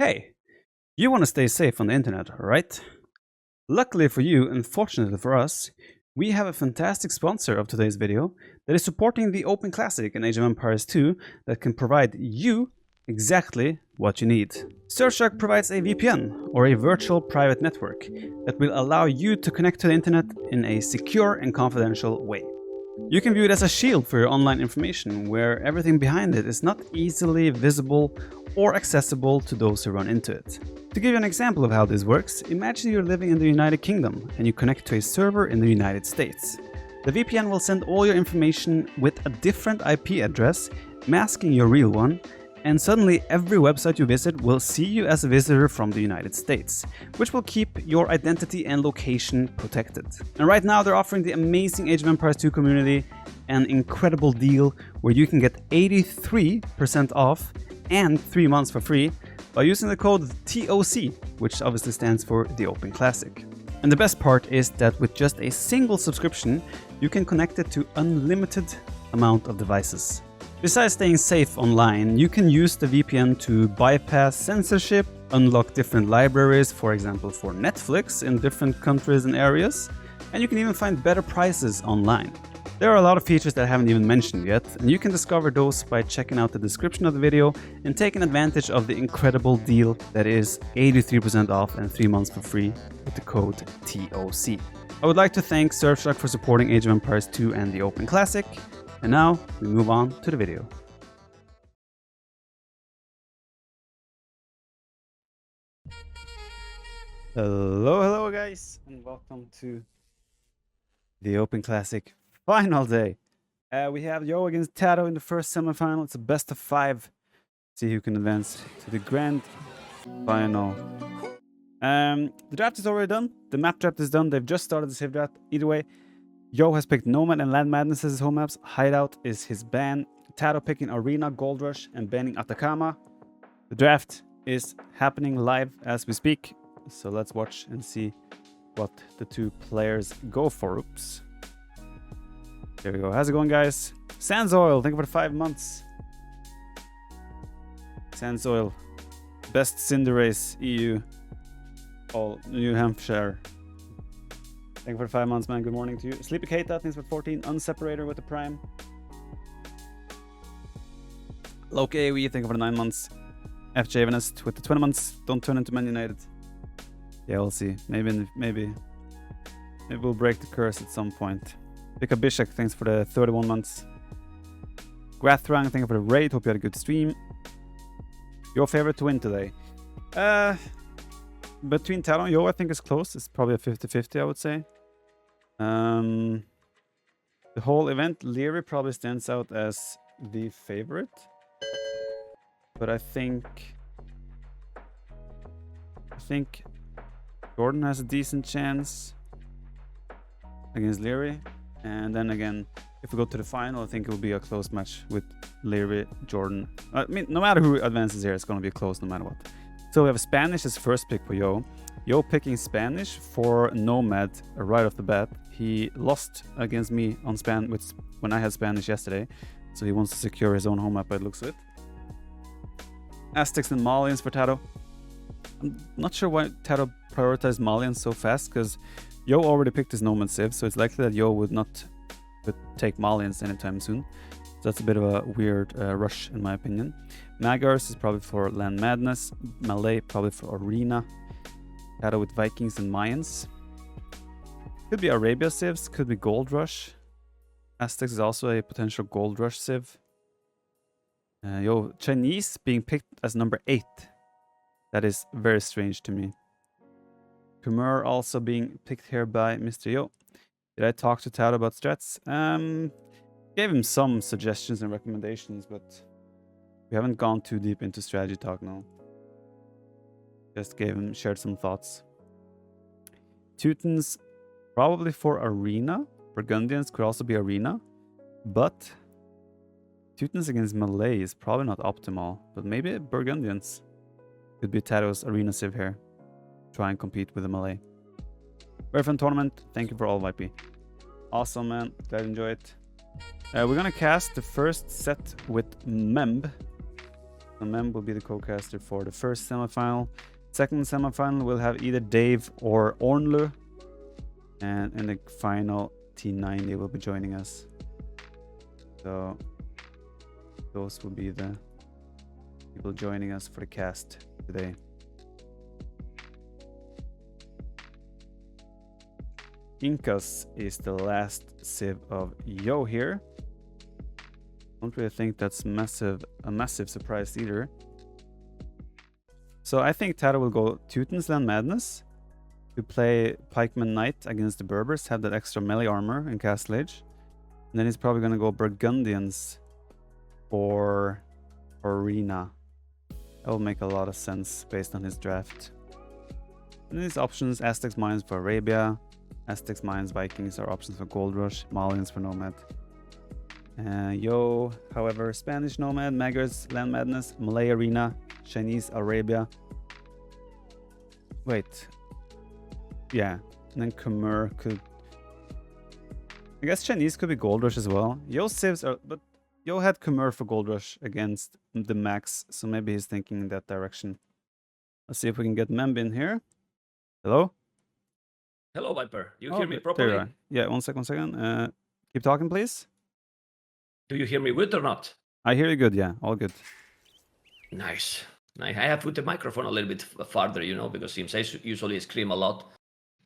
Hey, you want to stay safe on the internet, right? Luckily for you and fortunately for us, we have a fantastic sponsor of today's video that is supporting the Open Classic in Age of Empires 2 that can provide you exactly what you need. Surfshark provides a VPN, or a virtual private network, that will allow you to connect to the internet in a secure and confidential way. You can view it as a shield for your online information, where everything behind it is not easily visible or accessible to those who run into it. To give you an example of how this works, imagine you're living in the United Kingdom and you connect to a server in the United States. The VPN will send all your information with a different IP address, masking your real one, and suddenly every website you visit will see you as a visitor from the United States, which will keep your identity and location protected. And right now they're offering the amazing Age of Empires 2 community an incredible deal where you can get 83% off and 3 months for free by using the code TaToH, which obviously stands for the Open Classic. And the best part is that with just a single subscription, you can connect it to unlimited amount of devices. Besides staying safe online, you can use the VPN to bypass censorship, unlock different libraries, for example for Netflix in different countries and areas, and you can even find better prices online. There are a lot of features that I haven't even mentioned yet, and you can discover those by checking out the description of the video and taking advantage of the incredible deal that is 83% off and 3 months for free with the code TaToH. I would like to thank Surfshark for supporting Age of Empires 2 and the Open Classic. And now we move on to the video. Hello guys, and welcome to the Open Classic final day. We have Yo against TaToH in the first semifinal. It's a best of 5. See who can advance to the grand final. The draft is already done. The map draft is done. They've just started the Civ Draft. Either way, Yo has picked Nomad and Land Madness as his home maps. Hideout is his ban. TaToH picking Arena, Gold Rush, and banning Atacama. The draft is happening live as we speak. So let's watch and see what the two players go for. Oops. There we go. How's it going, guys? Sans Oil, thank you for the 5 months. Sans Oil. Best Cinder Race, EU. All New Hampshire. Thank you for the 5 months, man. Good morning to you. Sleepy Keita, thanks for 14. Unseparator with the Prime. Loki AOE, thank you for the 9 months. FJ Evanist with the 20 months. Don't turn into Man United. Yeah, we'll see. Maybe we'll break the curse at some point. Vika Bishak, thanks for the 31 months. Grathrang, thank you for the raid. Hope you had a good stream. Your favorite to win today? Between TaToH and Yo, I think it's close. It's probably a 50-50, I would say. The whole event, Leary probably stands out as the favorite. But I think Jordan has a decent chance against Leary. And then again, if we go to the final, I think it will be a close match with Leary, Jordan. I mean, no matter who advances here, it's going to be close no matter what. So we have Spanish as first pick for Yo. Yo picking Spanish for Nomad right off the bat. He lost against me on when I had Spanish yesterday. So he wants to secure his own home map by the looks of it. Aztecs and Malians for TaToH. I'm not sure why TaToH prioritized Malians so fast, because Yo already picked his Nomad Civ, so it's likely that Yo would not take Malians anytime soon. So that's a bit of a weird rush in my opinion. Magars is probably for Land Madness. Malay probably for Arena. TaToH with Vikings and Mayans. Could be Arabia Civs, could be Gold Rush. Aztecs is also a potential Gold Rush Civ. Yo, Chinese being picked as number 8. That is very strange to me. Khmer also being picked here by Mr.Yo. Did I talk to TaToH about strats? Gave him some suggestions and recommendations, but we haven't gone too deep into strategy talk now. Just shared some thoughts. Teutons probably for Arena. Burgundians could also be Arena, but Teutons against Malay is probably not optimal. But maybe Burgundians could be TaToH's Arena Civ here. Try and compete with the Malay. Very fun tournament. Thank you for all, YP. Awesome, man. Glad you enjoy it. We're gonna cast the first set with Memb. So Mem will be the co-caster for the first semifinal. Second semifinal will have either Dave or Ornlu. And in the final, T90 will be joining us. So those will be the people joining us for the cast today. Incas is the last Civ of Yo here. Don't really think that's a massive surprise either. So I think TaToH will go Teuton's Land Madness to play Pikeman Knight against the Berbers, have that extra melee armor in Castle Age. And then he's probably going to go Burgundians for Arena. That will make a lot of sense based on his draft. And these options, Aztecs Mines for Arabia, Aztecs Mines Vikings are options for Gold Rush, Malians for Nomad. Yo, however, Spanish Nomad, Maggers, Land Madness, Malay Arena, Chinese Arabia. Wait. Yeah, and then Khmer could... I guess Chinese could be Gold Rush as well. Yo Civs are... But Yo had Khmer for Gold Rush against the Max, so maybe he's thinking in that direction. Let's see if we can get Memb in here. Hello? Hello, Viper. You hear me properly? Yeah, one second. Keep talking, please. Do you hear me good or not? I hear you good, yeah. All good. Nice. I have put the microphone a little bit farther, you know, because since I usually scream a lot,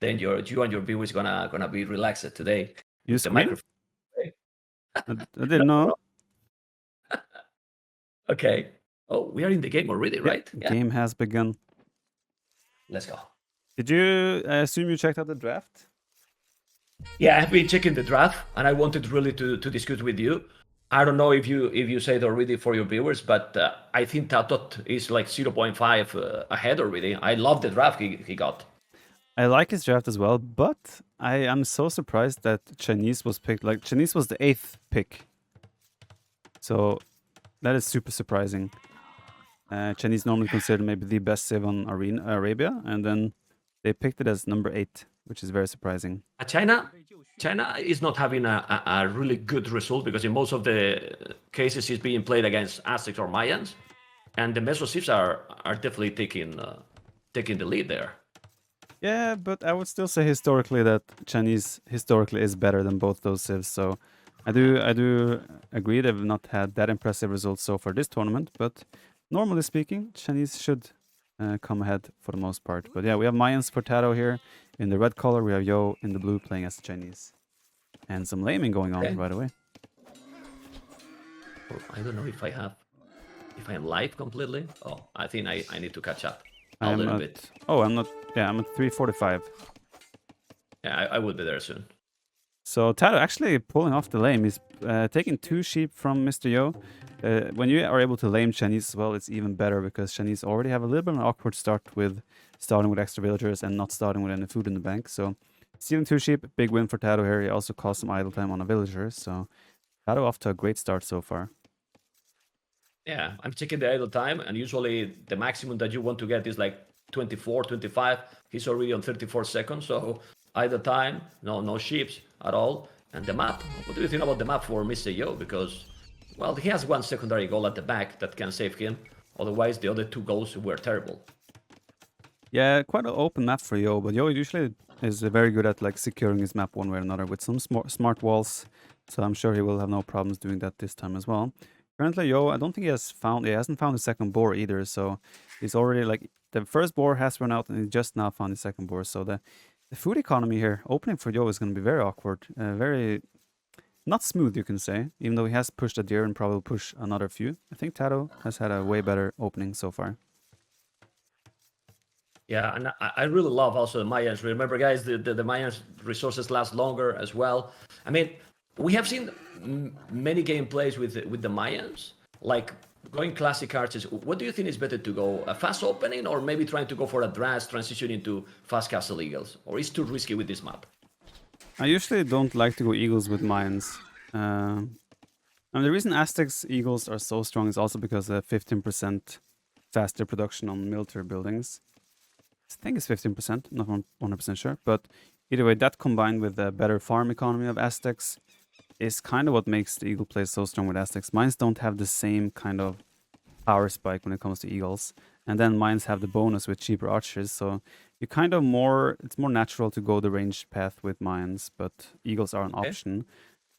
then you and your viewers gonna be relaxed today. You scream? I didn't know. Okay. Oh, we are in the game already, right? Yeah. Game has begun. Let's go. Did you assume you checked out the draft? Yeah, I've been checking the draft, and I wanted really to discuss with you. I don't know if you said already for your viewers, but I think TaToH is like 0.5 ahead already. I love the draft he got. I like his draft as well, but I am so surprised that Chinese was picked. Like, Chinese was the 8th pick. So that is super surprising. Chinese normally considered maybe the best Civ on Arabia, and then they picked it as number 8, which is very surprising. China is not having a really good result because in most of the cases it's being played against Aztecs or Mayans, and the Meso Civs are definitely taking the lead there. Yeah, but I would still say historically that Chinese historically is better than both those Civs. So I do agree they've not had that impressive results so far this tournament, but normally speaking, Chinese should come ahead for the most part. But yeah, we have Mayans for TaToH here in the red color. We have Yo in the blue playing as the Chinese. And some laming going on right away. Oh, I don't know if I am live completely. Oh, I think I need to catch up a little bit. Oh, I'm not. Yeah, I'm at 3:45. Yeah, I will be there soon. So TaToH actually pulling off the lame. He's taking 2 sheep from Mr.Yo. When you are able to lame Chinese as well, it's even better because Chinese already have a little bit of an awkward start with starting with extra villagers and not starting with any food in the bank. So stealing 2 sheep, big win for TaToH here. He also caused some idle time on a villager. So TaToH off to a great start so far. Yeah, I'm checking the idle time, and usually the maximum that you want to get is like 24, 25. He's already on 34 seconds, so idle time, no sheeps at all. And the map, what do you think about the map for Mr.Yo? Because, well, he has 1 secondary goal at the back that can save him. Otherwise, the other 2 goals were terrible. Yeah, quite an open map for Yo, but Yo usually is very good at like securing his map one way or another with some smart walls. So I'm sure he will have no problems doing that this time as well. Currently, Yo, I don't think he hasn't found his second boar either. So he's already like the first boar has run out, and he just now found his second boar. So the food economy here opening for Yo is going to be very awkward, very not smooth, you can say. Even though he has pushed a deer and probably will push another few, I think TaToH has had a way better opening so far. Yeah, and I really love also the Mayans. Remember, guys, the Mayans resources last longer as well. I mean, we have seen many gameplays with the Mayans, like going classic arches. What do you think is better to go a fast opening, or maybe trying to go for a draft transition into fast castle eagles, or is too risky with this map? I usually don't like to go eagles with Mayans. And the reason Aztecs eagles are so strong is also because of 15% faster production on military buildings. I think it's 15%, not 100% sure, but either way, that combined with the better farm economy of Aztecs is kind of what makes the eagle play so strong with Aztecs. Mines don't have the same kind of power spike when it comes to eagles. And then mines have the bonus with cheaper archers, so you kind of it's more natural to go the ranged path with mines, but eagles are an option.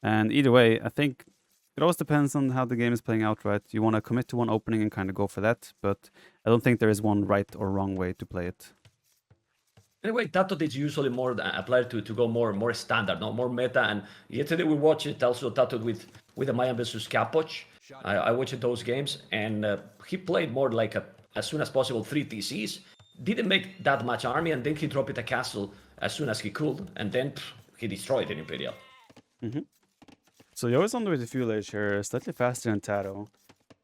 And either way, I think it always depends on how the game is playing out, right? You want to commit to one opening and kind of go for that, but I don't think there is one right or wrong way to play it. Anyway, TaToH is usually more applied to go more standard, no more meta. And yesterday we watched it also TaToH with the Mayan versus TaToH. I watched those games, and he played more like as soon as possible 3 TCs. Didn't make that much army, and then he dropped a castle as soon as he could, and then he destroyed an Imperial. So Yo is on the way to fuel age here, slightly faster than TaToH.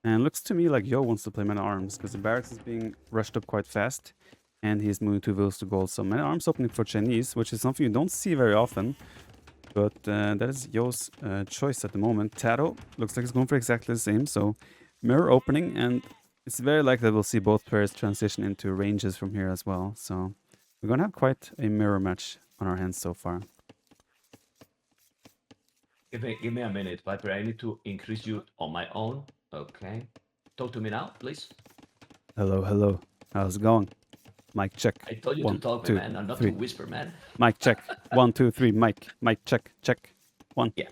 And looks to me like Yo wants to play Men at Arms, because the barracks is being rushed up quite fast. And he's moving 2 villas to gold. So Men at Arms opening for Chinese, which is something you don't see very often. But that is Yo's choice at the moment. TaToH looks like he's going for exactly the same. So mirror opening, and it's very likely that we'll see both players transition into ranges from here as well. So we're going to have quite a mirror match on our hands so far. Give me a minute, Viper. I need to increase you on my own. Okay. Talk to me now, please. Hello, hello. How's it going? Mic check. I told you 1, to talk, 2, man, and not 3. to whisper, man. Mic check. 1, 2, 3. Mic check. Check. 1. Yeah.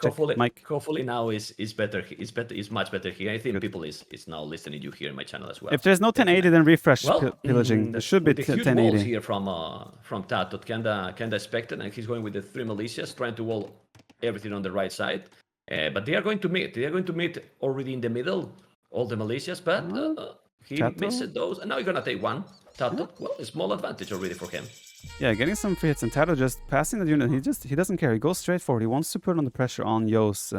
Check. Mic. Hopefully now is better. Is much better here. I think Good. people is now listening you here in my channel as well. If there's no 1080, then refresh Well, pillaging. There should be the huge 1080. walls here from TaToH, kinda expected, and he's going with the 3 militias, trying to wall everything on the right side. But they are going to meet. They are going to meet already in the middle, all the militias. But he TaToH? missed those, and now you're gonna take one. TaToH, well, a small advantage already for him. Yeah, getting some free hits, and TaToH just passing the unit. He doesn't care. He goes straight forward. He wants to put on the pressure on Yo's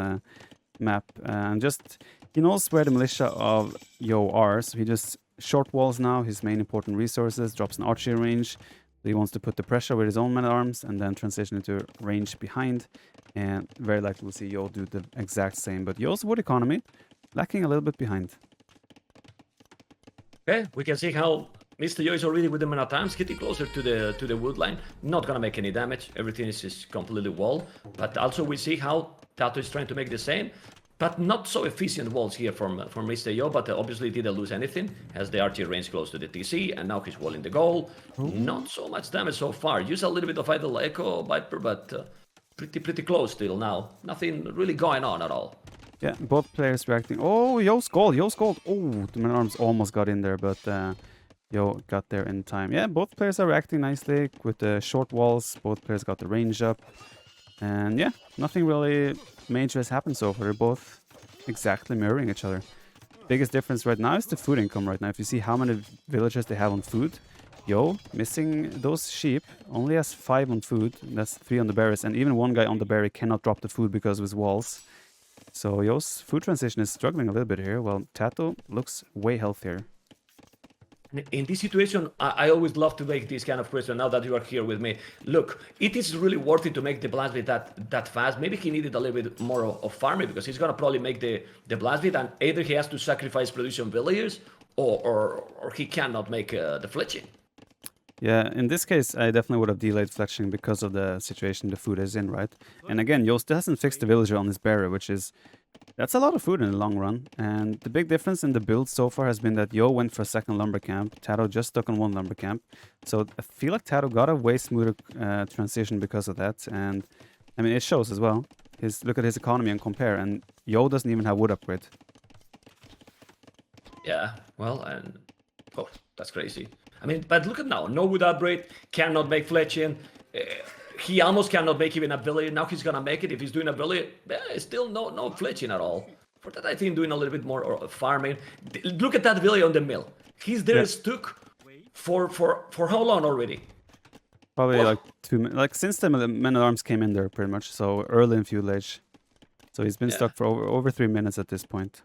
map, and just he knows where the militia of Yo are. So he just short walls now his main important resources, drops an archery range. So he wants to put the pressure with his own men at arms, and then transition into range behind. And very likely we'll see Yo do the exact same. But Yo's wood economy lacking a little bit behind. Okay, we can see how Mr.Yo is already with the men at arms, getting closer to the wood line. Not gonna make any damage. Everything is just completely wall. But also we see how TaToH is trying to make the same, but not so efficient walls here from Mr.Yo. But obviously didn't lose anything. Has the archery range close to the TC, and now he's walling the goal. Not so much damage so far. Use a little bit of idle echo, Viper, but pretty close still now. Nothing really going on at all. Yeah, both players reacting. Oh, Yo's gold. Oh, the men at arms almost got in there, but Yo got there in time. Yeah, both players are reacting nicely with the short walls. Both players got the range up. And yeah, nothing really major has happened so far. They're both exactly mirroring each other. Biggest difference right now is the food income right now. If you see how many villagers they have on food, Yo, missing those sheep, only has 5 on food. That's 3 on the berries. And even one guy on the berry cannot drop the food because of his walls. So Yo's food transition is struggling a little bit here, while TaToH looks way healthier. In this situation, I always love to make this kind of question now that you are here with me. Look, it is really worth it to make the blast beat that fast. Maybe he needed a little bit more of farming, because he's going to probably make the blast beat, and either he has to sacrifice production villagers or he cannot make the fletching. Yeah, in this case, I definitely would have delayed fletching because of the situation the food is in, right? And again, Yo still hasn't fixed the villager on his barrier, which is... That's a lot of food in the long run. And the big difference in the build so far has been that Yo went for a second lumber camp. TaToH just stuck on 1 lumber camp. So I feel like TaToH got a way smoother transition because of that. And I mean, it shows as well. Look at his economy and compare. And Yo doesn't even have wood upgrade. Yeah, well, and... Oh, that's crazy. I mean, but look at now. No wood upgrade, cannot make fletching. He almost cannot make even a village. Now he's gonna make it. If he's doing a village, still no fletching at all. For that, I think doing a little bit more farming. Look at that village on the mill. He's there stuck for how long already? Probably like 2 minutes. Like since the men at arms came in there, pretty much. So early in feudal age. So he's been stuck for over 3 minutes at this point.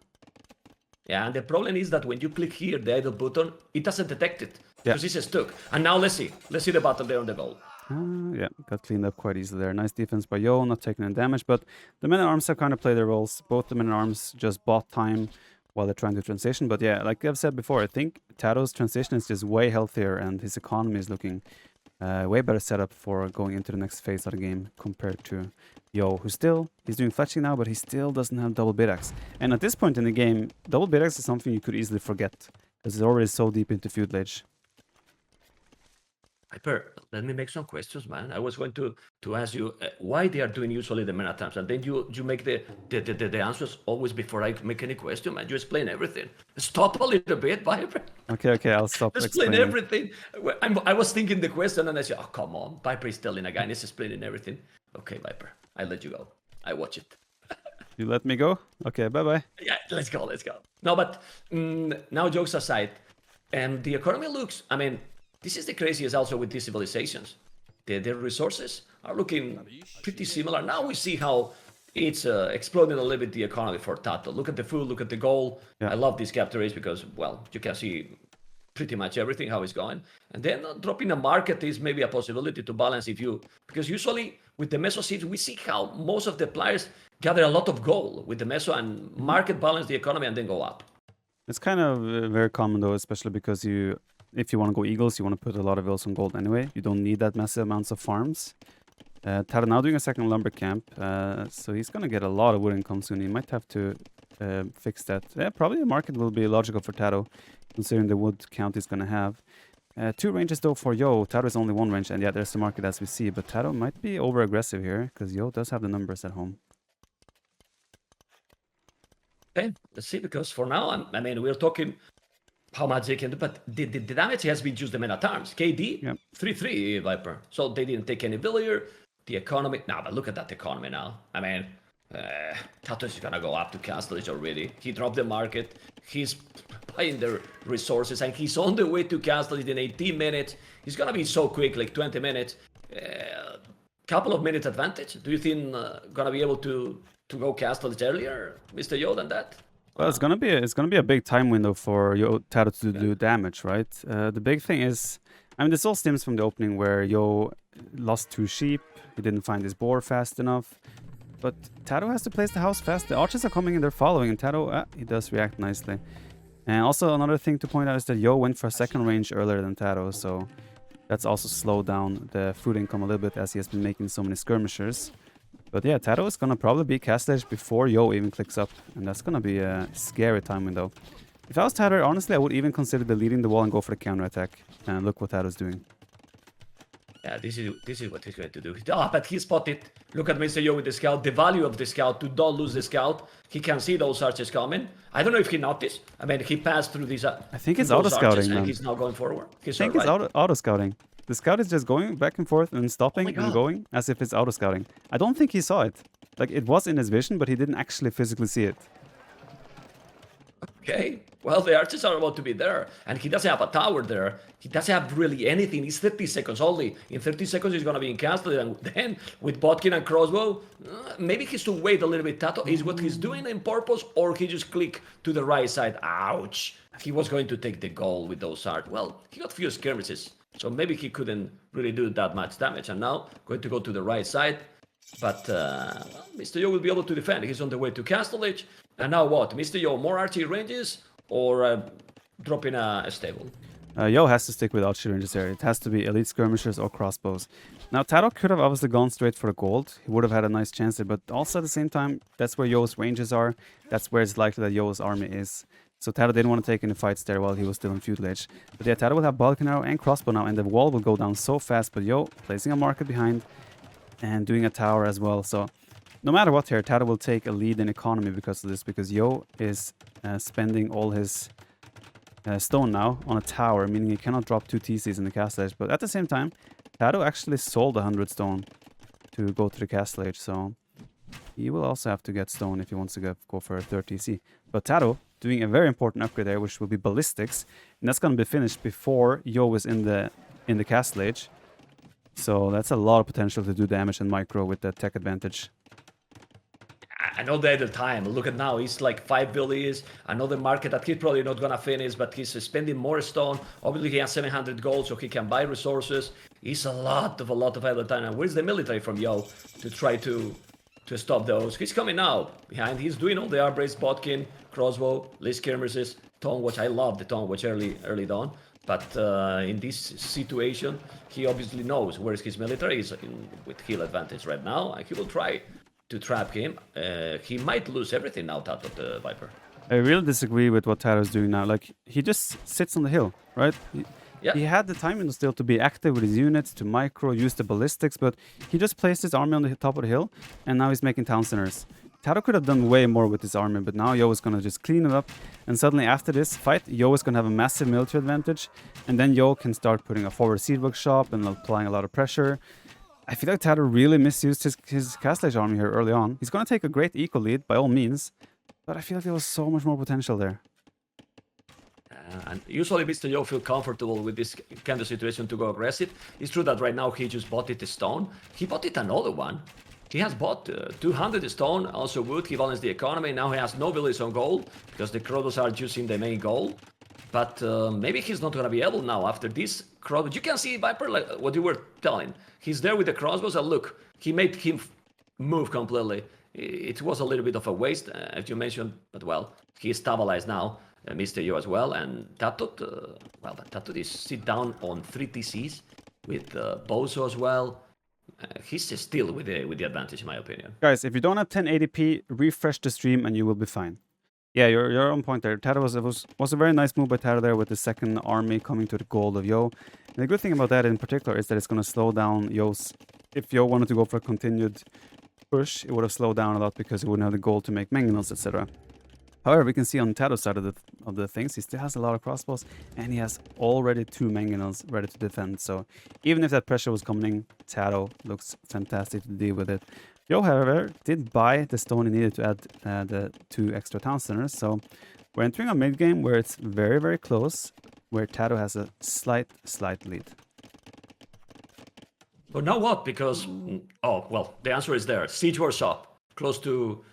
Yeah, and the problem is that when you click here, the idle button, it doesn't detect it because it's stuck. And now let's see the button there on the goal. Yeah, got cleaned up quite easily there. Nice defense by Yo, not taking any damage, but the men at arms have kind of played their roles. Both the men at arms just bought time while they're trying to transition. But yeah, like I've said before, I think TaToH's transition is just way healthier, and his economy is looking Way better setup for going into the next phase of the game compared to Yo, who still, he's doing fletching now, but he still doesn't have double bid-axe. And at this point in the game, double bid-axe is something you could easily forget, because it's already so deep into feud ledge. Hyper, let me make some questions, man. I was going to ask you why they are doing usually the meta times, and then you make the answers always before I make any question, man. You explain everything. Stop a little bit, Viper. Okay, I'll stop explain explaining everything. I was thinking the question, and I said, oh, come on. Viper is telling a guy, and he's explaining everything. Okay, Viper, I let you go. I watch it. You let me go? Okay, bye-bye. Yeah, let's go. No, but now jokes aside, the economy looks, I mean, this is the craziest also with these civilizations. Their resources are looking pretty similar. Now we see how it's exploding a little bit the economy for TaToH. Look at the food, look at the gold. Yeah. I love these capture rates because, well, you can see pretty much everything, how it's going. And then dropping a market is maybe a possibility to balance because usually with the Meso Civ, we see how most of the players gather a lot of gold with the Meso and market balance the economy and then go up. It's kind of very common though, especially because if you want to go Eagles, you want to put a lot of Eagles on gold anyway. You don't need that massive amounts of farms. TaToH now doing a second lumber camp, so he's going to get a lot of wood income soon. He might have to fix that. Yeah, probably the market will be logical for TaToH, considering the wood count he's going to have. 2 ranges though for Yo. TaToH is only 1 range, and yeah, there's the market as we see. But TaToH might be over-aggressive here, because Yo does have the numbers at home. Okay, let's see, because for now, I mean, we're talking how much they can do, but the damage has been used the many times. KD, 3-3 Viper. So they didn't take any villager. The economy, but look at that economy now. I mean, TaToH is gonna go up to Castlage already. He dropped the market. He's buying the resources, and he's on the way to Castlage in 18 minutes. He's gonna be so quick, like 20 minutes. Couple of minutes advantage. Do you think gonna be able to go Castlage earlier, Mr.Yo, than that? Well, it's gonna be a big time window for TaToH to do damage, right? The big thing is, I mean, this all stems from the opening where Yo lost 2 sheep. He didn't find his boar fast enough. But TaToH has to place the house fast. The archers are coming and they're following, and TaToH, he does react nicely. And also another thing to point out is that Yo went for a second range earlier than TaToH, so that's also slowed down the food income a little bit as he has been making so many skirmishers. But yeah, TaToH is gonna probably be Castlage before Yo even clicks up, and that's gonna be a scary time window. If I was TaToH, honestly, I would even consider deleting the wall and go for the counter attack. And look what TaToH's doing. Yeah, this is what he's going to do. But he spotted. Look at Mr.Yo with the scout. The value of the scout, to not lose the scout. He can see those archers coming. I don't know if he noticed. I mean, he passed through these. I think it's auto-scouting, man. And he's now going forward. I think it's auto-scouting. The scout is just going back and forth and stopping and going as if it's auto-scouting. I don't think he saw it. Like, it was in his vision, but he didn't actually physically see it. Okay, well, the archers are about to be there, and he doesn't have a tower there. He doesn't have really anything. He's 30 seconds only. In 30 seconds, he's going to be in castle, and then with botkin and crossbow, maybe he should wait a little bit. TaToH is what he's doing in purpose, or he just click to the right side. Ouch! He was going to take the goal with those archers. Well, he got few skirmishes, so maybe he couldn't really do that much damage, and now going to go to the right side. But well, Mr.Yo will be able to defend. He's on the way to Castlage. And now what? Mr.Yo, more archery ranges or dropping a stable? Yo has to stick with archery ranges here. It has to be elite skirmishers or crossbows. Now, TaToH could have obviously gone straight for the gold. He would have had a nice chance there. But also at the same time, that's where Yo's ranges are. That's where it's likely that Yo's army is. So TaToH didn't want to take any fights there while he was still in feud ledge. But yeah, TaToH will have Balkan Arrow and crossbow now. And the wall will go down so fast. But Yo placing a market behind and doing a tower as well. So no matter what here, TaToH will take a lead in economy because of this, because Yo is spending all his stone now on a tower, meaning he cannot drop 2 TCs in the castle edge. But at the same time, TaToH actually sold 100 stone to go to the castle edge, so he will also have to get stone if he wants to go for a 3rd TC. But TaToH doing a very important upgrade there, which will be ballistics, and that's going to be finished before Yo is in the castle edge. So that's a lot of potential to do damage and micro with the tech advantage. I know the other time. Look at now. He's like 5 billions. Another market that he's probably not gonna finish, but he's spending more stone. Obviously, he has 700 gold, so he can buy resources. It's a lot of other time. And where's the military from Yo to try to stop those? He's coming now behind. He's doing all the arbrace, botkin, crossbow, list skirmishes, TaToH, which I love the TaToH, which early on. But in this situation, he obviously knows where his military is with hill advantage right now, and he will try to trap him. He might lose everything now, TaToH, the Viper. I really disagree with what TaToH is doing now. Like, he just sits on the hill, right? Yeah. He had the time still to be active with his units, to micro, use the ballistics, but he just placed his army on the top of the hill, and now he's making town centers. TaToH could have done way more with his army, but now Yo is going to just clean it up, and suddenly after this fight, Yo is going to have a massive military advantage, and then Yo can start putting a forward siege workshop and applying a lot of pressure. I feel like TaToH really misused his Castle Age army here early on. He's going to take a great eco lead, by all means, but I feel like there was so much more potential there. And usually Mr.Yo feel comfortable with this kind of situation to go aggressive. It's true that right now he just bought it a stone. He bought it another one. He has bought 200 stone, also wood. He balanced the economy. Now he has no villages on gold because the crows are using the main goal. But maybe he's not going to be able now after this crossbow. You can see Viper, like what you were telling. He's there with the crossbows and look, he made him move completely. It was a little bit of a waste, as you mentioned, but well, he is stabilized now. Mr.Yo as well, and TaToH, well, TaToH is sit down on 3 TCs with Bozo as well. He's still with the advantage, in my opinion. Guys, if you don't have 1080p, refresh the stream and you will be fine. Yeah, you're on point there. TaToH was a very nice move by TaToH there with the second army coming to the gold of Yo. And the good thing about that in particular is that it's going to slow down Yo's... If Yo wanted to go for a continued push, it would have slowed down a lot because he wouldn't have the gold to make mangonels, etc. However, we can see on TaToH's side of the things, he still has a lot of crossbows, and he has already 2 mangonels ready to defend. So even if that pressure was coming, TaToH looks fantastic to deal with it. Yo, however, did buy the stone he needed to add the 2 extra town centers. So we're entering a mid game where it's very, very close, where TaToH has a slight lead. But now what? Because oh well, the answer is there. Siege workshop close to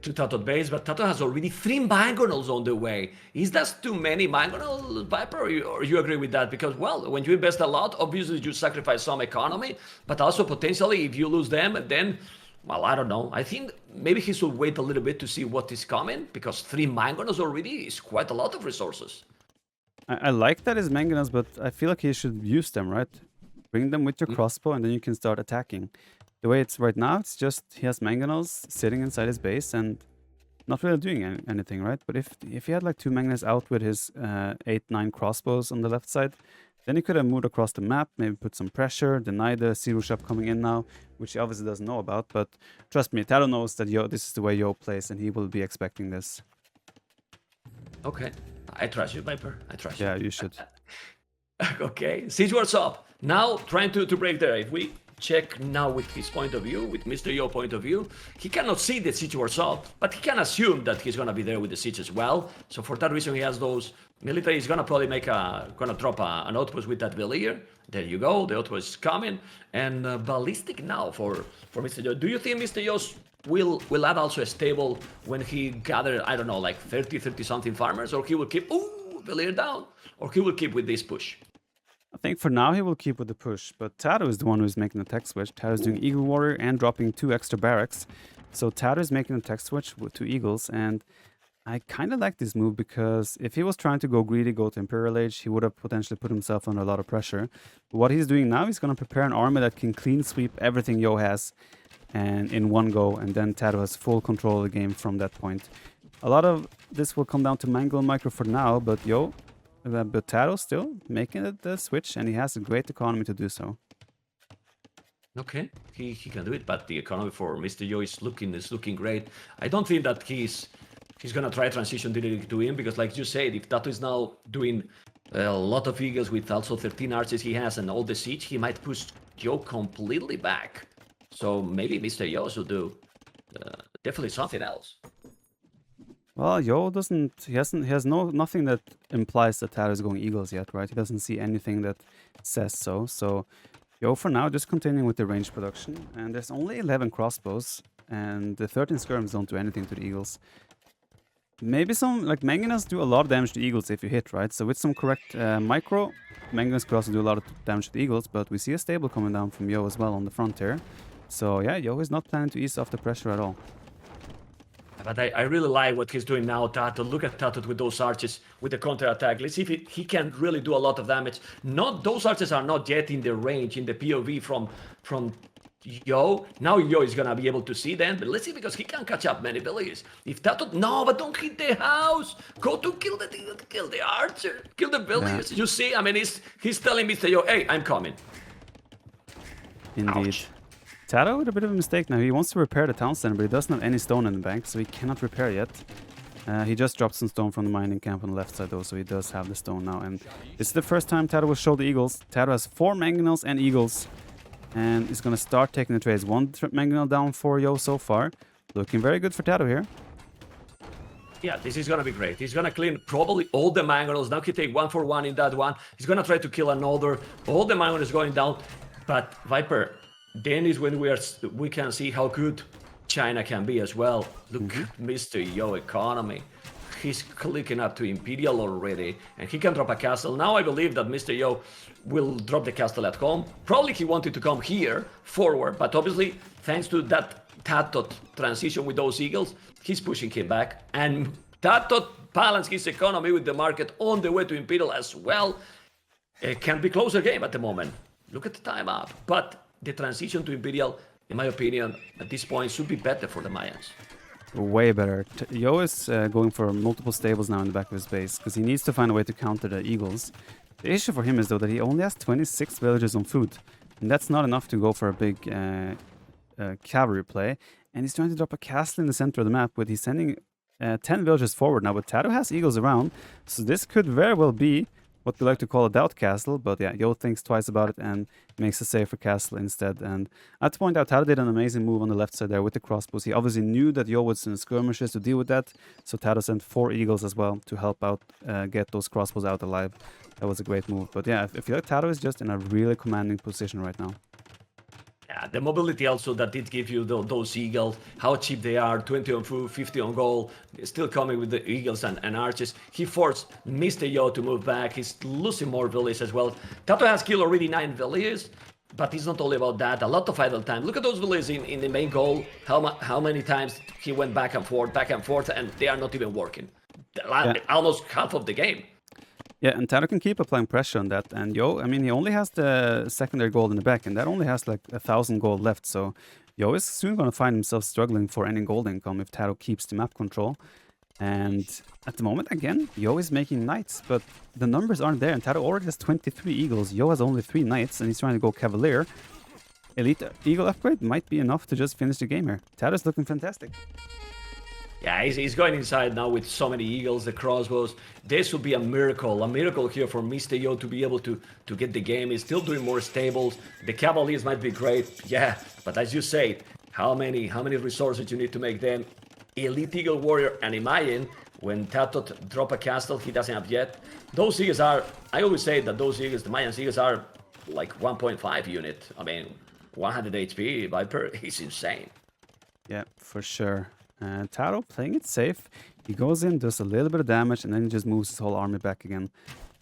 TaToH base, but TaToH has already 3 mangonels on the way. Is that too many mangonel, Viper, or you agree with that? Because, well, when you invest a lot, obviously you sacrifice some economy, but also potentially if you lose them, then, well, I don't know. I think maybe he should wait a little bit to see what is coming, because 3 mangonels already is quite a lot of resources. I like that his mangonels, but I feel like he should use them, right? Bring them with your crossbow, and then you can start attacking. The way it's right now, it's just he has mangonels sitting inside his base and not really doing anything, right? But if he had like 2 mangonels out with his 8-9 crossbows on the left side, then he could have moved across the map, maybe put some pressure, deny the zero shop coming in now, which he obviously doesn't know about. But trust me, TaToH knows that this is the way Yo plays, and he will be expecting this. Okay, I trust you, Viper. I trust you. Yeah, you should. Okay, siege workshop. Now trying to break there. If we check now with his point of view, with Mr.Yo point of view, he cannot see the siege workshop, but he can assume that he's gonna be there with the siege as well. So for that reason, he has those military. He's gonna probably drop an outpost with that villager. There you go. The outpost is coming, and ballistic now for Mr.Yo. Do you think Mr.Yo will add also a stable when he gather, I don't know, like 30 something farmers, or he will keep villager down, or he will keep with this push? I think for now he will keep with the push, but TaToH is the one who's making the tech switch. TaToH is doing Eagle Warrior and dropping 2 extra barracks. So TaToH is making the tech switch with 2 Eagles, and I kind of like this move because if he was trying to go greedy, go to Imperial Age, he would have potentially put himself under a lot of pressure. But what he's doing now, he's going to prepare an army that can clean sweep everything Yo has and in one go, and then TaToH has full control of the game from that point. A lot of this will come down to Mangle and Micro for now, but TaToH still making the switch, and he has a great economy to do so. Okay, he can do it, but the economy for Mr.Yo is looking great. I don't think that he's gonna try transition directly to him, because like you said, if TaToH is now doing a lot of eagles with also 13 archers he has and all the siege, he might push Yo completely back. So maybe Mr.Yo should do definitely something else. Well, Yo he has nothing that implies that TaToH is going eagles yet, right? He doesn't see anything that says so. So Yo for now just continuing with the range production, and there's only 11 crossbows, and the 13 skirms don't do anything to the eagles. Maybe some like mangonels do a lot of damage to eagles if you hit, right? So with some correct micro, mangonels could also do a lot of damage to the eagles, but we see a stable coming down from Yo as well on the front here. So yeah, Yo is not planning to ease off the pressure at all. But I really like what he's doing now, TaToH. Look at TaToH with those arches, with the counter-attack. Let's see if he can really do a lot of damage. Those arches are not yet in the range, in the POV from Yo. Now Yo is going to be able to see them, but let's see, because he can catch up many villagers. If TaToH... No, but don't hit the house. Go to kill the archer. Kill the villagers. Yeah. You see, I mean, he's telling Mr.Yo, hey, I'm coming. Indeed. Ouch. TaToH with a bit of a mistake now. He wants to repair the town center, but he doesn't have any stone in the bank, so he cannot repair yet. He just dropped some stone from the mining camp on the left side, though, so he does have the stone now. And this is the first time TaToH will show the eagles. TaToH has 4 mangonels and eagles, and he's going to start taking the trades. 1 mangonel down for Yo so far. Looking very good for TaToH here. Yeah, this is going to be great. He's going to clean probably all the mangonels. Now he take 1 for 1 in that one. He's going to try to kill another. All the mangonels going down. But Viper, then is when we can see how good China can be as well. Look at Mr.Yo economy. He's clicking up to Imperial already, and he can drop a castle. Now I believe that Mr.Yo will drop the castle at home. Probably he wanted to come here forward, but obviously thanks to that TaToH transition with those eagles, he's pushing him back. And TaToH balance his economy with the market on the way to Imperial as well. It can be closer game at the moment. Look at the time up, but the transition to Imperial, in my opinion, at this point should be better for the Mayans. Way better. Yo is going for multiple stables now in the back of his base, because he needs to find a way to counter the eagles. The issue for him is, though, that he only has 26 villagers on food, and that's not enough to go for a big cavalry play. And he's trying to drop a castle in the center of the map, but he's sending 10 villagers forward now, but TaToH has eagles around, so this could very well be what we like to call a doubt castle, but yeah, Yo thinks twice about it and makes a safer castle instead. And I have to point out, TaToH did an amazing move on the left side there with the crossbows. He obviously knew that Yo was in skirmishes to deal with that, so TaToH sent 4 eagles as well to help out get those crossbows out alive. That was a great move. But yeah, I feel like TaToH is just in a really commanding position right now. Yeah, the mobility also that it gives you those eagles, how cheap they are, 20 on food, 50 on gold, still coming with the eagles and archers. He forced Mr.Yo to move back. He's losing more villages as well. TaToH has killed already 9 villages, but it's not only about that. A lot of idle time. Look at those villages in the main goal, how many times he went back and forth, and they are not even working. Almost half of the game. Yeah, and TaToH can keep applying pressure on that. And Yo, I mean, he only has the secondary gold in the back, and that only has like 1,000 gold left. So Yo is soon going to find himself struggling for any gold income if TaToH keeps the map control. And at the moment, again, Yo is making knights, but the numbers aren't there. And TaToH already has 23 eagles. Yo has only 3 knights, and he's trying to go cavalier. Elite eagle upgrade might be enough to just finish the game here. TaToH is looking fantastic. Yeah, he's going inside now with so many eagles, the crossbows. This would be a miracle here for Mr.Yo to be able to get the game. He's still doing more stables. The cavaliers might be great, yeah, but as you say, how many resources you need to make them elite eagle warrior? And imagine when TaToH drop a castle he doesn't have yet. Those eagles are, I always say that those eagles, the Mayan eagles, are like 1.5 unit. I mean, 100 HP Viper is insane. Yeah, for sure. TaToH playing it safe. He goes in, does a little bit of damage, and then he just moves his whole army back again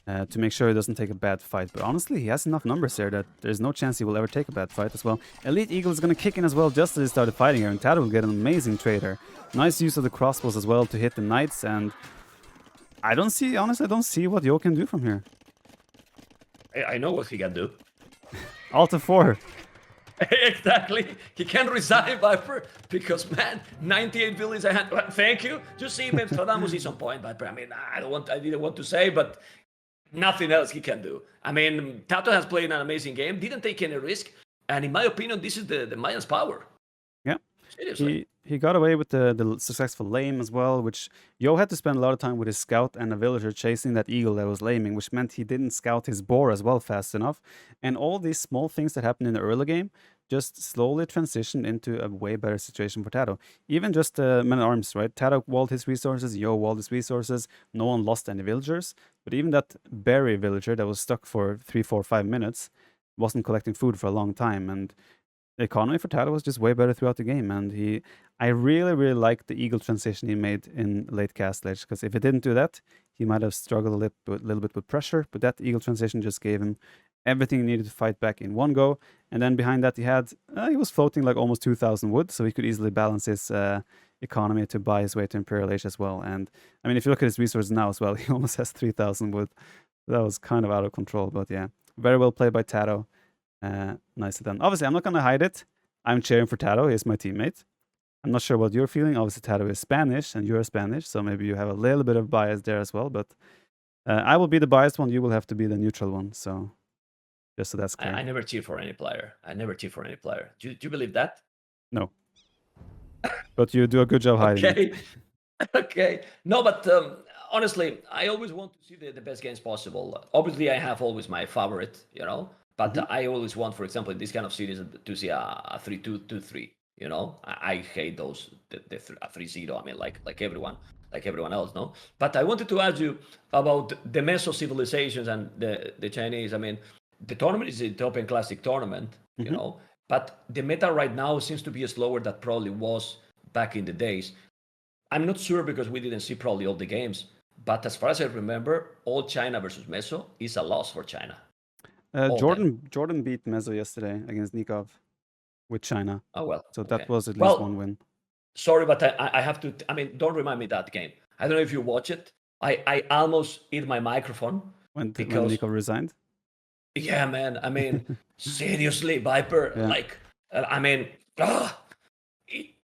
to make sure he doesn't take a bad fight. But honestly, he has enough numbers here that there's no chance he will ever take a bad fight as well. Elite Eagle is going to kick in as well just as he started fighting here, and TaToH will get an amazing trade here. Nice use of the crossbows as well to hit the knights, and I don't see, honestly, I don't see what Yo can do from here. I know what he can do. Alt F4. Exactly. He can resign, Viper, because man, 98 villages. Thank you. Just see him and Stradamus is on point, Viper. I mean, I didn't want to say, but nothing else he can do. I mean, TaToH has played an amazing game, didn't take any risk, and in my opinion, this is the Mayans' power. Yeah. Seriously. He got away with the successful lame as well, which Yo had to spend a lot of time with his scout and a villager chasing that eagle that was laming, which meant he didn't scout his boar as well fast enough. And all these small things that happened in the early game just slowly transitioned into a way better situation for TaToH. Even just men-at-arms, right? TaToH walled his resources, Yo walled his resources, no one lost any villagers. But even that berry villager that was stuck for 3, 4, 5 minutes wasn't collecting food for a long time, and the economy for TaToH was just way better throughout the game, and I really liked the eagle transition he made in late Castle Age, because if he didn't do that, he might have struggled a little bit with pressure, but that eagle transition just gave him everything he needed to fight back in one go. And then behind that he was floating like almost 2,000 wood, so he could easily balance his economy to buy his way to Imperial Age as well. And I mean, if you look at his resources now as well, he almost has 3,000 wood. That was kind of out of control, but yeah, very well played by TaToH. Nicely done. Obviously, I'm not gonna hide it. I'm cheering for TaToH. He's my teammate. I'm not sure what you're feeling. Obviously, TaToH is Spanish and you're Spanish, so maybe you have a little bit of bias there as well. But I will be the biased one. You will have to be the neutral one. So just so that's clear. I never cheer for any player. I never cheer for any player. Do you believe that? No. But you do a good job hiding it. Okay. No, but honestly, I always want to see the best games possible. Obviously, I have always my favorite, you know, but I always want, for example, in this kind of series to see a 3-2, 2-3. You know, I hate those the 3-0. I mean, like everyone else, no. But I wanted to ask you about the Meso civilizations and the Chinese. I mean, the tournament is the Open Classic tournament, you know, but the meta right now seems to be slower than probably was back in the days. I'm not sure because we didn't see probably all the games, but as far as I remember, all China versus Meso is a loss for China. Jordan beat Meso yesterday against Nikov with China. Oh well. So that was at least one win. Sorry, but I have to. I mean, don't remind me that game. I don't know if you watch it. I almost hit my microphone when Nikov resigned. Yeah, man. I mean, seriously, Viper. Yeah. Like, I mean,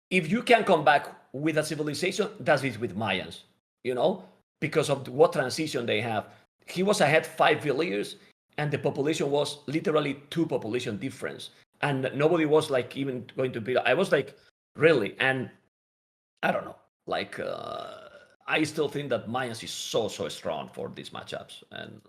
if you can come back with a civilization, that's it with Mayans, you know, because of what transition they have. He was ahead 5 villages, and the population was literally 2 population difference, and nobody was like even going to be. I was like, really, and I don't know, like, I still think that Mayans is so strong for these matchups, and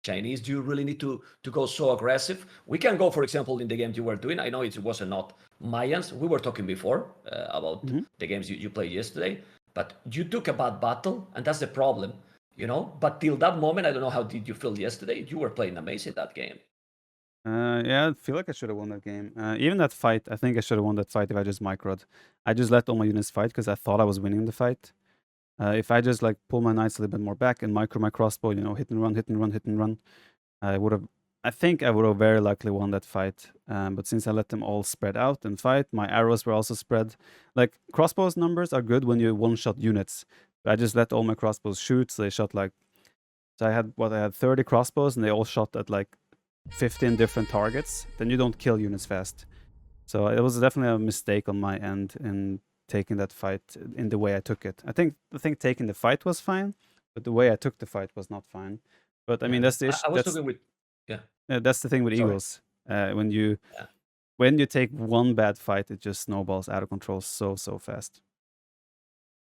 Chinese, do you really need to go so aggressive? We can go, for example, in the games you were doing. I know it wasn't not Mayans. We were talking before about the games you played yesterday, but you took a bad battle, and that's the problem, you know. But till that moment, I don't know how did you feel yesterday. You were playing amazing that game. Yeah, I feel like I should have won that game. Even that fight, I think I should have won that fight if I just microed. I just let all my units fight because I thought I was winning the fight. If I just like pull my knights a little bit more back and micro my crossbow, you know, hit and run, I think I would have very likely won that fight. But since I let them all spread out and fight, my arrows were also spread. Like, crossbows numbers are good when you one-shot units. But I just let all my crossbows shoot, so they shot like... So I had 30 crossbows, and they all shot at like 15 different targets. Then you don't kill units fast. So it was definitely a mistake on my end in taking that fight in the way I took it. I think taking the fight was fine, but the way I took the fight was not fine. But I mean, that's the issue. I was talking with that's the thing with Eagles. When you take one bad fight, it just snowballs out of control so fast.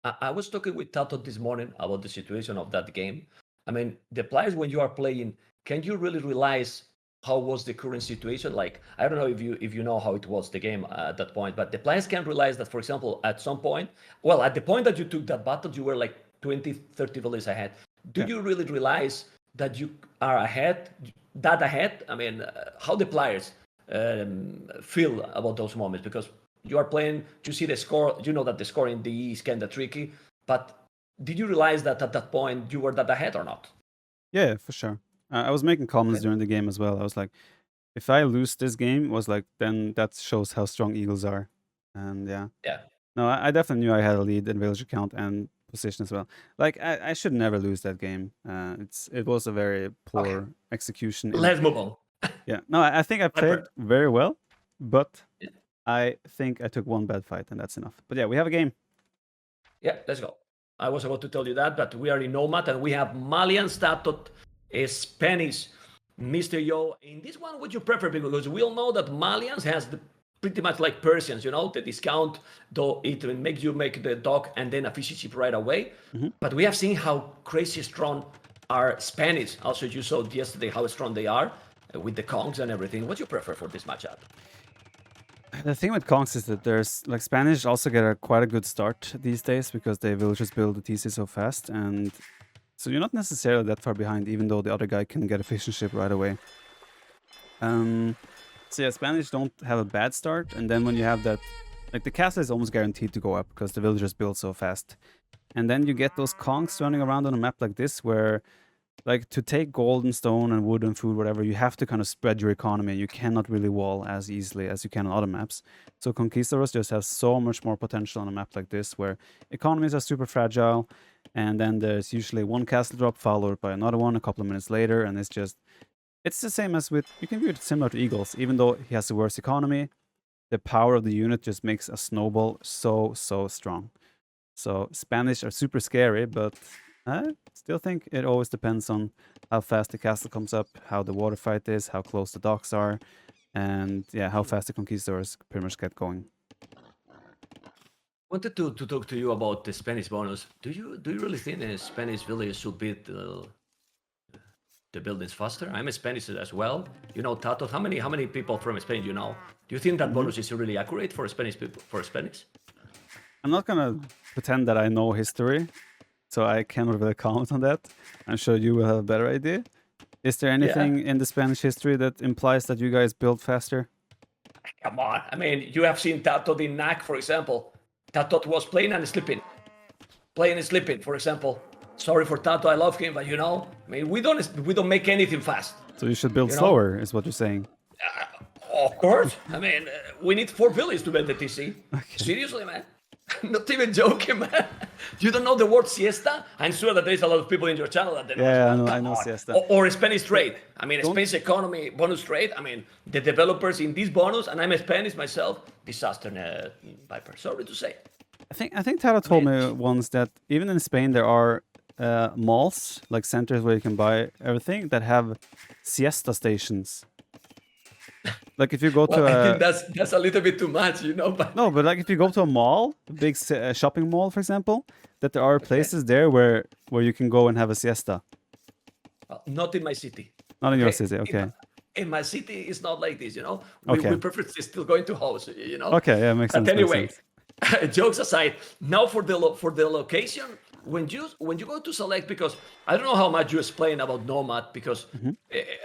I was talking with TaToH this morning about the situation of that game. I mean, the players, when you are playing, can you really realize how was the current situation? Like, I don't know if you know how it was the game at that point, but the players can realize that, for example, at some point, well, at the point that you took that battle, you were like 20, 30 villages ahead. Do you really realize that you are ahead? I mean, how the players feel about those moments? Because you are playing, you see the score, you know that the score in the E is kind of tricky, but did you realize that at that point you were that ahead or not? Yeah, for sure. I was making comments during the game as well. I was like, if I lose this game, was like, then that shows how strong Eagles are. And yeah. No, I definitely knew I had a lead in villager count and position as well. Like, I should never lose that game. It was a very poor execution. Let's move on. Yeah. No, I think I played very well, but I think I took one bad fight, and that's enough. But yeah, we have a game. Yeah, let's go. I was about to tell you that, but we are in Nomad, and we have Malian TaToH, Spanish, Mr.Yo. In this one, would you prefer? Because we all know that Malians has pretty much like Persians, you know, the discount, though it makes you make the dock and then efficiency right away. But we have seen how crazy strong are Spanish. Also, you saw yesterday how strong they are with the Kongs and everything. What do you prefer for this matchup? The thing with Kongs is that there's like Spanish also get quite a good start these days because they will just build the TC so fast, and so you're not necessarily that far behind, even though the other guy can get efficiency right away. So yeah, Spanish don't have a bad start, and then when you have that, like the castle is almost guaranteed to go up because the villagers build so fast, and then you get those Kongs running around on a map like this where like to take gold and stone and wood and food, whatever, you have to kind of spread your economy. You cannot really wall as easily as you can on other maps. So Conquistadors just have so much more potential on a map like this, where economies are super fragile, and then there's usually one castle drop followed by another one a couple of minutes later, and it's the same as with, you can view it similar to Eagles. Even though he has a worse economy, the power of the unit just makes a snowball so strong. So Spanish are super scary, but I still think it always depends on how fast the castle comes up, how the water fight is, how close the docks are, and yeah, how fast the conquistadors pretty much get going. Wanted to talk to you about the Spanish bonus. Do you really think the Spanish village should build the buildings faster? I'm a Spanish as well. You know, TaToH. How many people from Spain you know? Do you think that bonus is really accurate for Spanish people? For Spanish? I'm not gonna pretend that I know history, so I cannot really comment on that. I'm sure you will have a better idea. Is there anything in the Spanish history that implies that you guys build faster? Come on. I mean, you have seen TaToH in NAC, for example. TaToH was playing and sleeping. Playing and sleeping, for example. Sorry for TaToH, I love him, but you know, I mean, we don't make anything fast. So you should build slower, is what you're saying. Of course. I mean, we need 4 villages to build the TC. Okay. Seriously, man. Not even joking, man. You don't know the word siesta? I'm sure that there's a lot of people in your channel that know. Yeah, I know siesta. Or Spanish trade. I mean, Spanish economy bonus trade. I mean, the developers in this bonus, and I'm a Spanish myself, disaster Viper. Sorry to say. I think TaToH told me once that even in Spain there are malls, like centers where you can buy everything, that have siesta stations. Like if you go to I think that's a little bit too much, you know. But no, but like if you go to a mall, a big shopping mall, for example, that there are places there where you can go and have a siesta. Not in my city. Not in your city, okay. In my city, it's not like this, you know. We prefer still going to house, you know. Okay, yeah, makes sense. But anyway, jokes aside, now for the location, when you go to select, because I don't know how much you explain about Nomad, because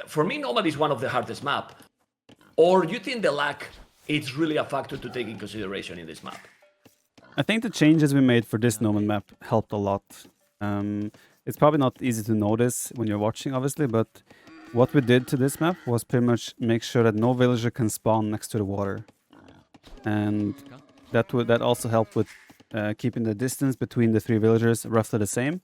for me Nomad is one of the hardest map. Or you think the lag is really a factor to take in consideration in this map? I think the changes we made for this Nomad map helped a lot. It's probably not easy to notice when you're watching, obviously, but what we did to this map was pretty much make sure that no villager can spawn next to the water. And that also helped with keeping the distance between the 3 villagers roughly the same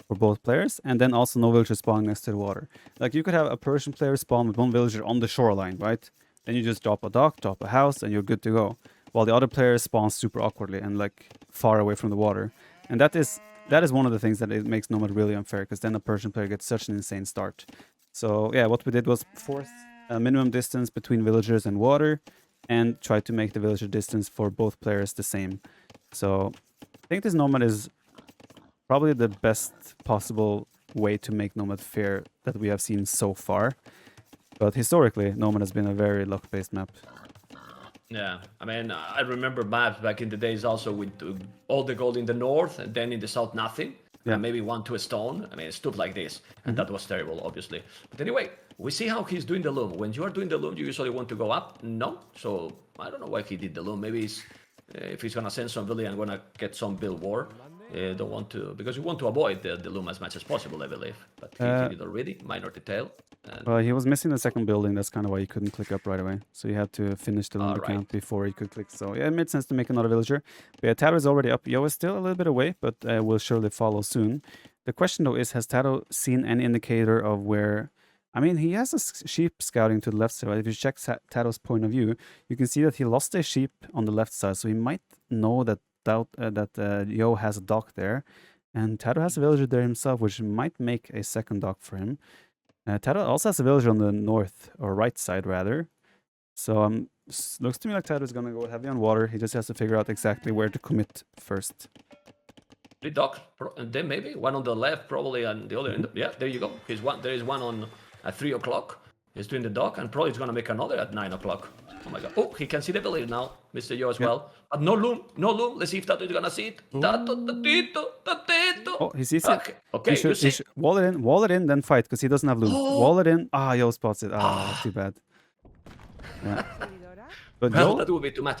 for both players, and then also no villager spawning next to the water. Like you could have a Persian player spawn with 1 villager on the shoreline, right? Then you just drop a dock, drop a house, and you're good to go. While the other player spawns super awkwardly and like far away from the water. And that is one of the things that it makes Nomad really unfair, because then a Persian player gets such an insane start. So yeah, what we did was force a minimum distance between villagers and water, and try to make the villager distance for both players the same. So I think this Nomad is probably the best possible way to make Nomad fair that we have seen so far. But historically, Nomad has been a very luck-based map. Yeah, I mean, I remember maps back in the days also with all the gold in the north, and then in the south nothing, and maybe 1 to a stone. I mean, stuff like this, and that was terrible, obviously. But anyway, we see how he's doing the loom. When you are doing the loom, you usually want to go up. No, so I don't know why he did the loom. Maybe it's, if he's gonna send some villain and gonna get some build war. Don't want to, because you want to avoid the loom as much as possible, I believe. But he did it already. Minor detail. Well, he was missing the second building. That's kind of why he couldn't click up right away. So you had to finish the loom account before he could click. So yeah, it made sense to make another villager. But yeah, TaToH is already up. Yo is still a little bit away, but will surely follow soon. The question though is, has TaToH seen any indicator of where? I mean, he has a sheep scouting to the left side. Right? If you check TaToH's point of view, you can see that he lost a sheep on the left side. So he might know that Yo has a dock there, and TaToH has a villager there himself, which might make a second dock for him. TaToH also has a villager on the north, or right side rather. So looks to me like TaToH is gonna go heavy on water. He just has to figure out exactly where to commit first. The dock, and then maybe one on the left, probably, and the other. Yeah, there you go. There is one on at 3 o'clock. He's doing the dock, and probably he's gonna make another at 9 o'clock. Oh my god! Oh, he can see the villager now, Mr.Yo as well. But no loom, no loom. Let's see if TaToH is gonna see it. TaToH. Oh, he sees it. Okay, he should wall it in, then fight, because he doesn't have loom. Wall it in. Ah, Yo spots it. Ah, too bad. Yeah. But well, that would be too much.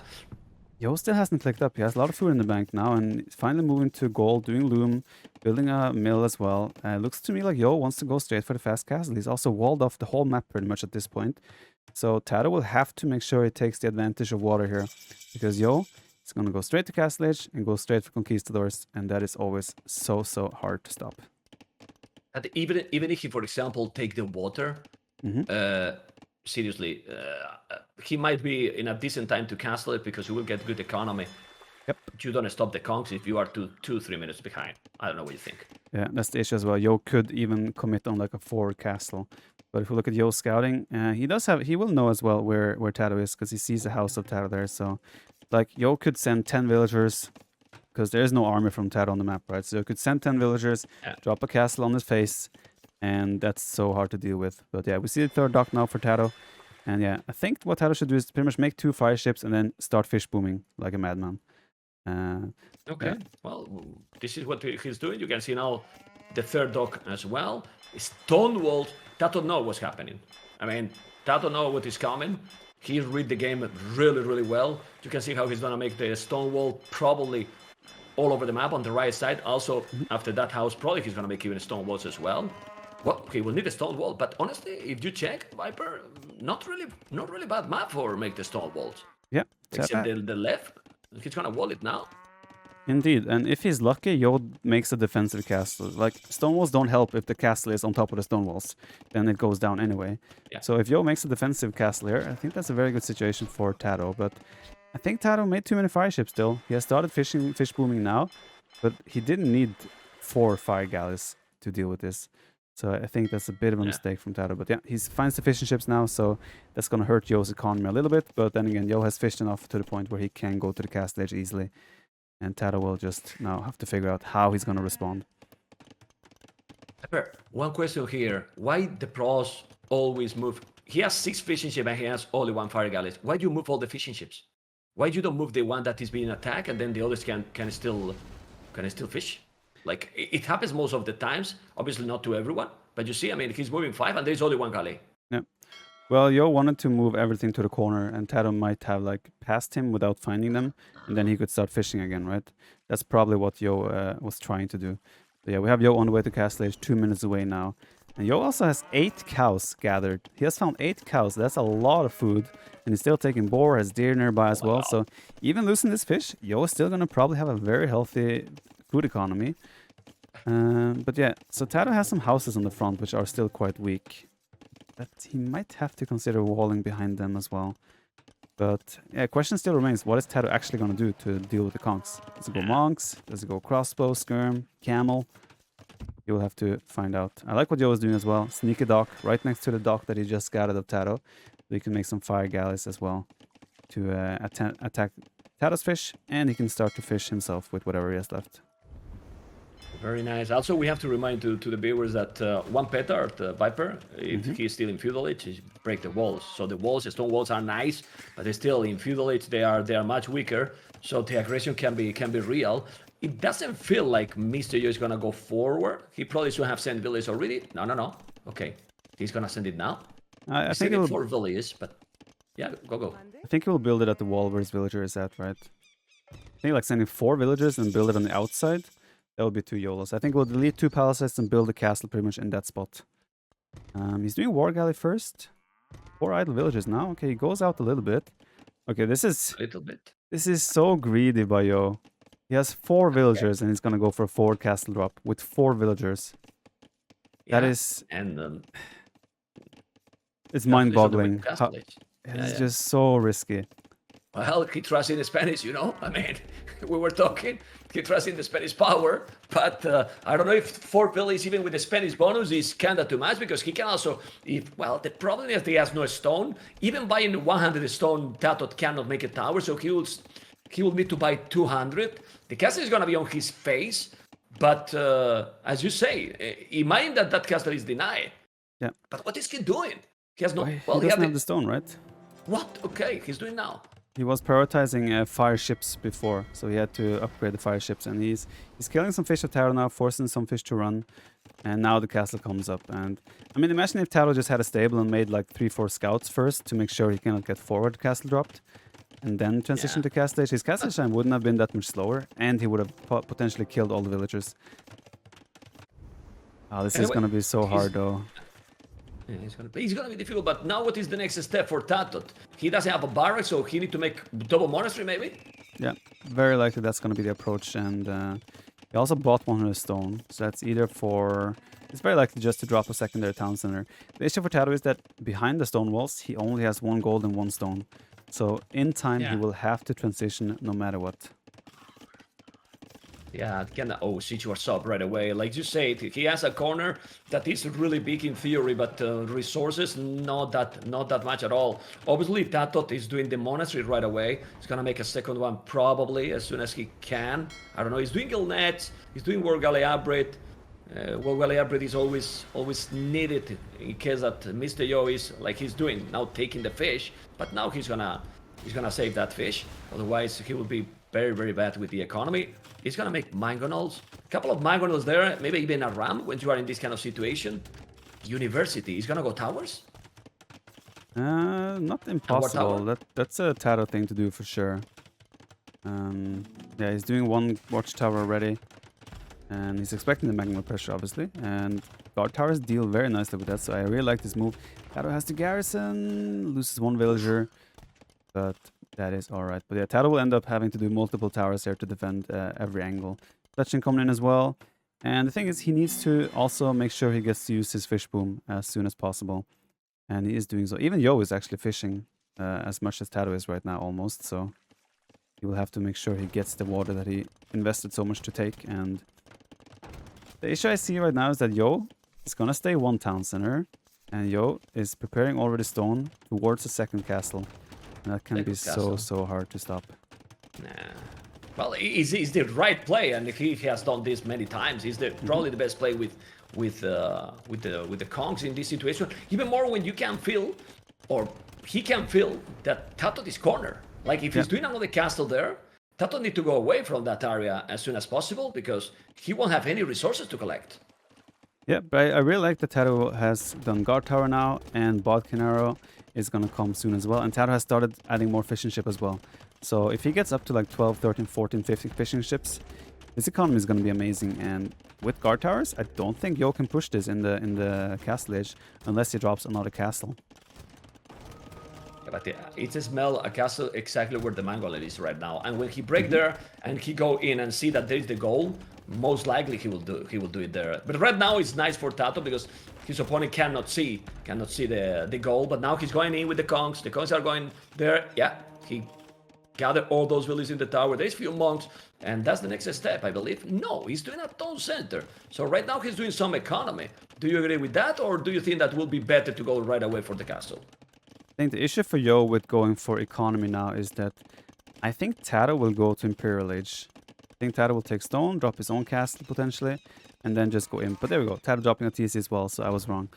Yo still hasn't clicked up. He has a lot of food in the bank now, and he's finally moving to gold, doing loom, building a mill as well. Looks to me like Yo wants to go straight for the fast castle. He's also walled off the whole map pretty much at this point. So TaToH will have to make sure he takes the advantage of water here, because Yo is going to go straight to Castle Edge and go straight for Conquistadors, and that is always so hard to stop. And even if he, for example, take the water, seriously, he might be in a decent time to castle it because he will get good economy. Yep. You don't stop the conks if you are 2-3 minutes behind. I don't know what you think. Yeah, that's the issue as well. Yo could even commit on like a forward castle. But if we look at Yo's scouting, he will know as well where TaToH is, because he sees the house of TaToH there. So like Yo could send 10 villagers, because there is no army from TaToH on the map, right? So you could send 10 villagers, drop a castle on his face, and that's so hard to deal with. But yeah, we see the third dock now for TaToH. And yeah, I think what TaToH should do is pretty much make 2 fire ships and then start fish booming like a madman. Okay, yeah. Well, this is what he's doing. You can see now the third dock as well. Stonewalled, TaToH know what's happening. I mean, TaToH know what is coming. He read the game really well. You can see how he's gonna make the stone wall probably all over the map on the right side. Also, after that house, probably he's gonna make even stone walls as well. Well, he will need a stone wall, but honestly, if you check Viper, not really bad map for make the stone walls. Yeah, except the left, he's gonna wall it now. Indeed, and if he's lucky, Yo makes a defensive castle. Like, stone walls don't help if the castle is on top of the stone walls. Then it goes down anyway. Yeah. So if Yo makes a defensive castle here, I think that's a very good situation for TaToH. But I think TaToH made too many fire ships still. He has started fish booming now, but he didn't need 4 fire galleys to deal with this. So I think that's a bit of a mistake from TaToH. But yeah, he finds the fishing ships now, so that's going to hurt Yo's economy a little bit. But then again, Yo has fished enough to the point where he can go to the castle edge easily. And TaToH will just now have to figure out how he's going to respond. One question here. Why the pros always move? He has 6 fishing ships and he has only 1 fire galley. Why do you move all the fishing ships? Why you don't move the one that is being attacked and then the others can still fish? Like, it happens most of the times. Obviously not to everyone. But you see, I mean, he's moving 5 and there's only 1 galley. Yeah. Well, Yo wanted to move everything to the corner, and TaToH might have like passed him without finding them, and then he could start fishing again, right? That's probably what Yo was trying to do. But yeah, we have Yo on the way to Castle Edge, 2 minutes away now. And Yo also has 8 cows gathered. He has found 8 cows. That's a lot of food, and he's still taking boar, has deer nearby as well. So even losing this fish, Yo is still gonna probably have a very healthy food economy. But yeah, so TaToH has some houses on the front which are still quite weak. But he might have to consider walling behind them as well. But yeah, question still remains, what is TaToH actually going to do to deal with the conks? Does it go monks? Does it go crossbow, skirm, camel? You'll have to find out. I like what Yo is doing as well. Sneaky dock right next to the dock that he just got out of TaToH. So he can make some fire galleys as well to attack TaToH's fish, and he can start to fish himself with whatever he has left. Very nice. Also, we have to remind to the viewers that one petard, Viper, if he's still in feudal age, he break the walls. So the walls, the stone walls are nice, but they're still in feudal age. They are much weaker. So the aggression can be real. It doesn't feel like Mr.Yo is gonna go forward. He probably should have sent villages already. No. Okay, he's gonna send it now. I think it'll 4 villages, but yeah, go. I think he'll build it at the wall where his villager is at, right? I think like sending 4 villagers and build it on the outside. That would be too YOLOs. I think we'll delete 2 palisades and build a castle pretty much in that spot. He's doing war galley first. 4 idle villagers now. Okay, he goes out a little bit. Okay, this is... A little bit. This is so greedy by Yo. He has 4 villagers and he's gonna go for a forward castle drop with 4 villagers. Yeah, that is... And... it's mind-boggling. It's just so risky. Well, he trusts in the Spanish, you know? I mean, we were talking, he trusts in the Spanish power, but I don't know if 4 villages, even with the Spanish bonus, is kind of too much, because he can also, the problem is he has no stone. Even buying 100 stone, TaToH cannot make a tower, so he will need to buy 200. The castle is going to be on his face, but as you say, imagine that castle is denied. Yeah. But what is he doing? He has no... He doesn't have the stone, right? What? Okay, he's doing now. He was prioritizing fire ships before, so he had to upgrade the fire ships, and he's killing some fish of TaToH now, forcing some fish to run, and now the castle comes up. And I mean, imagine if TaToH just had a stable and made like 3-4 scouts first to make sure he cannot get forward castle dropped. and then transition to cast stage. His cast stage time wouldn't have been that much slower, and he would have potentially killed all the villagers. Oh, this is gonna be so hard though. Yeah, he's gonna be difficult, but now what is the next step for TaToH? He doesn't have a barrack, so he need to make double monastery maybe? Yeah, very likely that's gonna be the approach, and he also bought 100 stone, so that's either for... It's very likely just to drop a secondary town center. The issue for TaToH is that behind the stone walls, he only has 1 gold and 1 stone. So in time, he will have to transition no matter what. Yeah, can siege your sub right away. Like you said, he has a corner that is really big in theory, but resources not that much at all. Obviously, TaToH is doing the monastery right away. He's gonna make a second one probably as soon as he can. I don't know. He's doing guild nets. He's doing war galley upgrade. War galley upgrade is always needed in case that Mr.Yo is like he's doing now, taking the fish. But now he's gonna save that fish. Otherwise, he will be very bad with the economy. He's gonna make mangonels. A couple of mangonels there, maybe even a ram when you are in this kind of situation. University, he's gonna go towers? Not impossible. That's a TaToH thing to do for sure. Yeah, he's doing 1 watchtower already. And he's expecting the magma pressure, obviously. And guard towers deal very nicely with that, so I really like this move. TaToH has the garrison, loses 1 villager. But that is alright. But yeah, TaToH will end up having to do multiple towers here to defend every angle. Fletching coming in as well. And the thing is, he needs to also make sure he gets to use his fish boom as soon as possible. And he is doing so. Even Yo is actually fishing as much as TaToH is right now, almost. So he will have to make sure he gets the water that he invested so much to take. And the issue I see right now is that Yo is going to stay 1 town center. And Yo is preparing already stone towards the 2nd castle. And that can be so hard to stop. Nah. Well, it's the right play, and he has done this many times. He's probably the best play with the Kongs in this situation. Even more when you can feel, or he can feel that TaToH is corner. Like if he's doing another castle there, TaToH need to go away from that area as soon as possible because he won't have any resources to collect. Yeah, but I really like that TaToH has done guard tower now, and Bodkin arrow is going to come soon as well. And TaToH has started adding more fishing ship as well. So if he gets up to like 12, 13, 14, 15 fishing ships, this economy is going to be amazing. And with guard towers, I don't think Yo can push this in the castle age unless he drops another castle. Yeah, but it's a smell a castle exactly where the Mongol is right now. And when he break there and he go in and see that there is the goal, most likely he will do it there. But right now it's nice for TaToH because his opponent cannot see the goal. But now he's going in with the Kongs. The Kongs are going there. Yeah, he gathered all those villages in the tower. There's few monks, and that's the next step, I believe. No, he's doing a town center. So right now he's doing some economy. Do you agree with that, or do you think that will be better to go right away for the castle? I think the issue for Yo with going for economy now is that I think TaToH will go to Imperial Age. I think TaToH will take stone, drop his own castle potentially, and then just go in. But there we go. TaToH dropping a TC as well, so I was wrong.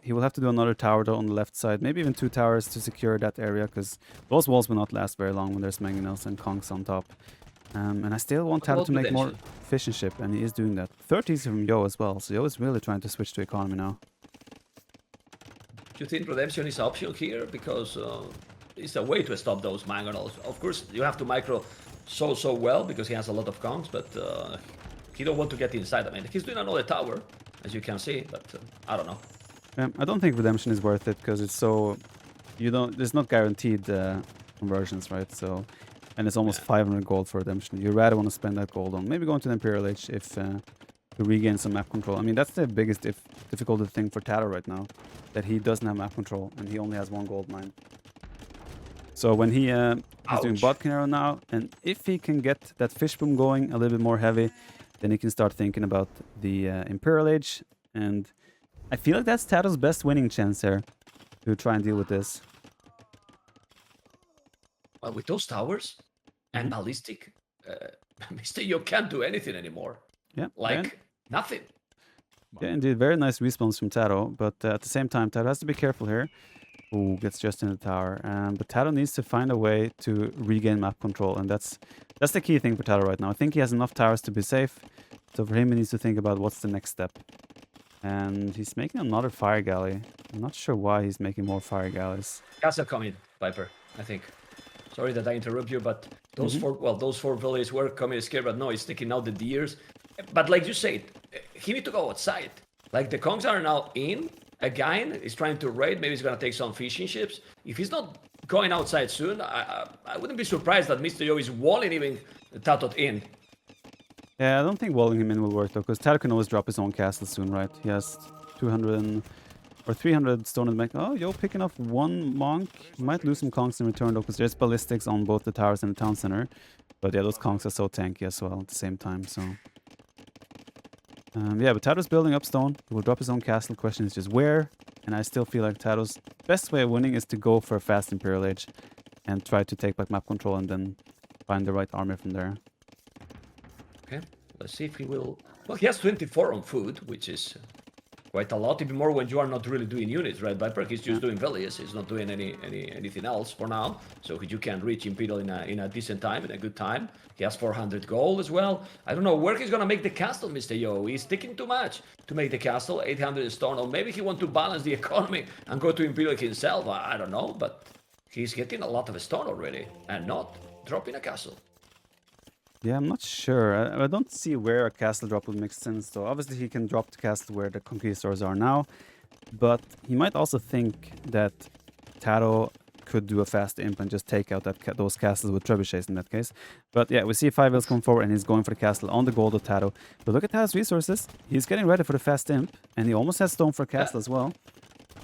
He will have to do another tower though on the left side, maybe even 2 towers to secure that area, because those walls will not last very long when there's mangonels and Kongs on top. And I still want TaToH to make more fishing ship, and he is doing that. 30 from Yo as well, so Yo is really trying to switch to economy now. Do you think redemption is option here? Because it's a way to stop those mangonels. Of course, you have to micro so well because he has a lot of Kongs, but he don't want to get inside. I mean, he's doing another tower, as you can see, but I don't know. I don't think redemption is worth it because it's so... There's not guaranteed conversions, right? So, and it's almost 500 gold for redemption. You rather want to spend that gold on maybe going to the Imperial Age if to regain some map control. I mean, that's the biggest difficult thing for TaToH right now, that he doesn't have map control and he only has 1 gold mine. So when he's doing Bodkin arrow now, and if he can get that fish boom going a little bit more heavy, then he can start thinking about the Imperial Age. And I feel like that's TaToH's best winning chance here to try and deal with this. Well, with those towers and ballistic, Mr.Yo can't do anything anymore. Yeah, like nothing. Yeah, indeed, very nice respawns from TaToH, but at the same time, TaToH has to be careful here. Ooh, gets just in the tower. But TaToH needs to find a way to regain map control, and that's the key thing for TaToH right now. I think he has enough towers to be safe, so for him he needs to think about what's the next step. And he's making another fire galley. I'm not sure why he's making more fire galleys. Castle coming, Viper, I think. Sorry that I interrupt you, but those those four villages were coming scared, but no, he's taking out the deers. But like you said, he need to go outside. Like the Kongs are now in. Again, is trying to raid. Maybe he's gonna take some fishing ships. If he's not going outside soon, I wouldn't be surprised that Mr.Yo is walling even TaToH in. Yeah, I don't think walling him in will work though, because TaToH can always drop his own castle soon, right? He has 200 or 300 stone in the back. Oh, Yo picking off one monk. He might lose some conks in return though, because there's ballistics on both the towers and the town center. But yeah, those conks are so tanky as well at the same time, so... yeah, but TaToH's building up stone. He will drop his own castle. Question is just where? And I still feel like TaToH's best way of winning is to go for a fast Imperial Age and try to take back map control and then find the right army from there. Okay, let's see if he will... Well, he has 24 on food, which is quite a lot, even more when you are not really doing units, right, Viper? He's just doing villages. He's not doing anything else for now, so you can reach Imperial in a decent time, in a good time. He has 400 gold as well. I don't know where he's gonna make the castle, Mr.Yo. He's taking too much to make the castle, 800 stone, or maybe he wants to balance the economy and go to Imperial himself. I don't know, but he's getting a lot of stone already and not dropping a castle. Yeah, I'm not sure. I don't see where a castle drop would make sense, though. Obviously, he can drop the castle where the conquistadors are now, but he might also think that TaToH could do a fast imp and just take out those castles with trebuchets in that case. But yeah, we see 5 vills come forward and he's going for the castle on the gold of TaToH. But look at TaToH's resources. He's getting ready for the fast imp, and he almost has stone for a castle as well.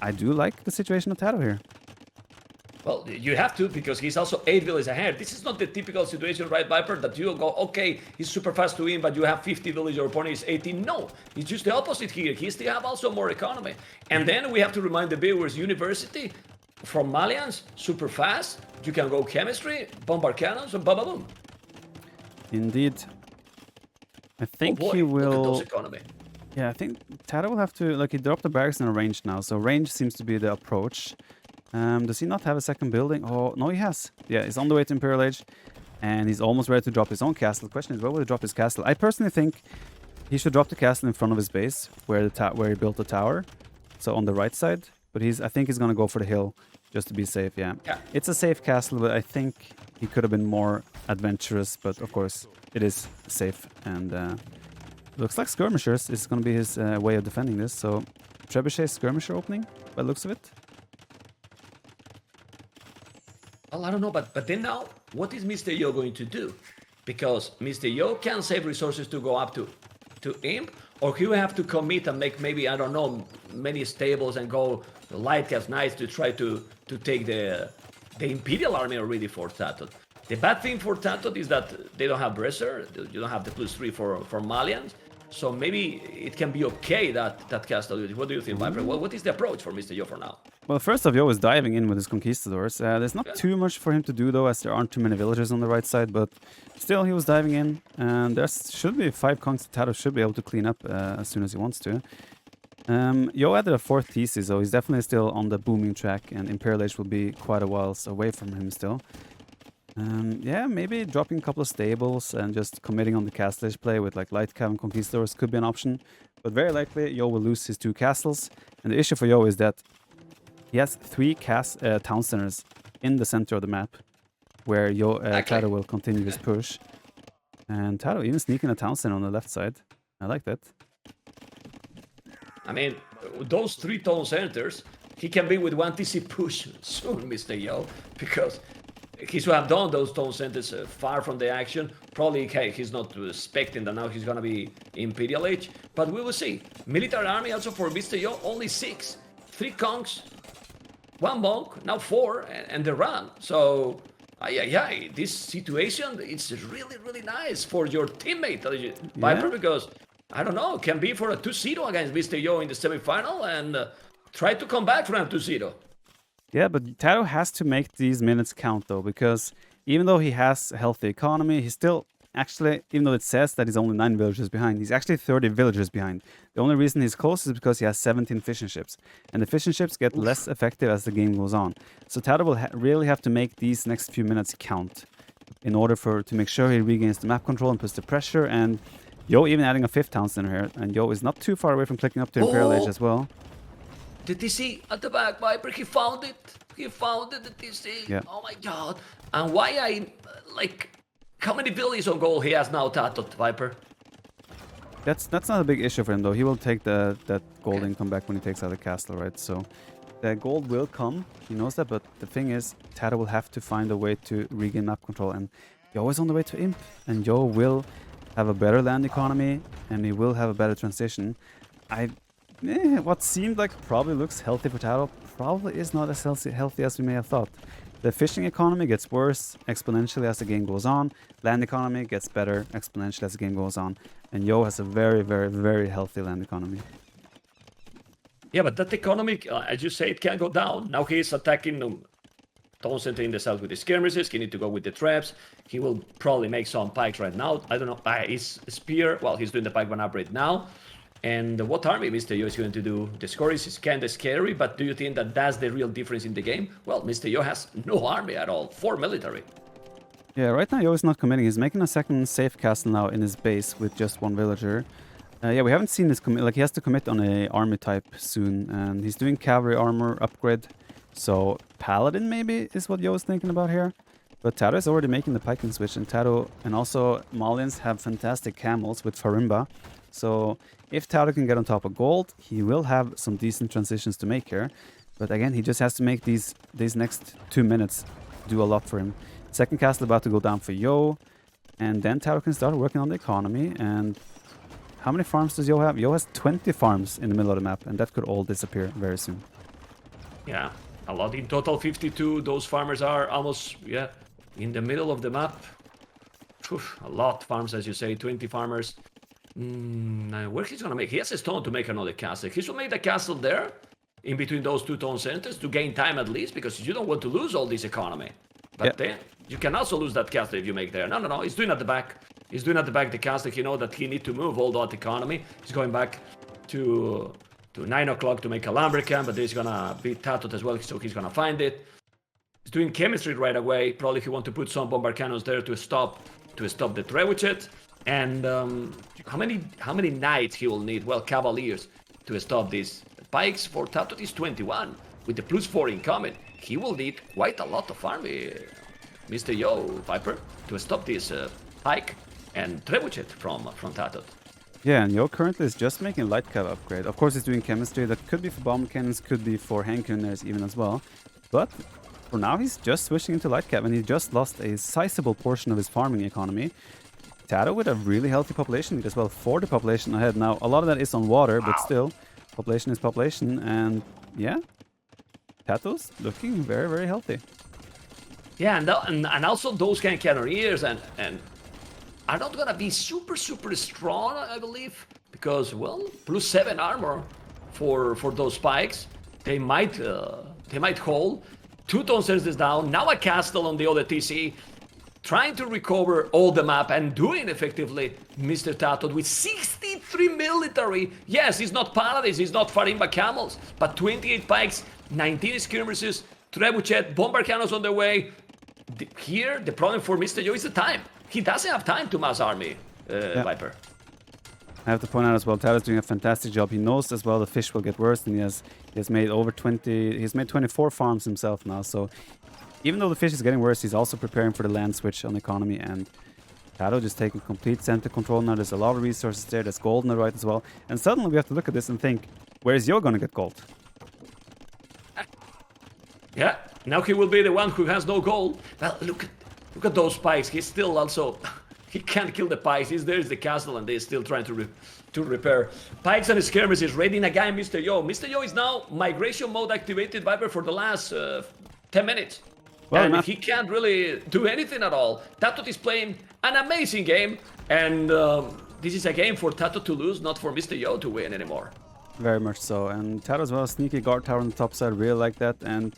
I do like the situation of TaToH here. Well, you have to, because he's also 8 villages ahead. This is not the typical situation, right, Viper, that you go, okay, he's super fast to win, but you have 50 villages, your opponent is 18. No, it's just the opposite here. He still have also more economy. And then we have to remind the viewers, University, from Malians, super fast. You can go chemistry, bombard cannons, and boom. Indeed. I think he will... Look at those economy. Yeah, I think TaToH will have to... Like, he dropped the barracks in a range now, so range seems to be the approach. Does he not have a second building? Oh, no, he has. Yeah, he's on the way to Imperial Age, and he's almost ready to drop his own castle. The question is, where will he drop his castle? I personally think he should drop the castle in front of his base, where he built the tower, so on the right side. But I think he's gonna go for the hill, just to be safe. Yeah, it's a safe castle, but I think he could have been more adventurous. But of course, it is safe, and looks like skirmishers is gonna be his way of defending this. So trebuchet skirmisher opening, by the looks of it. Well, I don't know, but then now, what is Mr.Yo going to do? Because Mr.Yo can save resources to go up to Imp, or he will have to commit and make maybe, I don't know, many stables and go light cast knights to try to take the Imperial army already for TaToH. The bad thing for TaToH is that they don't have Bresser, you don't have the +3 for Malians, so maybe it can be okay that castle. What do you think, Viper? What is the approach for Mr.Yo for now? Well, first off, Yo is diving in with his conquistadors. There's not too much for him to do, though, as there aren't too many villagers on the right side, but still, he was diving in, and there should be 5 conks that TaToH should be able to clean up as soon as he wants to. Yo added a 4th thesis, so he's definitely still on the booming track, and Imperial Age will be quite a while away from him still. Yeah, maybe dropping a couple of stables and just committing on the castle age play with like light cav and conquistadors could be an option, but very likely Yo will lose his 2 castles, and the issue for Yo is that he has 3 town centers in the center of the map, where TaToH will continue his push. And TaToH even sneaking a town center on the left side. I like that. I mean, those 3 town centers, he can be with 1 TC push soon, Mr.Yo, because he should have done those town centers far from the action. Probably he's not expecting that now he's gonna be Imperial Age, but we will see. Military army also for Mr.Yo, only 6. 3 conks, 1 monk, now 4, and the run. So, this situation, it's really, really nice for your teammate, Viper, because, I don't know, can be for a 2-0 against Mr.Yo in the semifinal, and try to come back from a 2-0. Yeah, but TaToH has to make these minutes count, though, because even though he has a healthy economy, he's still actually, even though it says that he's only 9 villagers behind, he's actually 30 villagers behind. The only reason he's close is because he has 17 fishing ships, and the fishing ships get less effective as the game goes on. So TaToH will really have to make these next few minutes count in order to make sure he regains the map control and puts the pressure, and Yo even adding a 5th town center here, and Yo is not too far away from clicking up to Imperial Age as well. The TC at the back, Viper. He found it. He found it, the TC. Yeah. Oh my god. And why like, how many billions on goal he has now, TaToH, Viper? That's not a big issue for him though. He will take that gold income back when he takes out the castle, right? So the gold will come. He knows that, but the thing is, TaToH will have to find a way to regain map control, and Yo is on the way to Imp, and Yo will have a better land economy, and he will have a better transition. What seemed like probably looks healthy for TaToH probably is not as healthy as we may have thought. The fishing economy gets worse exponentially as the game goes on. Land economy gets better exponentially as the game goes on. And Yo has a very, very, very healthy land economy. Yeah, but that economy, as you say, it can go down. Now he is attacking Town Center in the south with the skirmishes. He need to go with the traps. He will probably make some pikes right now. I don't know. His spear, well, he's doing the pike one upgrade now. And what army Mr.Yo is going to do? The score is kind of scary, but do you think that that's the real difference in the game? Well, Mr.Yo has no army at all, 4 military. Yeah, right now Yo is not committing. He's making a second safe castle now in his base with just 1 villager. Yeah, we haven't seen this commit. Like, he has to commit on a army type soon, and he's doing cavalry armor upgrade. So paladin maybe is what Yo is thinking about here. But TaToH is already making the piking switch, and TaToH and also Malians have fantastic camels with Farimba. So if TaToH can get on top of gold, he will have some decent transitions to make here. But again, he just has to make these next 2 minutes do a lot for him. Second castle about to go down for Yo, and then TaToH can start working on the economy. And how many farms does Yo have? Yo has 20 farms in the middle of the map, and that could all disappear very soon. Yeah, a lot. In total, 52. Those farmers are almost, yeah, in the middle of the map. A lot farms, as you say, 20 farmers. Now where he's gonna make? He has a stone to make another castle. He should make the castle there, in between those 2 town centers, to gain time at least, because you don't want to lose all this economy. But then you can also lose that castle if you make there. No. He's doing at the back. He's doing at the back the castle. He knows that he need to move all that economy. He's going back to 9 o'clock to make a lumber camp, but there's gonna be TaToH as well, so he's gonna find it. He's doing chemistry right away. Probably he want to put some bombard cannons there to stop the trebuchet. And how many knights he will need? Well, cavaliers to stop these pikes. For TaToH is 21 with the +4 incoming. He will need quite a lot of army, Mr.Yo, Viper, to stop this pike and trebuchet from TaToH. Yeah, and Yo currently is just making light cav upgrade. Of course, he's doing chemistry. That could be for bomb cannons, could be for hand cannons even as well. But for now, he's just switching into light cav, and he just lost a sizable portion of his farming economy. TaToH with a really healthy population lead as well, 40 population ahead. Now, a lot of that is on water, but still, population is population. And yeah, TaToH's looking very, very healthy. Yeah, and also those kind of cannoneers and are not gonna be super strong, I believe, because, well, +7 armor for those spikes. They might hold. 2 town centers down. Now a castle on the other TC. Trying to recover all the map and doing effectively Mr. TaToH with 63 military. Yes, he's not paladins, he's not Farimba camels, but 28 pikes, 19 skirmishes, trebuchet, bombard cannons on the way. Here, the problem for Mr.Yo is the time. He doesn't have time to mass army, Viper. I have to point out as well, TaToH is doing a fantastic job. He knows as well the fish will get worse, and he has made over 20. He's made 24 farms himself now. So even though the fish is getting worse, he's also preparing for the land switch on the economy, and TaToH just taking complete center control now. There's a lot of resources there. There's gold on the right as well. And suddenly we have to look at this and think, where's Yo gonna get gold? Yeah, now he will be the one who has no gold. Well, look at those pikes. He's still also... He can't kill the pikes. There's the castle, and they're still trying to repair. Pikes and skirmishes raiding again Mr.Yo. Mr.Yo is now migration mode activated, Viper, for the last 10 minutes. Well, and he can't really do anything at all. TaToH is playing an amazing game, and this is a game for TaToH to lose, not for Mr.Yo to win anymore. Very much so. And TaToH as well, sneaky guard tower on the top side, really like that. And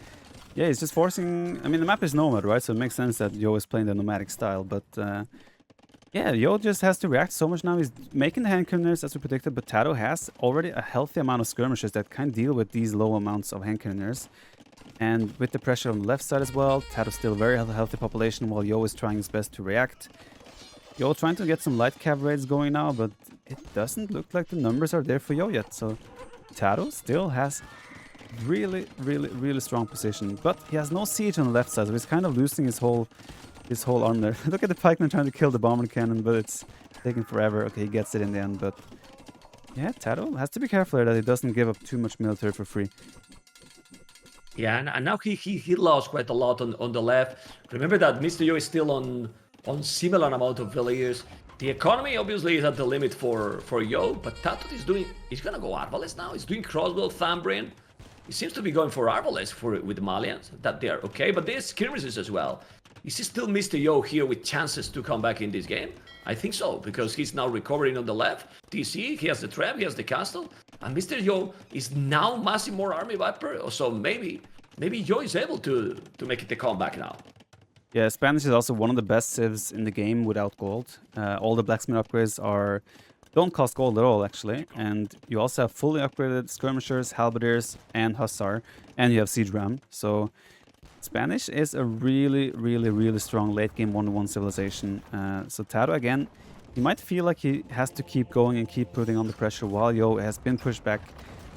yeah, he's just forcing... I mean, the map is nomad, right? So it makes sense that Yo is playing the nomadic style, but... yeah, Yo just has to react so much now. He's making the hand cannoners as we predicted, but TaToH has already a healthy amount of skirmishes that can deal with these low amounts of hand cannoners. And with the pressure on the left side as well, TaToH still very healthy population while Yo is trying his best to react. Yo trying to get some light cav raids going now, but it doesn't look like the numbers are there for Yo yet. So TaToH still has really, really, really strong position. But he has no siege on the left side, so he's kind of losing his whole arm there. Look at the pikeman trying to kill the bomber cannon, but it's taking forever. Okay, he gets it in the end, but yeah, TaToH has to be careful here that he doesn't give up too much military for free. Yeah, and now he lost quite a lot on the left. Remember that Mr.Yo is still on similar amount of villagers. The economy obviously is at the limit for Yo, but TaToH he's gonna go Arbalest now. He's doing crossbow, Thumbrian. He seems to be going for Arbalest with the Malians. That they are okay, but there's skirmishes as well. Is he still Mr.Yo here with chances to come back in this game? I think so, because he's now recovering on the left. TC, he has the trap, he has the castle. And Mr.Yo is now massing more army Viper. So maybe Yo is able to make it a comeback now. Yeah, Spanish is also one of the best civs in the game without gold. All the blacksmith upgrades don't cost gold at all, actually. And you also have fully upgraded skirmishers, halberdiers, and hussar. And you have siege ram. So Spanish is a really, really, really strong late-game 1-to-1 civilization. So TaToH, again, he might feel like he has to keep going and keep putting on the pressure while Yo has been pushed back.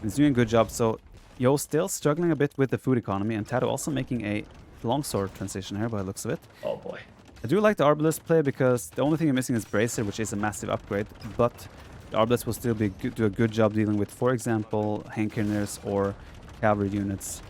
He's doing a good job. So Yo still struggling a bit with the food economy, and TaToH also making a longsword transition here by the looks of it. Oh boy. I do like the Arbalest play because the only thing you're missing is Bracer, which is a massive upgrade, but the Arbalest will still do a good job dealing with, for example, Handcannoners or cavalry units.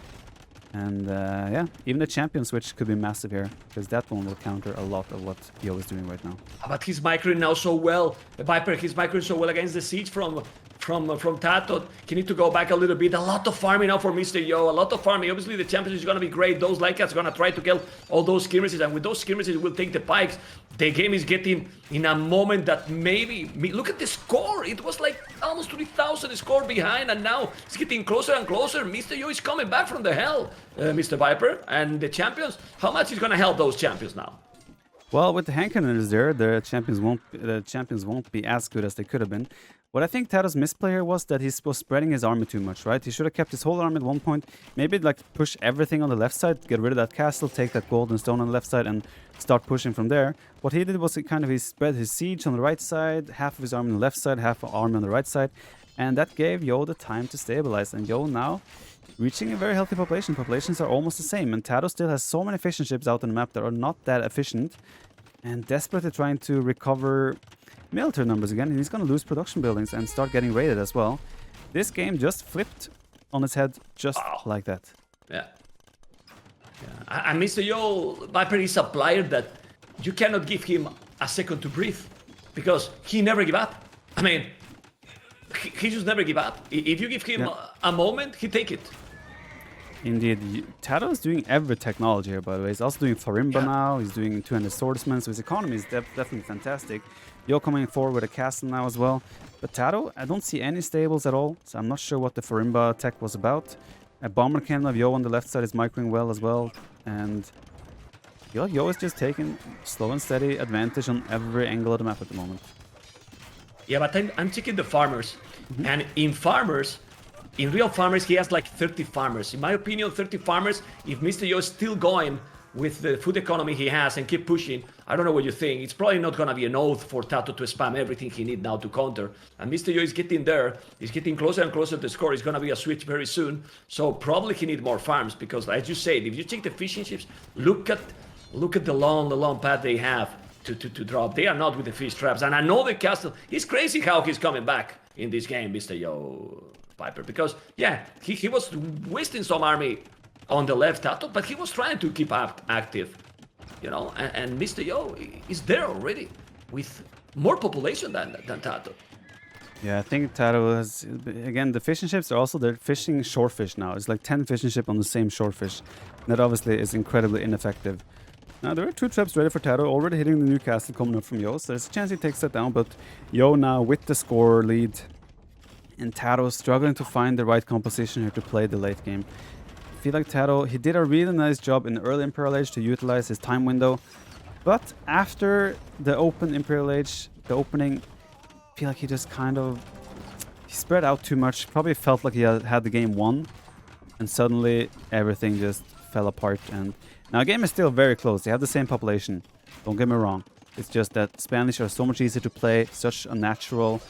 And yeah, even the champion switch could be massive here, because that one will counter a lot of what Yo is doing right now. But he's microing now so well. The Viper, he's microing so well against the siege from TaToH. He need to go back a little bit. A lot of farming now for Mr.Yo. A lot of farming. Obviously, the championship is going to be great. Those Lycats are going to try to kill all those skirmishes. And with those skirmishes, we'll take the pikes. The game is getting in a moment that maybe... Look at the score. It was like almost 3,000 score behind. And now it's getting closer and closer. Mr.Yo is coming back from the hell, Mr. Viper. And the champions, how much is going to help those champions now? Well, with the Handcannoners there, the champions won't be as good as they could have been. What I think TaToH's misplay here was that he was spreading his army too much, right? He should have kept his whole army at one point. Maybe like push everything on the left side, get rid of that castle, take that gold and stone on the left side, and start pushing from there. What he did was he spread his siege on the right side, half of his army on the left side, half of army on the right side, and that gave Yo the time to stabilize. And Yo now reaching a very healthy population. Populations are almost the same, and TaToH still has so many efficient ships out on the map that are not that efficient, and desperately trying to recover military numbers again, and he's going to lose production buildings and start getting raided as well. This game just flipped on its head just like that. Yeah. And Mr.Yo, Viper is a player that you cannot give him a second to breathe, because he never give up. I mean, he just never give up. If you give him a moment, he take it. Indeed. TaToH is doing every technology here, by the way. He's also doing Farimba now. He's doing 200 swordsmen, so his economy is definitely fantastic. Yo coming forward with a castle now as well. But TaToH, I don't see any stables at all, so I'm not sure what the Farimba tech was about. A bomber cannon of Yo on the left side is microing well as well. And Yo is just taking slow and steady advantage on every angle of the map at the moment. Yeah, but I'm checking the farmers. And in real farmers, he has like 30 farmers. In my opinion, 30 farmers. If Mr.Yo is still going with the food economy he has and keep pushing, I don't know what you think. It's probably not going to be an oath for TaToH to spam everything he needs now to counter. And Mr.Yo is getting there. He's getting closer and closer to the score. It's going to be a switch very soon. So probably he needs more farms, because as you said, if you check the fishing ships, look at the long path they have to drop. They are not with the fish traps. And I know the castle. It's crazy how he's coming back in this game, Mr.Yo Viper, because yeah, he was wasting some army on the left TaToH, but he was trying to keep up active, you know, and Mr.Yo is there already with more population than TaToH. Yeah, I think TaToH has, again, the fishing ships they're fishing shore fish now. It's like 10 fishing ships on the same shore fish. That obviously is incredibly ineffective. Now there are 2 traps ready for TaToH, already hitting the new castle coming up from Yo, so there's a chance he takes that down, but Yo now with the score lead, and TaToH struggling to find the right composition here to play the late game. I feel like TaToH, he did a really nice job in the early Imperial Age to utilize his time window, but after the open Imperial Age, the opening, I feel like he just he spread out too much, probably felt like he had the game won, and suddenly everything just fell apart. And now the game is still very close, they have the same population, don't get me wrong. It's just that Spanish are so much easier to play, such a natural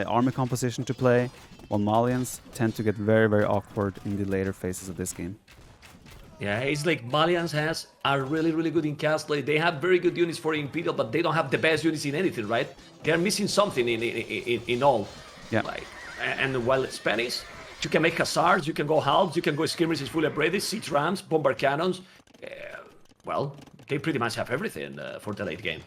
army composition to play, while Malians tend to get very, very awkward in the later phases of this game. Yeah, it's like Malians are really, really good in castle. They have very good units for Imperial, but they don't have the best units in anything, right? They're missing something in all. Yeah. Like, and while Spanish, you can make hussars, you can go halves, you can go skirmishes fully upgraded, siege rams, bombard cannons. Well, they pretty much have everything for the late game.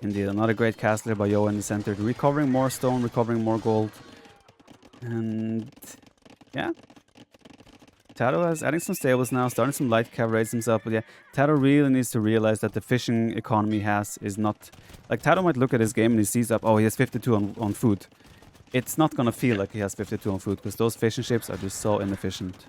Indeed, another great castler by Yo in the center, recovering more stone, recovering more gold. And yeah, TaToH is adding some stables now, starting some light cav raids himself. But yeah, TaToH really needs to realize that the fishing economy is not... Like, TaToH might look at his game and he sees up, oh, he has 52 on food. It's not going to feel like he has 52 on food, because those fishing ships are just so inefficient.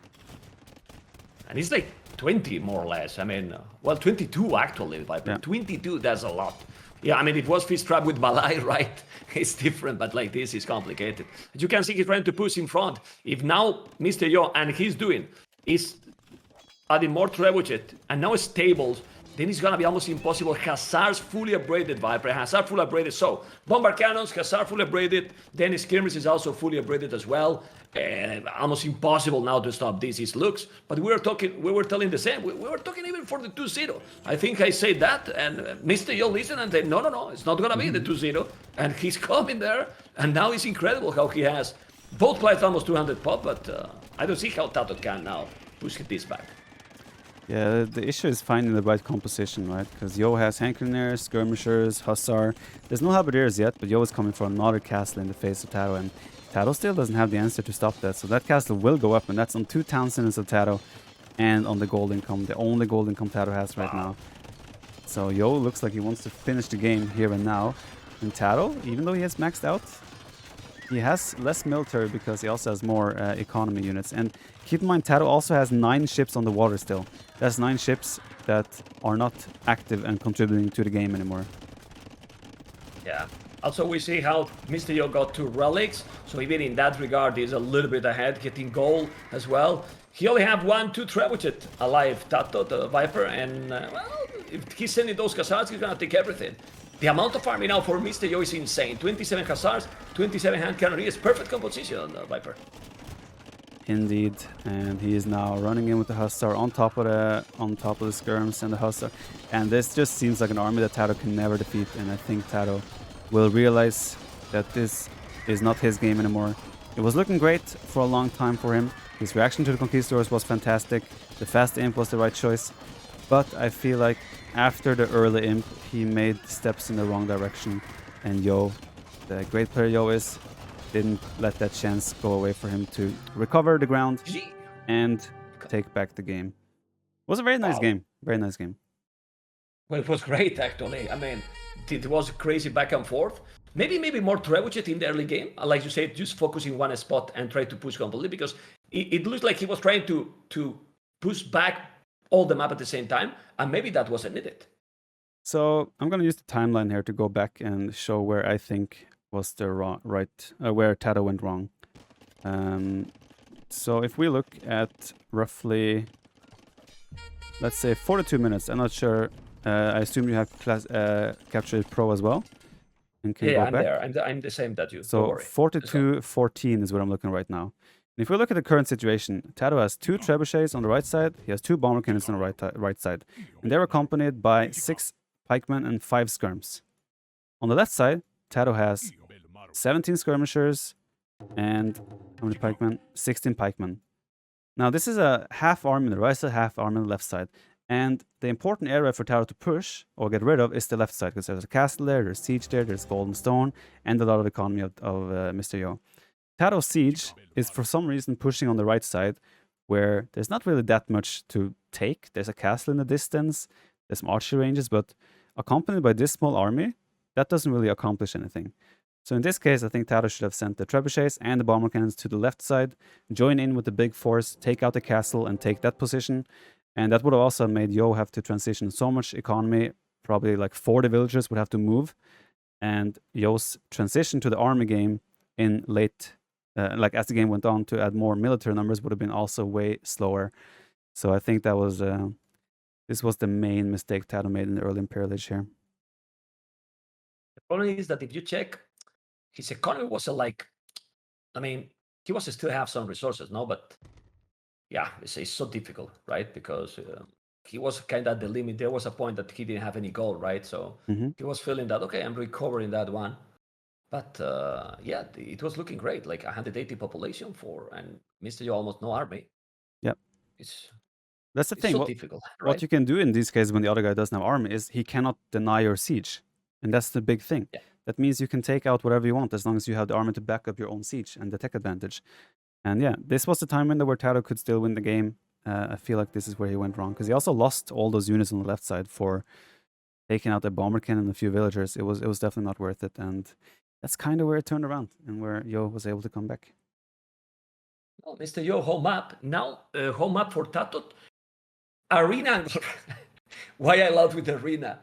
And it's like 20, more or less. I mean, well, 22 actually, but yeah. 22, that's a lot. Yeah, I mean, it was fish trap with Malay, right? It's different, but like this is complicated. As you can see, he's trying to push in front. If now Mr.Yo, and he's doing, is adding more trebuchet, and now stables, then it's gonna be almost impossible. Hussars fully upgraded, Viper. Hussar fully upgraded. So, bombard cannons, Hussar fully upgraded. Then skirmish is also fully upgraded as well. Almost impossible now to stop this. It looks, but we were telling the same. We were talking even for the 2-0. I think I said that, and Mr.Yo listened and said, no, it's not gonna be the 2-0. And he's coming there, and now it's incredible how he has both players almost 200 pop, but I don't see how TaToH can now push this back. Yeah, the issue is finding the right composition, right? Because Yo has hand cannoneers, skirmishers, hussar. There's no halberdiers yet, but Yo is coming for another castle in the face of TaToH, and TaToH still doesn't have the answer to stop that. So that castle will go up, and that's on 2 town centers of TaToH and on the gold income, the only gold income TaToH has right now. So Yo looks like he wants to finish the game here and now. And TaToH, even though he has maxed out, he has less military because he also has more economy units. And keep in mind, TaToH also has 9 ships on the water still. That's 9 ships that are not active and contributing to the game anymore. Yeah. Also, we see how Mr.Yo got 2 relics, so even in that regard, he's a little bit ahead, getting gold as well. He only have 1-2 trebuchet alive, TaToH, the Viper, and well, if he's sending those hussars, he's gonna take everything. The amount of army now for Mr.Yo is insane. 27 hussars, 27 hand cannoneers, perfect composition on the Viper. Indeed, and he is now running in with the hussar on top of the skirms and the hussar, and this just seems like an army that TaToH can never defeat. And I think TaToH will realize that this is not his game anymore. It was looking great for a long time for him. His reaction to the Conquistadors was fantastic. The fast imp was the right choice, but I feel like after the early imp, he made steps in the wrong direction, and Yo, the great player Yo is, didn't let that chance go away for him to recover the ground and take back the game. It was a very nice game. Very nice game. Well, it was great, actually. I mean, it was crazy back and forth. Maybe more trebuchet in the early game. Like you said, just focus in one spot and try to push completely, because it looks like he was trying to push back all the map at the same time, and maybe that wasn't needed. So I'm going to use the timeline here to go back and show where I think was the where TaToH went wrong. So if we look at roughly, let's say 42 minutes, I'm not sure. I assume you have Capture Pro as well. And can yeah, I'm there. I'm the same that you. So 42-14 is what I'm looking right now. And if we look at the current situation, TaToH has 2 trebuchets on the right side. He has 2 bomber cannons on the right side, and they're accompanied by 6 pikemen and 5 skirms. On the left side, TaToH has 17 skirmishers and how many pikemen? 16 pikemen. Now this is a half army on the right side, half army on the left side. And the important area for TaToH to push or get rid of is the left side, because there's a castle there, there's siege there, there's golden stone, and a lot of the economy of Mr.Yo. TaToH siege is for some reason pushing on the right side, where there's not really that much to take. There's a castle in the distance, there's some archery ranges, but accompanied by this small army, that doesn't really accomplish anything. So in this case, I think TaToH should have sent the trebuchets and the bomber cannons to the left side, join in with the big force, take out the castle and take that position. And that would have also made Yo have to transition so much economy, probably like 40 villagers would have to move. And Yo's transition to the army game in late, like as the game went on to add more military numbers, would have been also way slower. So I think that was, this was the main mistake TaToH made in the early Imperial Age here. The problem is that if you check, his economy was like, I mean, he was still have some resources, no, but yeah, it's so difficult, right? Because he was kind of at the limit. There was a point that he didn't have any gold, right? So he was feeling that, okay, I'm recovering that one. But yeah, it was looking great, like 180 population and Mr.Yo almost no army. Yeah. It's That's the it's thing. so What difficult, what right? you can do in these cases when the other guy doesn't have army is he cannot deny your siege. And that's the big thing. Yeah. That means you can take out whatever you want as long as you have the army to back up your own siege and the tech advantage. And yeah, this was the time window where TaToH could still win the game. I feel like this is where he went wrong because he also lost all those units on the left side for taking out a bomber cannon and a few villagers. It was definitely not worth it, and that's kind of where it turned around and where Yo was able to come back. Oh, Mr.Yo home map now. Home map for TaToH arena. Why I love with arena?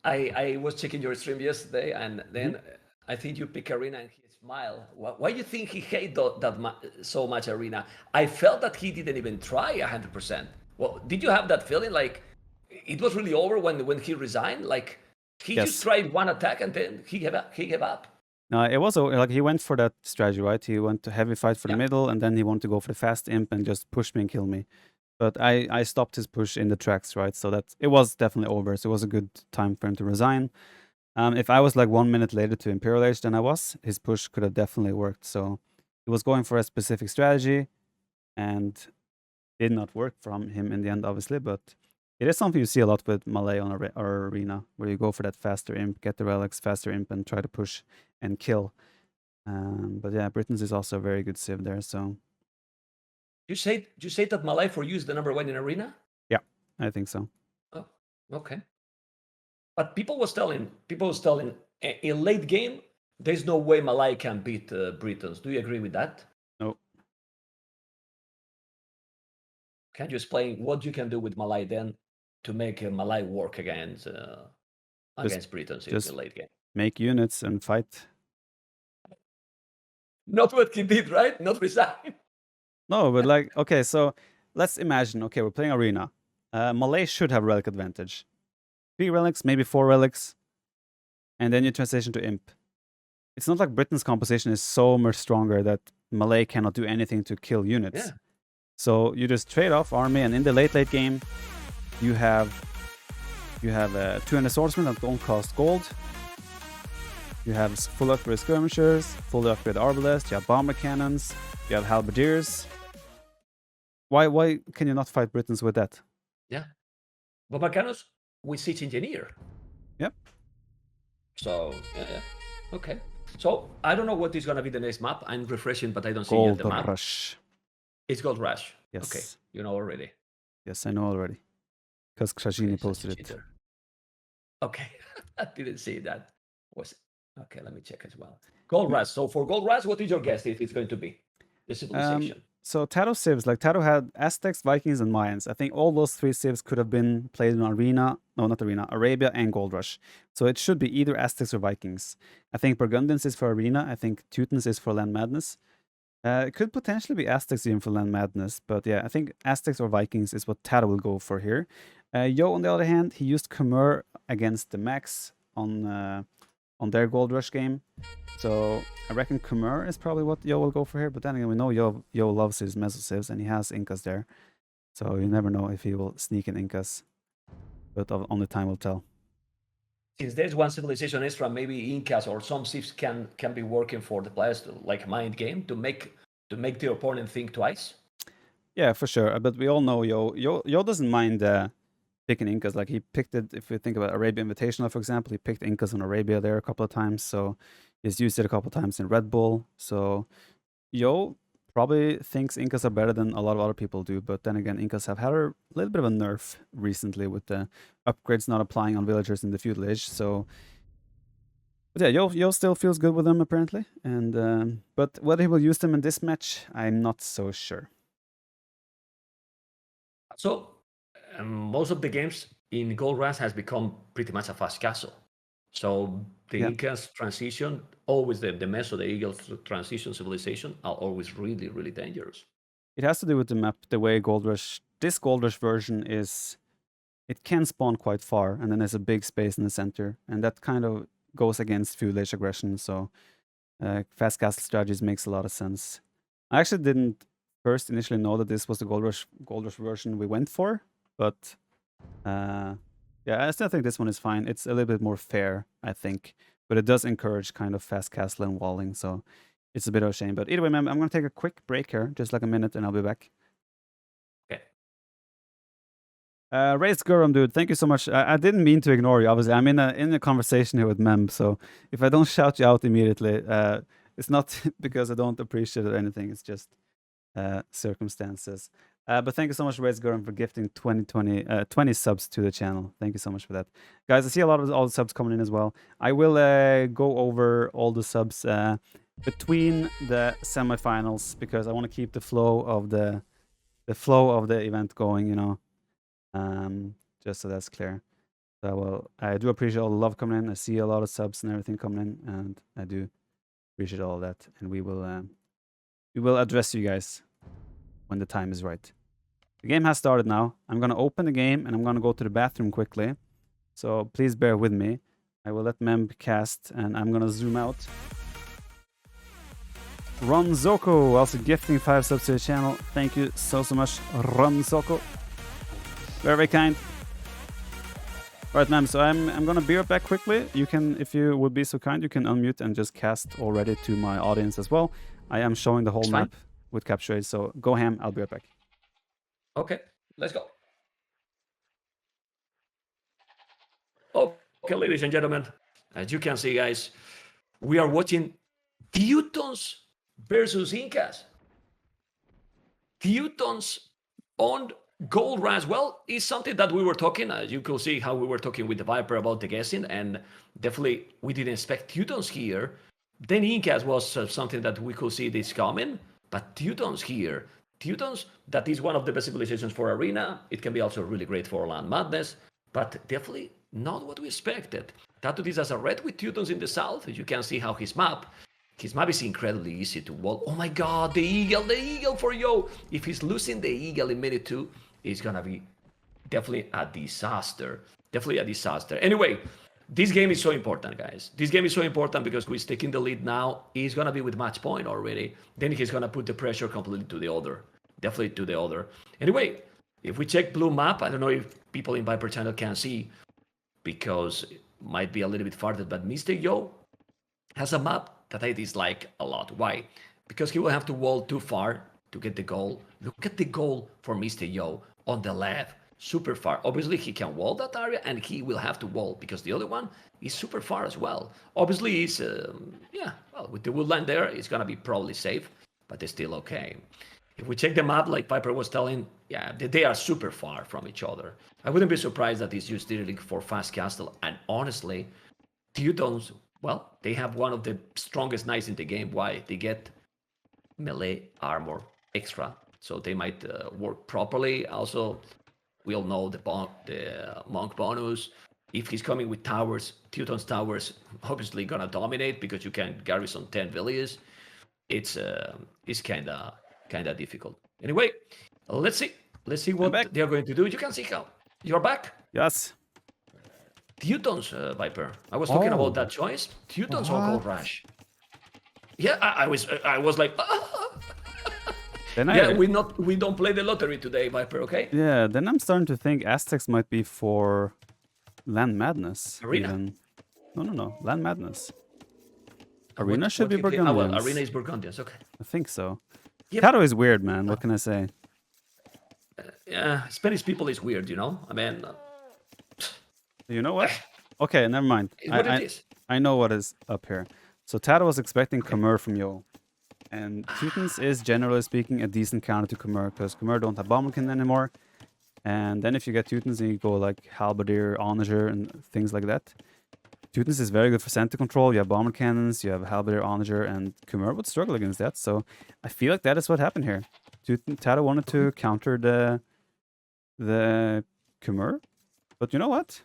I was checking your stream yesterday, and then I think you pick arena and he smiled. Why do you think he hate so much arena? I felt that he didn't even try 100%. Well, did you have that feeling like it was really over when he resigned? Like he just Yes. tried one attack and then he gave up. No, it was like he went for that strategy, right? He went to heavy fight for the Yeah. middle, and then he wanted to go for the fast imp and just push me and kill me. But I stopped his push in the tracks, right? So that it was definitely over. So it was a good time for him to resign. If I was like 1 minute later to Imperial Age than I was, his push could have definitely worked. So he was going for a specific strategy, and did not work from him in the end, obviously. But it is something you see a lot with Malay on our arena, where you go for that faster imp, get the relics, faster imp, and try to push and kill. But yeah, Britain's is also a very good civ there. So You say that Malay for you is the number one in arena? yeah, I think so. Oh, okay. But people was telling in late game, there's no way Malay can beat Britons. Do you agree with that? No. Can you explain what you can do with Malay then to make Malay work against Britons in the late game? Make units and fight. Not what he did, right? Not resign. No, but like, okay, so let's imagine, okay, we're playing arena. Malay should have relic advantage. 3 relics, maybe 4 relics, and then you transition to imp. It's not like Britain's composition is so much stronger that Malay cannot do anything to kill units. Yeah. So you just trade off army, and in the late game, you have 200 swordsmen that don't cost gold. You have full upgrade skirmishers, fully upgrade arbalists, you have bomber cannons, you have halberdiers. Why can you not fight Britons with that? Yeah. Bomber cannons with siege engineer. Yep. So yeah. Okay. So I don't know what is gonna be the next map. I'm refreshing, but I don't see yet the map. Gold Rush. It's Gold Rush. Yes. Okay. You know already. Yes, I know already. Because Krajini posted it. Okay. I didn't see that. Okay, let me check as well. Gold Rush. So for Gold Rush, what is your guess if it's going to be? The civilization. So TaToH civs, like TaToH had Aztecs, Vikings, and Mayans. I think all those 3 civs could have been played in Arena. No, not Arena. Arabia and Gold Rush. So it should be either Aztecs or Vikings. I think Burgundians is for Arena. I think Teutons is for Land Madness. It could potentially be Aztecs even for Land Madness. But yeah, I think Aztecs or Vikings is what TaToH will go for here. Yo, on the other hand, he used Khmer against the Max on their Gold Rush game. So I reckon Khmer is probably what Yo will go for here. But then again, we know Yo loves his Meso civs and he has Incas there. So you never know if he will sneak in Incas. But only time will tell. Since there's one civilization extra, maybe Incas or some civs can be working for the players to like mind game to make the opponent think twice. Yeah, for sure. But we all know Yo doesn't mind picking Incas. Like he picked it, if we think about Arabia Invitational, for example, he picked Incas in Arabia there a couple of times. So he's used it a couple of times in Red Bull. So Yo probably thinks Incas are better than a lot of other people do. But then again, Incas have had a little bit of a nerf recently with the upgrades not applying on villagers in the feudal age. So, but yeah, Yo still feels good with them apparently. And but whether he will use them in this match, I'm not so sure. So most of the games in Gold Rush has become pretty much a fast castle. So the Incas transition, always the Meso, the Eagles transition civilization are always really, really dangerous. It has to do with the map, the way Gold Rush, this Gold Rush version is, it can spawn quite far, and then there's a big space in the center, and that kind of goes against feudal age aggression, so fast castle strategies makes a lot of sense. I actually didn't first initially know that this was the Gold Rush version we went for, but yeah, I still think this one is fine. It's a little bit more fair, I think, but it does encourage kind of fast castle and walling, so it's a bit of a shame. But either way, man, I'm gonna take a quick break here, just like a minute, and I'll be back. Okay. Raised Gurum, dude, thank you so much. I didn't mean to ignore you. Obviously, I'm in a conversation here with Mem, so if I don't shout you out immediately, it's not because I don't appreciate it or anything. It's just circumstances. But thank you so much, Raised Gurum, for gifting 20 subs to the channel. Thank you so much for that, guys. I see a lot of all the subs coming in as well. I will go over all the subs between the semifinals because I want to keep the flow of the event going. You know. Just so that's clear. So I do appreciate all the love coming in. I see a lot of subs and everything coming in, and I do appreciate all of that. And we will address you guys when the time is right. The game has started now. I'm gonna open the game and I'm gonna go to the bathroom quickly. So please bear with me. I will let Mem cast and I'm gonna zoom out. Ron Zoko also gifting 5 subs to the channel. Thank you so much, Ron Zoko. Very, very kind. All right, ma'am. So I'm gonna be right back quickly. You can, if you would be so kind, you can unmute and just cast already to my audience as well. I am showing the whole map with capture aids, so go ham. I'll be right back. Okay, let's go. Okay, ladies and gentlemen, as you can see, guys, we are watching Teutons versus Incas. Teutons on Gold Rush, well, is something that we were talking, as you could see how we were talking with TheViper about the guessing, and definitely we didn't expect Teutons here. Then Incas was something that we could see this coming, but Teutons here. Teutons, that is one of the best civilizations for Arena. It can be also really great for Land Madness, but definitely not what we expected. TaToH is as a red with Teutons in the south. You can see how his map is incredibly easy to wall. Oh my god, the eagle for Yo! If he's losing the eagle in minute 2, it's gonna be definitely a disaster. Definitely a disaster. Anyway, this game is so important, guys. This game is so important because he's taking the lead now. He's gonna be with match point already. Then he's gonna put the pressure completely to the other. Definitely to the other. Anyway, if we check blue map, I don't know if people in Viper channel can see because it might be a little bit farther, but Mr.Yo has a map that I dislike a lot. Why? Because he will have to wall too far to get the goal. Look at the goal for Mr.Yo on the left. Super far. Obviously, he can wall that area and he will have to wall because the other one is super far as well. Obviously, he's, with the woodland there, it's going to be probably safe, but it's still okay. If we check the map, like Viper was telling, yeah, they are super far from each other. I wouldn't be surprised that he's used Dirling for fast castle. And honestly, Teutons, well, they have one of the strongest knights in the game. Why? They get melee armor extra, so they might work properly. Also, we all know the monk bonus. If he's coming with towers, Teuton's towers obviously gonna dominate because you can garrison 10 villages. It's kind of difficult. Anyway, let's see what they're going to do. You can see how you're back. Yes. Teutons, Viper. I was talking about that choice. Teutons on Gold Rush. Yeah, I was like, yeah, we don't play the lottery today, Viper. Okay. Yeah, then I'm starting to think Aztecs might be for Land Madness. Arena. Even. No, Land Madness. Arena should be Burgundians. Well, Arena is Burgundians. Okay. I think so. Yep. TaToH is weird, man. What can I say? Yeah, Spanish people is weird, you know. I mean, you know what? Okay, never mind. I know what is up here. So TaToH was expecting Khmer from Yo. And Teutons is, generally speaking, a decent counter to Khmer, because Khmer don't have Bomberkin anymore. And then if you get Teutons and you go like Halberdier, Onager, and things like that, Teutons is very good for center control. You have Bomber Cannons, you have Halberdier, Onager, and Khmer would struggle against that. So I feel like that is what happened here. TaToH wanted to counter the Khmer. But you know what?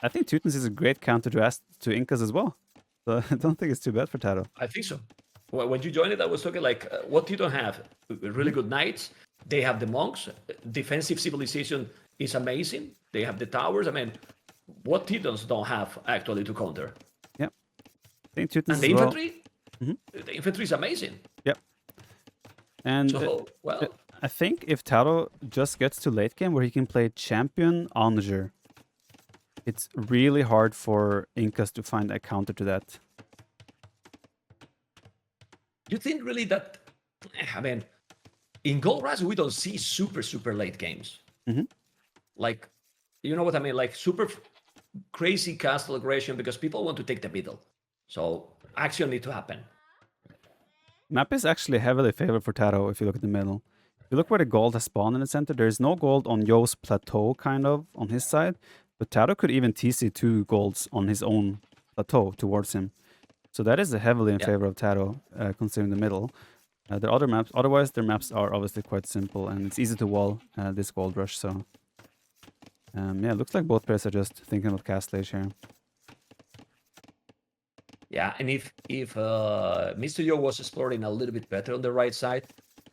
I think Teutons is a great counter to Incas as well. So I don't think it's too bad for TaToH. I think so. When you joined it, I was talking like, what Teuton have? Really good knights. They have the monks. Defensive civilization is amazing. They have the towers. I mean, what Teutons don't have actually to counter? Yep. I think Teutons and the infantry? The infantry is amazing. Yep. And So, well, I think if TaToH just gets to late game where he can play champion Onager, it's really hard for Incas to find a counter to that. you think really that, I mean, in Gold Rush, we don't see super late games. Mm-hmm. Like, you know what I mean? Like super crazy castle aggression because people want to take the middle. So action need to happen. Map is actually heavily favored for TaToH if you look at the middle. If you look where the gold has spawned in the center, there's no gold on Yo's plateau, kind of, on his side. But TaToH could even TC 2 golds on his own plateau towards him. So that is heavily in favor of TaToH, considering the middle. The other maps, otherwise, their maps are obviously quite simple, and it's easy to wall this gold rush. So, yeah, it looks like both players are just thinking of castle age here. Yeah, and if Mr.Yo was exploring a little bit better on the right side,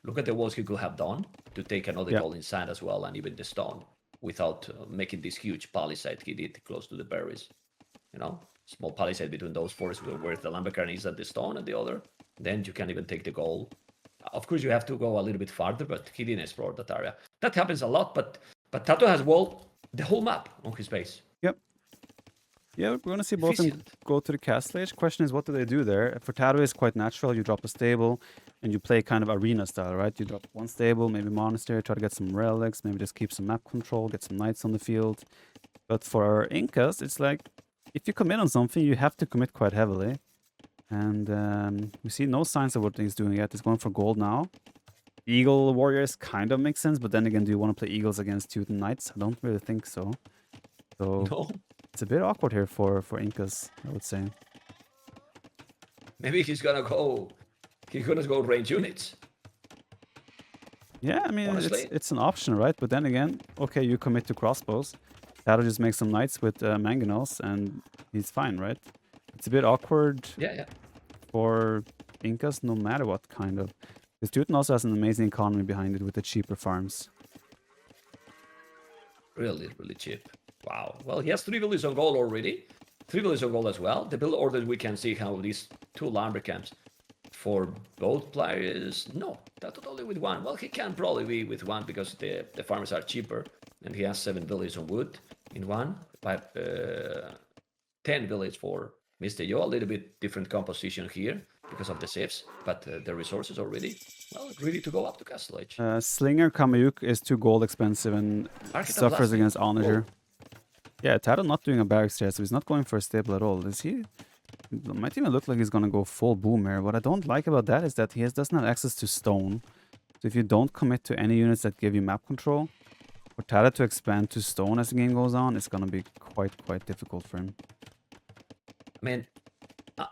look at the walls he could have done to take another goal inside as well, and even the stone without making this huge palisade he did close to the berries. You know, small palisade between those forests where the lumbercairn is at the stone and the other. Then you can even take the goal. Of course, you have to go a little bit farther, but he didn't explore that area. That happens a lot, but TaToH has walled the whole map on his base. Yep. Yeah, we're going to see both of them go to the castle age. Question is, what do they do there? For TaToH, it's quite natural. You drop a stable, and you play kind of arena style, right? You drop one stable, maybe monastery, try to get some relics, maybe just keep some map control, get some knights on the field. But for Incas, it's like, if you commit on something, you have to commit quite heavily. And we see no signs of what he's doing yet. He's going for gold now. Eagle Warriors kind of makes sense, but then again, do you want to play Eagles against Teuton Knights? I don't really think so. So No. it's a bit awkward here for Incas, I would say. Maybe he's gonna go range units. Yeah, I mean, it's an option, right? But then again, okay, you commit to crossbows. TaToH just makes some knights with mangonels, and he's fine, right? It's a bit awkward for Incas, no matter what, kind of. Because Teuton also has an amazing economy behind it with the cheaper farms. Really cheap. Wow. Well, he has 3 villages on gold already. 3 villages on gold as well. The build order, we can see how these 2 lumber camps for both players. No, TaToH only with 1. Well, he can probably be with 1 because the farmers are cheaper. And he has 7 villages on wood in 1. But 10 villages for Mr.Yo. A little bit different composition here because of the civs. But the resources already, well, ready to go up to castle age. Slinger Kamayuk is 2 gold expensive and suffers against Onager. Yeah, TaToH not doing a barracks here, so he's not going for a stable at all. Is he? It might even look like he's gonna go full boom here. What I don't like about that is that he doesn't have access to stone. So if you don't commit to any units that give you map control, for TaToH to expand to stone as the game goes on, it's gonna be quite difficult for him. I mean,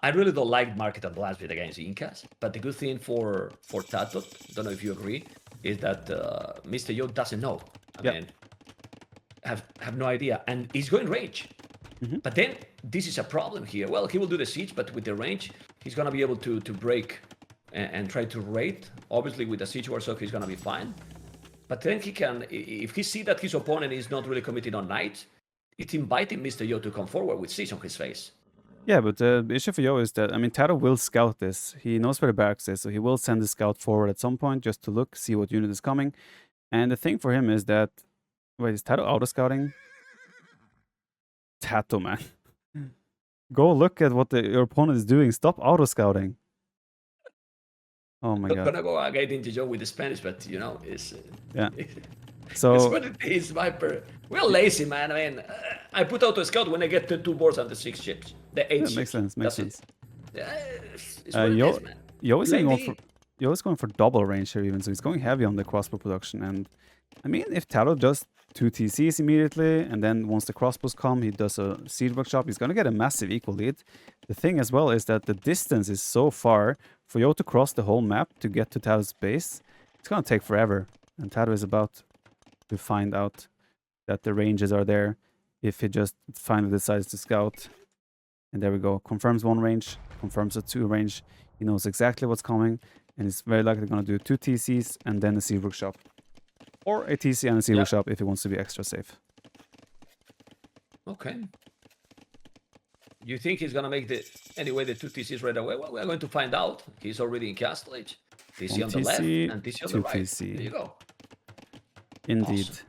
I really don't like Market and Blast against Incas, but the good thing for TaToH, don't know if you agree, is that Mr.Yo doesn't know. I mean, have no idea, and he's going range. But then this is a problem here. Well, he will do the siege, but with the range, he's gonna be able to break and try to raid. Obviously, with the siege warsock, he's gonna be fine. But then he can, if he see that his opponent is not really committing on knight, it's inviting Mr.Yo to come forward with siege on his face. Yeah, but the issue for Yo is that, I mean, TaToH will scout this. He knows where the barracks is, so he will send the scout forward at some point just to look, see what unit is coming. And the thing for him is that, wait, is TaToH auto-scouting? TaToH, man. Go look at what your opponent is doing. Stop auto-scouting. Oh my god. I'm gonna go again into Joe with the Spanish, but you know, it's... So it's what it is, Viper. We're lazy, man. I mean, I put auto scout when I get the 2 boards and the 6 ships. The 8 ships. Makes sense, makes sense. It's what it is, man. Yo is going for double range here even, so he's going heavy on the crossbow production. And I mean, if TaToH does 2 TCs immediately, and then once the crossbows come, he does a siege workshop, he's gonna get a massive equal lead. The thing as well is that the distance is so far for Yo to cross the whole map to get to TaToH's base. It's gonna take forever, and TaToH is about to find out that the ranges are there if he just finally decides to scout. And there we go. Confirms 1 range, confirms a 2 range. He knows exactly what's coming, and he's very likely going to do 2 TCs and then a siege workshop. Or a TC and a siege workshop if he wants to be extra safe. Okay. You think he's going to make the 2 TCs right away? Well, we're going to find out. He's already in castle age. TC From on the left TC and TC on to the right. TC. There you go. Indeed. Awesome.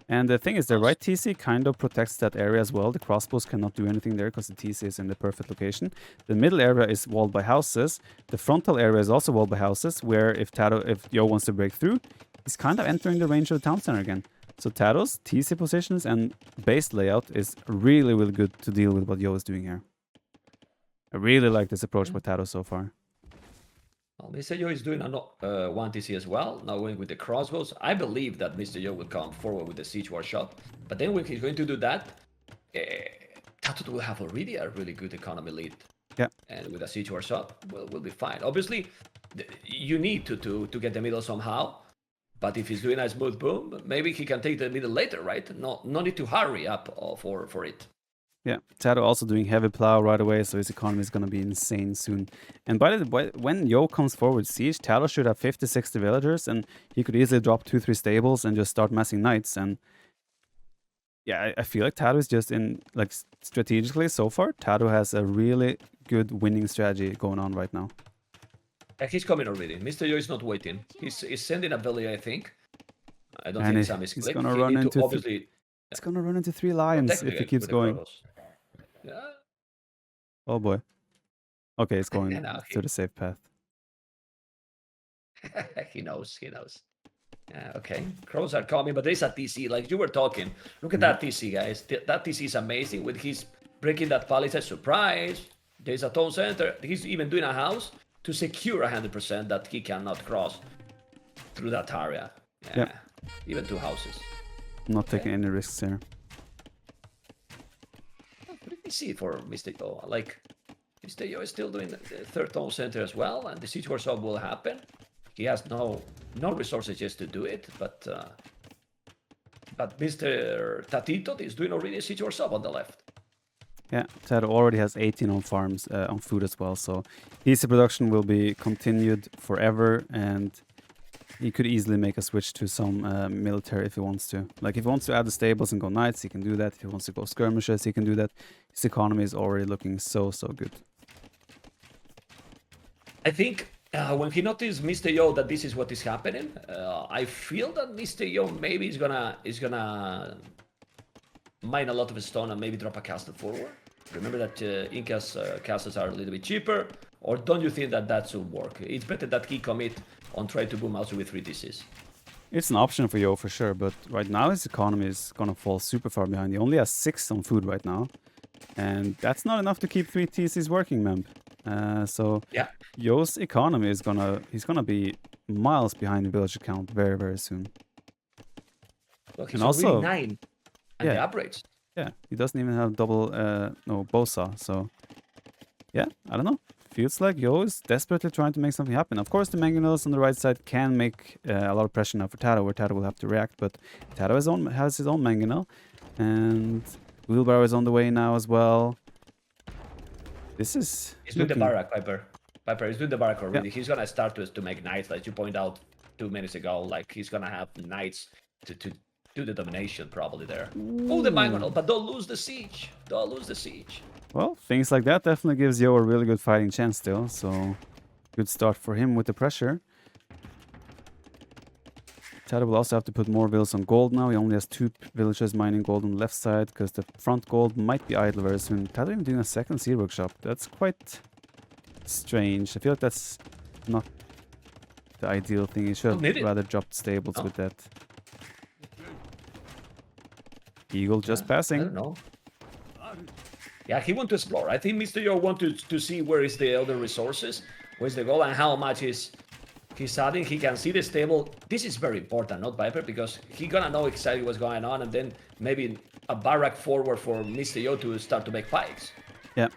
And the thing is, the Awesome. right TC kind of protects that area as well. The crossbows cannot do anything there because the TC is in the perfect location. The middle area is walled by houses. The frontal area is also walled by houses, where if Yo wants to break through, he's kind of entering the range of the town center again. So TaToH's TC positions and base layout is really, really good to deal with what Yo is doing here. I really like this approach by TaToH so far. Well, Mr.Yo is doing one TC as well, now going with the crossbows. I believe that Mr.Yo will come forward with the siege war shot, but then when he's going to do that, TaToH will have already a really good economy lead. Yeah. And with a siege war shot, we'll be fine. Obviously, you need to get the middle somehow, but if he's doing a smooth boom, maybe he can take the middle later, right? No need to hurry up for it. Yeah, TaToH also doing heavy plow right away, so his economy is going to be insane soon. And by the way, when Yo comes forward siege, TaToH should have 50-60 villagers, and he could easily drop 2-3 stables and just start massing knights. And yeah, I feel like TaToH is just in, like, strategically so far, TaToH has a really good winning strategy going on right now. He's coming already. Mr.Yo is not waiting. He's sending a belly, I think. I don't think Sam is he's click. going to run into obviously. He's going to run into 3 lions if he keeps going. Yeah. Oh boy. Okay, it's going No, to the safe path. He knows. Okay, crows are coming, but there's a TC, like you were talking. Look at that TC, guys. That TC is amazing with his breaking that palisade. Surprise! There's a town center. He's even doing a house to secure 100% that he cannot cross through that area. Yeah. Even 2 houses. Not taking any risks here. Pretty easy for Mr.Yo. Like, Mr.Yo is still doing the 3rd town center as well, and the siege war shot will happen. He has no resources just to do it, but Mr. TaToH is doing already a siege war shot on the left. Yeah, TaToH already has 18 on farms, on food as well, so his production will be continued forever, and he could easily make a switch to some military if he wants to. Like, if he wants to add the stables and go knights, he can do that. If he wants to go skirmishes, he can do that. His economy is already looking so good. I think when he noticed Mr.Yo that this is what is happening, I feel that Mr.Yo maybe is gonna mine a lot of stone and maybe drop a castle forward. Remember that Inca's castles are a little bit cheaper, or don't you think that should work? It's better that he commit on trying to boom also with 3 TCs. It's an option for Yo for sure, but right now his economy is gonna fall super far behind. He only has 6 on food right now, and that's not enough to keep 3 TCs working, man. So yeah, Yo's economy is he's gonna be miles behind the villager count very soon. Well, he's and also 9 and the upgrades. Yeah, he doesn't even have double Bosa, so yeah, I don't know. Feels like Yo is desperately trying to make something happen. Of course, the mangonels on the right side can make a lot of pressure now for TaToH, where TaToH will have to react, but TaToH has his own mangonel, and wheelbarrow is on the way now as well. This is... He's doing the barrack, Viper. Viper is doing the barrack already. Yeah. He's gonna start to make knights, like you pointed out 2 minutes ago. Like, he's gonna have knights to do the domination probably there. Ooh. Oh, the mangonel, but don't lose the siege. Don't lose the siege. Well, things like that definitely gives Yo a really good fighting chance still, so good start for him with the pressure. TaToH will also have to put more villas on gold now. He only has 2 villagers mining gold on the left side, because the front gold might be idle very soon. TaToH even doing a 2nd seed workshop. That's quite strange. I feel like that's not the ideal thing. He should have rather dropped stables with that. Eagle just passing. I don't know. Yeah, he wants to explore. I think Mr.Yo wants to see where is the other resources, where's the gold, and how much he's adding. He can see the stable. This is very important, not Viper, because he's gonna know exactly what's going on, and then maybe a barrack forward for Mr.Yo to start to make pikes. Yeah.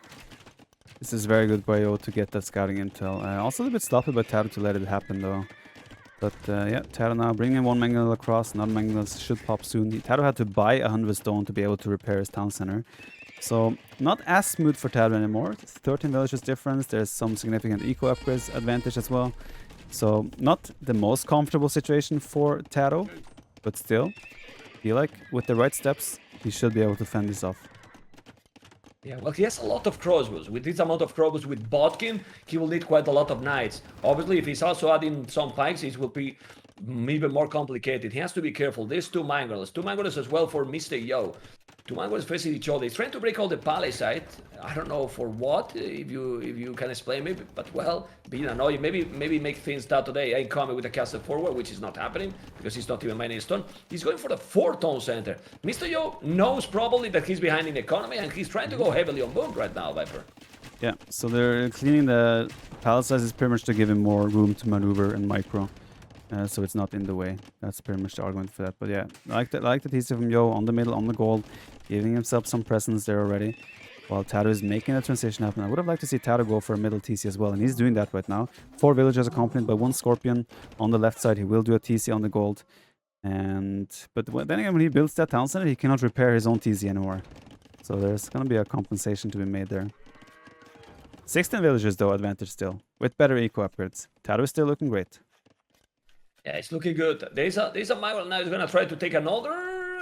This is very good by Yo to get that scouting intel. Also a little bit sloppy by TaToH to let it happen, though. But yeah, TaToH now bringing 1 mangonel across. Another mangonel should pop soon. TaToH had to buy 100 stone to be able to repair his town center. So, not as smooth for TaToH anymore. 13 villages difference. There's some significant eco upgrades advantage as well. So, not the most comfortable situation for TaToH, but still, I feel like with the right steps, he should be able to fend this off. Yeah, well, he has a lot of crossbows. With this amount of crossbows with Bodkin, he will need quite a lot of knights. Obviously, if he's also adding some pikes, it will be even more complicated. He has to be careful. There's two mangolas as well for Mr.Yo. Two mangolas facing each other. He's trying to break all the palisade. I don't know for what, if you can explain me, but well, being annoying. Maybe make things that today. Ain't coming with a castle forward, which is not happening because he's not even mining stone. He's going for the 4-tone center. Mr.Yo knows probably that he's behind in economy and he's trying to go heavily on boom right now, Viper. Yeah, so they're cleaning the palisades is pretty much to give him more room to maneuver and micro. So it's not in the way. That's pretty much the argument for that. But yeah, I like the TC from Yo on the middle, on the gold, giving himself some presence there already. While TaToH is making a transition happen. I would have liked to see TaToH go for a middle TC as well, and he's doing that right now. 4 villagers accompanied by 1 Scorpion on the left side. He will do a TC on the gold. But then again, when he builds that town center, he cannot repair his own TC anymore. So there's going to be a compensation to be made there. 16 villagers though, advantage still, with better eco upgrades. TaToH is still looking great. Yeah, it's looking good. There's a Magol now. He's gonna try to take another.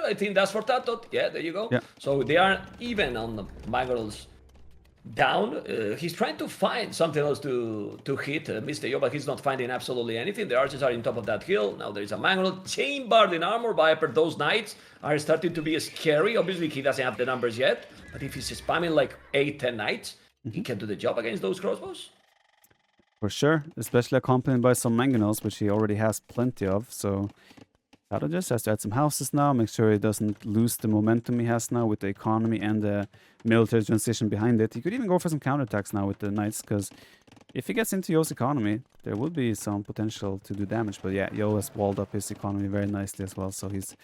I think that's for TaToH. Yeah, there you go. Yeah. So they are even on the Magols down. He's trying to find something else to hit Mr.Yo, but he's not finding absolutely anything. The archers are on top of that hill. Now there is a Magol chain-barred in armor. Viper, those knights are starting to be scary. Obviously, he doesn't have the numbers yet, but if he's spamming like 8-10 knights, he can do the job against those crossbows. For sure, especially accompanied by some mangonels, which he already has plenty of. So TaToH just has to add some houses now, make sure he doesn't lose the momentum he has now with the economy and the military transition behind it. He could even go for some counterattacks now with the knights, because if he gets into Yo's economy, there will be some potential to do damage. But yeah, Yo has walled up his economy very nicely as well, so he's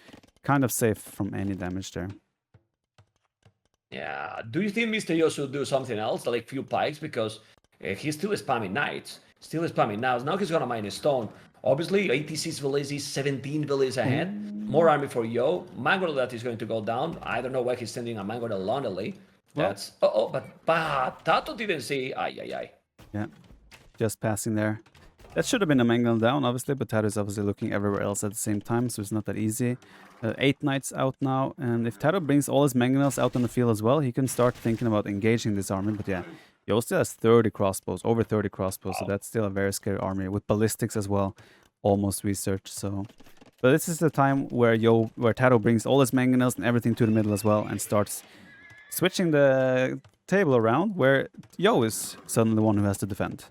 kind of safe from any damage there. Yeah, do you think Mr.Yo should do something else, like few pikes? Because he's still spamming knights, still spamming knights. Now he's gonna mine a stone. Obviously, 86 villages, 17 villages ahead. More army for Yo. Mangoro that is going to go down. I don't know why he's sending a Mangoro lonely. That's... Well, but TaToH didn't see... Ay. Yeah, just passing there. That should have been a Mangonel down, obviously, but TaToH is obviously looking everywhere else at the same time, so it's not that easy. 8 knights out now, and if TaToH brings all his Mangonels out on the field as well, he can start thinking about engaging this army, but yeah. Yo still has 30 crossbows, over 30 crossbows, so that's still a very scary army, with ballistics as well, almost researched, so... But this is the time where TaToH brings all his Mangonels and everything to the middle as well, and starts switching the table around, where Yo is suddenly the one who has to defend.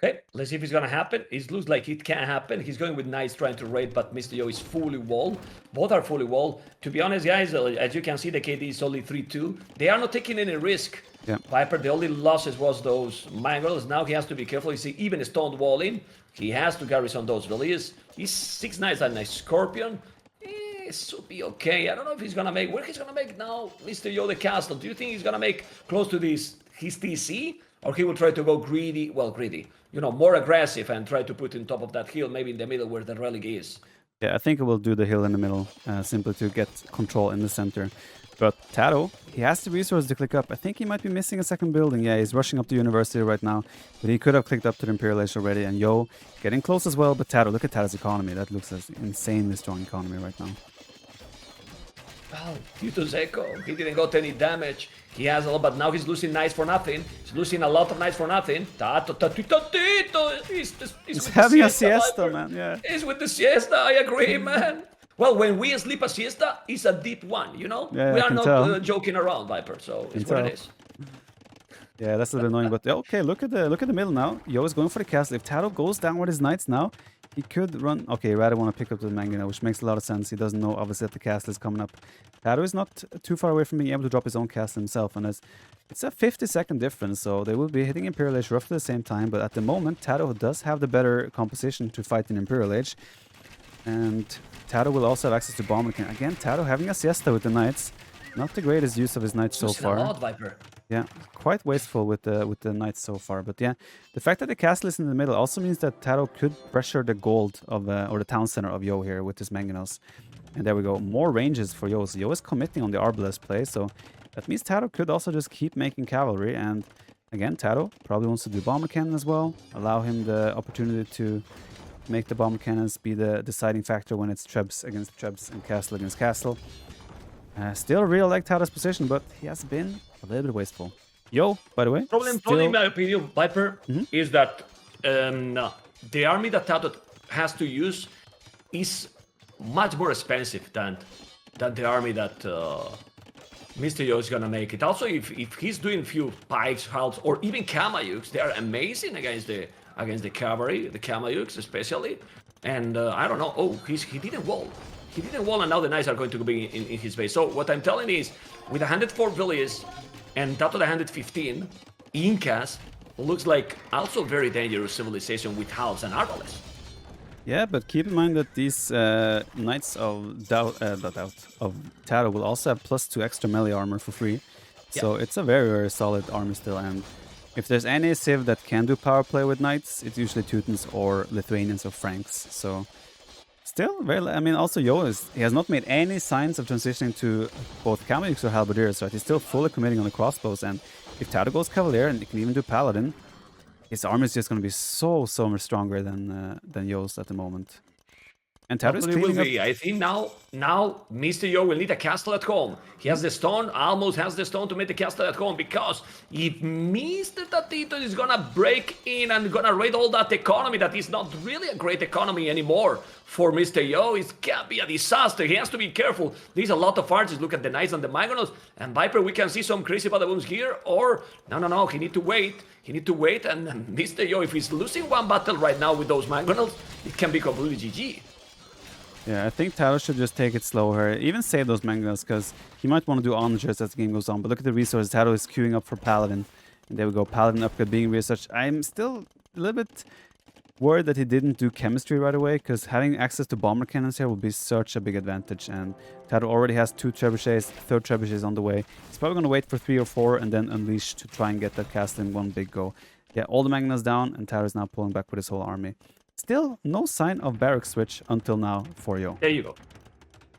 Okay, let's see if it's gonna happen. It looks like it can happen. He's going with knights trying to raid, but Mr.Yo is fully walled. Both are fully walled. To be honest, guys, as you can see, the KD is only 3-2. They are not taking any risk. Yeah. Viper, the only losses was those Mangols. Now he has to be careful. You see, even stone walling, he has to carry some of those releases. He's 6 knights and a Scorpion. It should be okay. I don't know if he's gonna make... Where he's gonna make now, Mr.Yo, the castle? Do you think he's gonna make close to his TC? Or he will try to go greedy, you know, more aggressive and try to put in top of that hill, maybe in the middle where the relic is. Yeah, I think it will do the hill in the middle, simply to get control in the center. But TaToH, he has the resources to click up. I think he might be missing a second building. Yeah, he's rushing up to university right now, but he could have clicked up to the Imperial Age already. And Yo getting close as well, but TaToH, look at TaToH's economy. That looks as insanely strong economy right now. Well, TaToH's Echo, he didn't got any damage. He has a lot, but now he's losing knights for nothing. He's losing a lot of knights for nothing. TaToH, he's having a siesta, man, yeah. He's with the siesta, I agree, man. Well, when we sleep a siesta, it's a deep one, you know? Yeah, we are not joking around, Viper, so it's what it is. Yeah, that's a bit annoying, but okay, look at the middle now. Yo is going for the castle. If TaToH goes down with his knights now, he could run... Okay, rather want to pick up the Mangonel, which makes a lot of sense. He doesn't know, obviously, that the castle is coming up. TaToH is not too far away from being able to drop his own castle himself, and it's a 50-second difference, so they will be hitting Imperial Age roughly the same time, but at the moment, TaToH does have the better composition to fight in Imperial Age, and TaToH will also have access to Bomber King. Again, TaToH having a siesta with the knights. Not the greatest use of his knights so far. A lot, Viper. Yeah, quite wasteful with the knights so far. But yeah, the fact that the castle is in the middle also means that TaToH could pressure the gold of or the town center of Yo here with his Mangonels. And there we go, more ranges for Yo. So Yo is committing on the Arbalest play, so that means TaToH could also just keep making cavalry. And again, TaToH probably wants to do bomber cannon as well, allow him the opportunity to make the bomber cannons be the deciding factor when it's trebs against trebs and castle against castle. Still really like TaToH's position, but he has been a little bit wasteful. Yo, by the way, Problem, in my opinion, Viper, is that the army that TaToH has to use is much more expensive than the army that Mr.Yo is gonna make it. Also, if he's doing few pikes, halts, or even Kamayuks, they are amazing against the cavalry, the Kamayuks especially. And I don't know. Oh, he didn't wall. He didn't wall, and now the knights are going to be in his base. So what I'm telling is, with 104 villages and TaToH 115, Incas looks like also very dangerous civilization with halves and arbalists. Yeah, but keep in mind that these Knights of of TaToH will also have +2 extra melee armor for free. So it's a very, very solid army still. And if there's any Civ that can do power play with Knights, it's usually Teutons or Lithuanians or Franks. So still, very. I mean, also Yo he has not made any signs of transitioning to both Kamayuks or Halberdiers, right? He's still fully committing on the crossbows. And if TaToH goes Cavalier and he can even do Paladin, his armor is just going to be so much stronger than Yo's at the moment. And TaToH is cleaning up. I think now Mr.Yo will need a castle at home. He has the stone, almost has the stone to make the castle at home, because if Mr. TaToH is gonna break in and gonna raid all that economy that is not really a great economy anymore for Mr.Yo, it can be a disaster. He has to be careful. There's a lot of artists. Look at the Knights and the Mangonels. And Viper, we can see some crazy badaboons here, or no, he need to wait. He need to wait, and Mr.Yo, if he's losing one battle right now with those Mangonels, it can be completely GG. Yeah, I think TaToH should just take it slower. Even save those mangoes, because he might want to do onagers as the game goes on. But look at the resources. TaToH is queuing up for Paladin. And there we go. Paladin upgrade being researched. I'm still a little bit worried that he didn't do chemistry right away, because having access to bomber cannons here will be such a big advantage. And TaToH already has 2 trebuchets, third trebuchet is on the way. He's probably going to wait for 3 or 4 and then unleash to try and get that castle in one big go. Yeah, all the mangoes down, and TaToH is now pulling back with his whole army. Still no sign of barrack switch until now for Yo. There you go.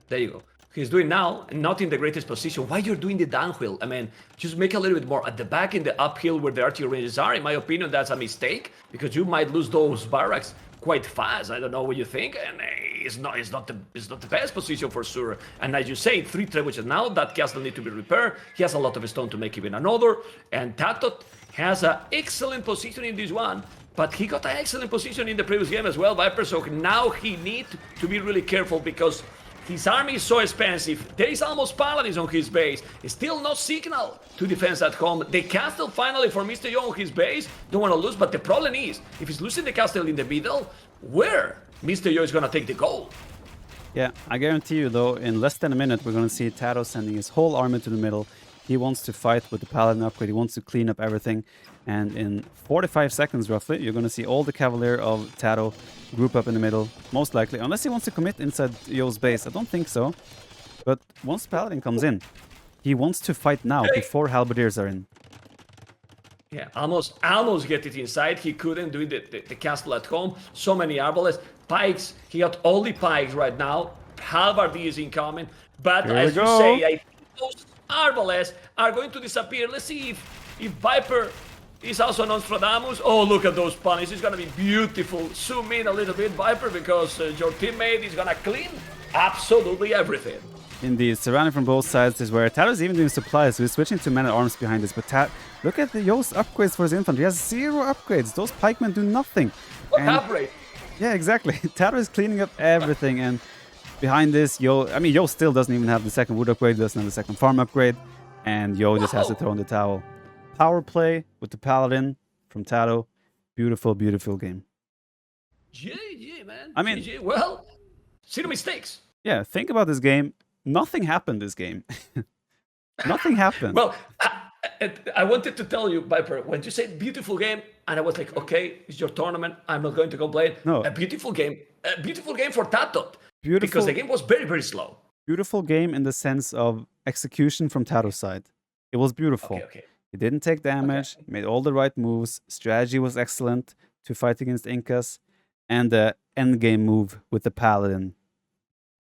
There you go. He's doing now, not in the greatest position. Why you're doing the downhill? I mean, just make a little bit more at the back in the uphill where the artillery ranges are. In my opinion, that's a mistake, because you might lose those barracks quite fast. I don't know what you think, and it's not the best position for sure. And as you say, 3 trebuchets now. That castle need to be repaired. He has a lot of stone to make even another, and TaToH has an excellent position in this one. But he got an excellent position in the previous game as well, Viper, so now he needs to be really careful, because his army is so expensive. There is almost paladins on his base. Still no signal to defense at home. The castle finally for Mr.Yo on his base. Don't want to lose, but the problem is, if he's losing the castle in the middle, where Mr.Yo is going to take the goal? Yeah, I guarantee you though, in less than a minute, we're going to see TaToH sending his whole army to the middle. He wants to fight with the Paladin upgrade. He wants to clean up everything. And in 45 seconds, roughly, you're going to see all the Cavalier of TaToH group up in the middle. Most likely. Unless he wants to commit inside Yo's base. I don't think so. But once Paladin comes in, he wants to fight now before Halberdiers are in. Yeah, almost get it inside. He couldn't do the castle at home. So many arbalists. Pikes. He got all the pikes right now. Halberdiers incoming. But as you say, I think those arbalists are going to disappear. Let's see if Viper is also Nostradamus. Oh, look at those punish. It's going to be beautiful. Zoom in a little bit, Viper, because your teammate is going to clean absolutely everything. Indeed, surrounding from both sides is where TaToH is even doing supplies, so he's switching to men-at-arms behind this. But look at the Yo's upgrades for his infantry. He has 0 upgrades. Those pikemen do nothing. What upgrade? Yeah, exactly. TaToH is cleaning up everything, and behind this, Yo still doesn't even have the second wood upgrade, doesn't have the second farm upgrade, and Yo just has to throw in the towel. Power play with the Paladin from TaToH. Beautiful, beautiful game. GG, man. I mean, GG. Well, zero mistakes. Yeah, think about this game. Nothing happened this game. Nothing happened. Well, I wanted to tell you, Viper, when you said beautiful game, and I was like, okay, it's your tournament. I'm not going to complain. No. A beautiful game for TaToH. Beautiful. Because the game was very, very slow. Beautiful game in the sense of execution from TaToH's side. It was beautiful. Okay. He didn't take damage, made all the right moves, strategy was excellent to fight against Incas, and the endgame move with the Paladin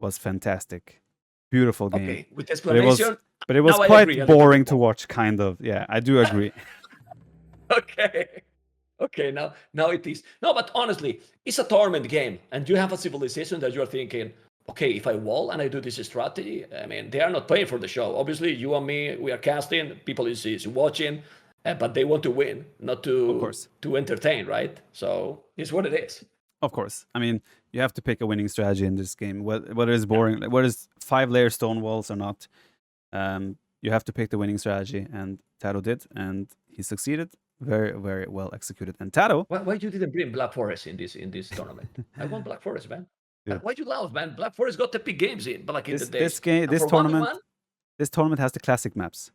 was fantastic. Beautiful game. Okay, with explanation. But it was quite boring to watch, kind of. Yeah, I do agree. Okay, now it is. No, but honestly, it's a tournament game, and you have a civilization that you're thinking, okay, if I wall and I do this strategy, I mean, they are not paying for the show. Obviously, you and me, we are casting, people is watching, but they want to win, not Of course. to entertain, right? So it's what it is. Of course. I mean, you have to pick a winning strategy in this game. Whether it's boring, whether it's 5-layer stone walls or not, you have to pick the winning strategy, and TaToH did, and he succeeded. Very, very well executed. And TaToH, Why you didn't bring Black Forest in this tournament? I want Black Forest, man. Dude. Why you loud, man? Black Forest got the big games in, but like in the days. this game, And this for one tournament, man, this tournament has the classic maps.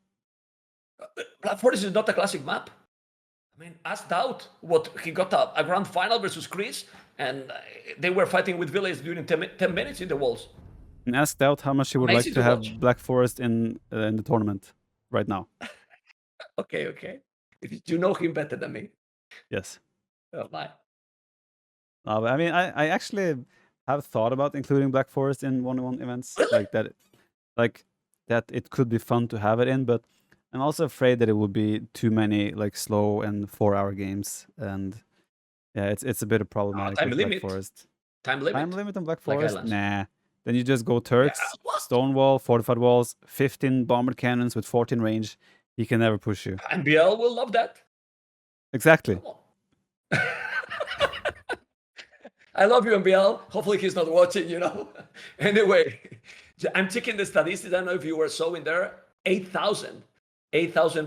Black Forest is not a classic map. I mean, ask TaToH what he got a grand final versus Chris, and they were fighting with Village during 10 minutes in the walls. And ask TaToH how much he would Amazing like to have watch. Black Forest in the tournament right now. Okay. You know him better than me. Yes. Oh, my. But I mean, I actually have thought about including Black Forest in 1v1 events. Really? Like that it could be fun to have it in, but I'm also afraid that it would be too many like slow and 4-hour games, and yeah, it's a bit of problematic time with limit. Black Forest. Time limit? Time limit on Black Like Forest? Islands. Nah. Then you just go Turks, what? stone wall, fortified walls, 15 bomber cannons with 14 range. He can never push you. And BL will love that. Exactly. Come on. I love you, MBL. Hopefully he's not watching, you know. Anyway, I'm checking the statistics. I don't know if you were so in there. 8,000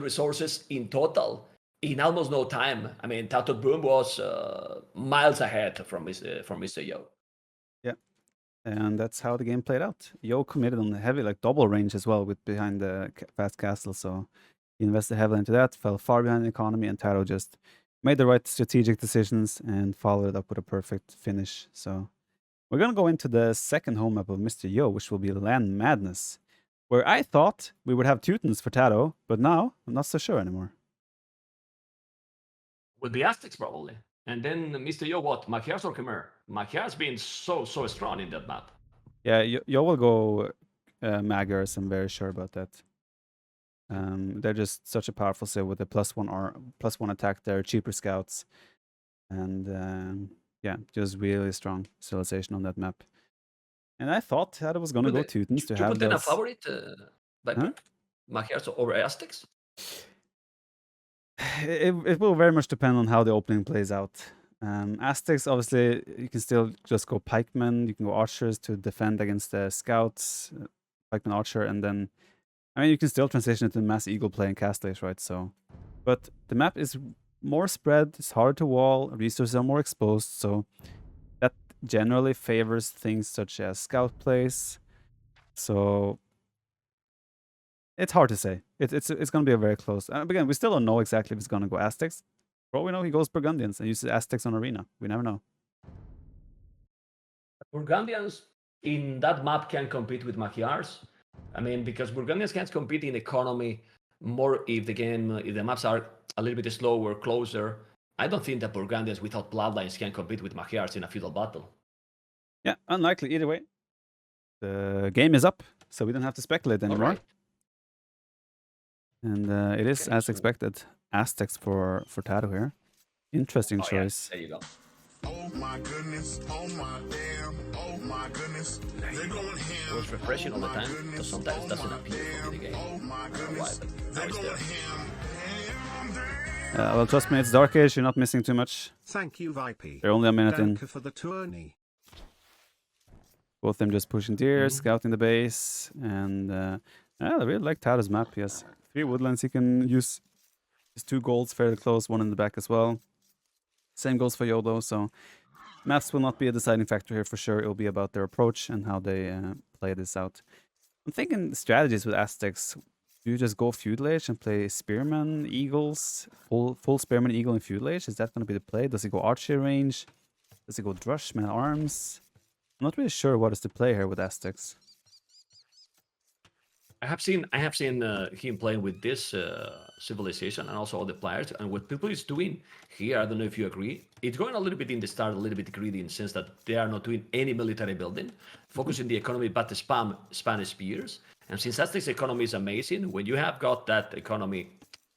resources in total in almost no time. I mean, TaToH Boom was miles ahead from Mr.Yo. Yeah. And that's how the game played out. Yo committed on the heavy, like double range as well, with behind the fast castle. So he invested heavily into that, fell far behind the economy, and TaToH just made the right strategic decisions and followed it up with a perfect finish. So we're going to go into the second home map of Mr.Yo, which will be Land Madness, where I thought we would have Teutons for TaToH, but now I'm not so sure anymore. Would be Aztecs probably. And then Mr.Yo, what? Machias or Khmer? Machias been so strong in that map. Yeah, Yo will go Magyars, I'm very sure about that. They're just such a powerful civ with a +1 attack there, cheaper scouts, and yeah, just really strong civilization on that map. And I thought TaToH was going to go Teutons to have put in those. a favorite, Viper? Machias over Aztecs? It will very much depend on how the opening plays out. Aztecs, obviously, you can still just go pikemen, you can go archers to defend against the scouts, pikeman archer, and then I mean, you can still transition it to mass eagle play and castles, right? So, but the map is more spread, it's harder to wall, resources are more exposed, so that generally favors things such as scout plays. So it's hard to say. It's going to be a very close. Again, we still don't know exactly if it's going to go Aztecs. For all we know, he goes Burgundians and uses Aztecs on Arena. We never know. Burgundians in that map can compete with Magyars. I mean, because Burgundians can't compete in economy more if the maps are a little bit slower, closer. I don't think that Burgundians without bloodlines can compete with Magyars in a feudal battle. Yeah, unlikely either way. The game is up, so we don't have to speculate anymore. Right. And it is, as expected, Aztecs for TaToH here. Interesting choice. Yeah. There you go. Oh my goodness, oh my damn, oh my goodness. They're going ham. It was refreshing all the time, because sometimes it doesn't appear for me the game. Oh my I don't know why, goodness. but now They're it's going there. ham. Well, trust me, it's Dark Age. You're not missing too much. Thank you, Viper. They're only a minute in. For the tourney. Both of them just pushing deer, scouting the base, and I really like TaToH's map. He has 3 woodlands he can use. His 2 golds fairly close, 1 in the back as well. Same goes for Yodo, so maps will not be a deciding factor here for sure. It will be about their approach and how they play this out. I'm thinking strategies with Aztecs. Do you just go Feudal Age and play Spearman, Eagles, full Spearman, Eagle, and Feudal Age? Is that going to be the play? Does he go Archer range? Does he go Drush, Man Arms? I'm not really sure what is the play here with Aztecs. I have seen him playing with this civilization and also all the players, and what people is doing here, I don't know if you agree, it's going a little bit in the start, a little bit greedy in the sense that they are not doing any military building, focusing the economy but the spam spears. And since Aztec's economy is amazing, when you have got that economy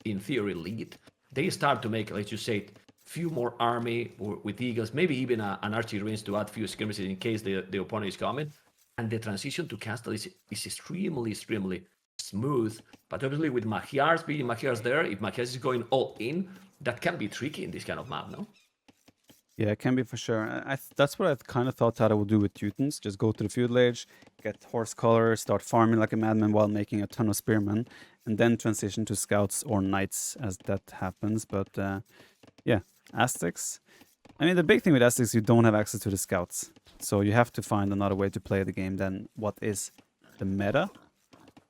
in theory lead, they start to make, like you said, few more army with eagles, maybe even an archery range to add few skirmishes in case the opponent is coming. and the transition to castle is extremely smooth. But obviously with Magyars being Magyars there, if Magyars is going all in, that can be tricky in this kind of map, no? Yeah, it can be for sure. That's what I kind of thought TaToH would do with Teutons. Just go to the feudal age, get horse color, start farming like a madman while making a ton of spearmen, and then transition to scouts or knights as that happens. But yeah, Aztecs. I mean, the big thing with Aztecs, you don't have access to the scouts. So you have to find another way to play the game than what is the meta.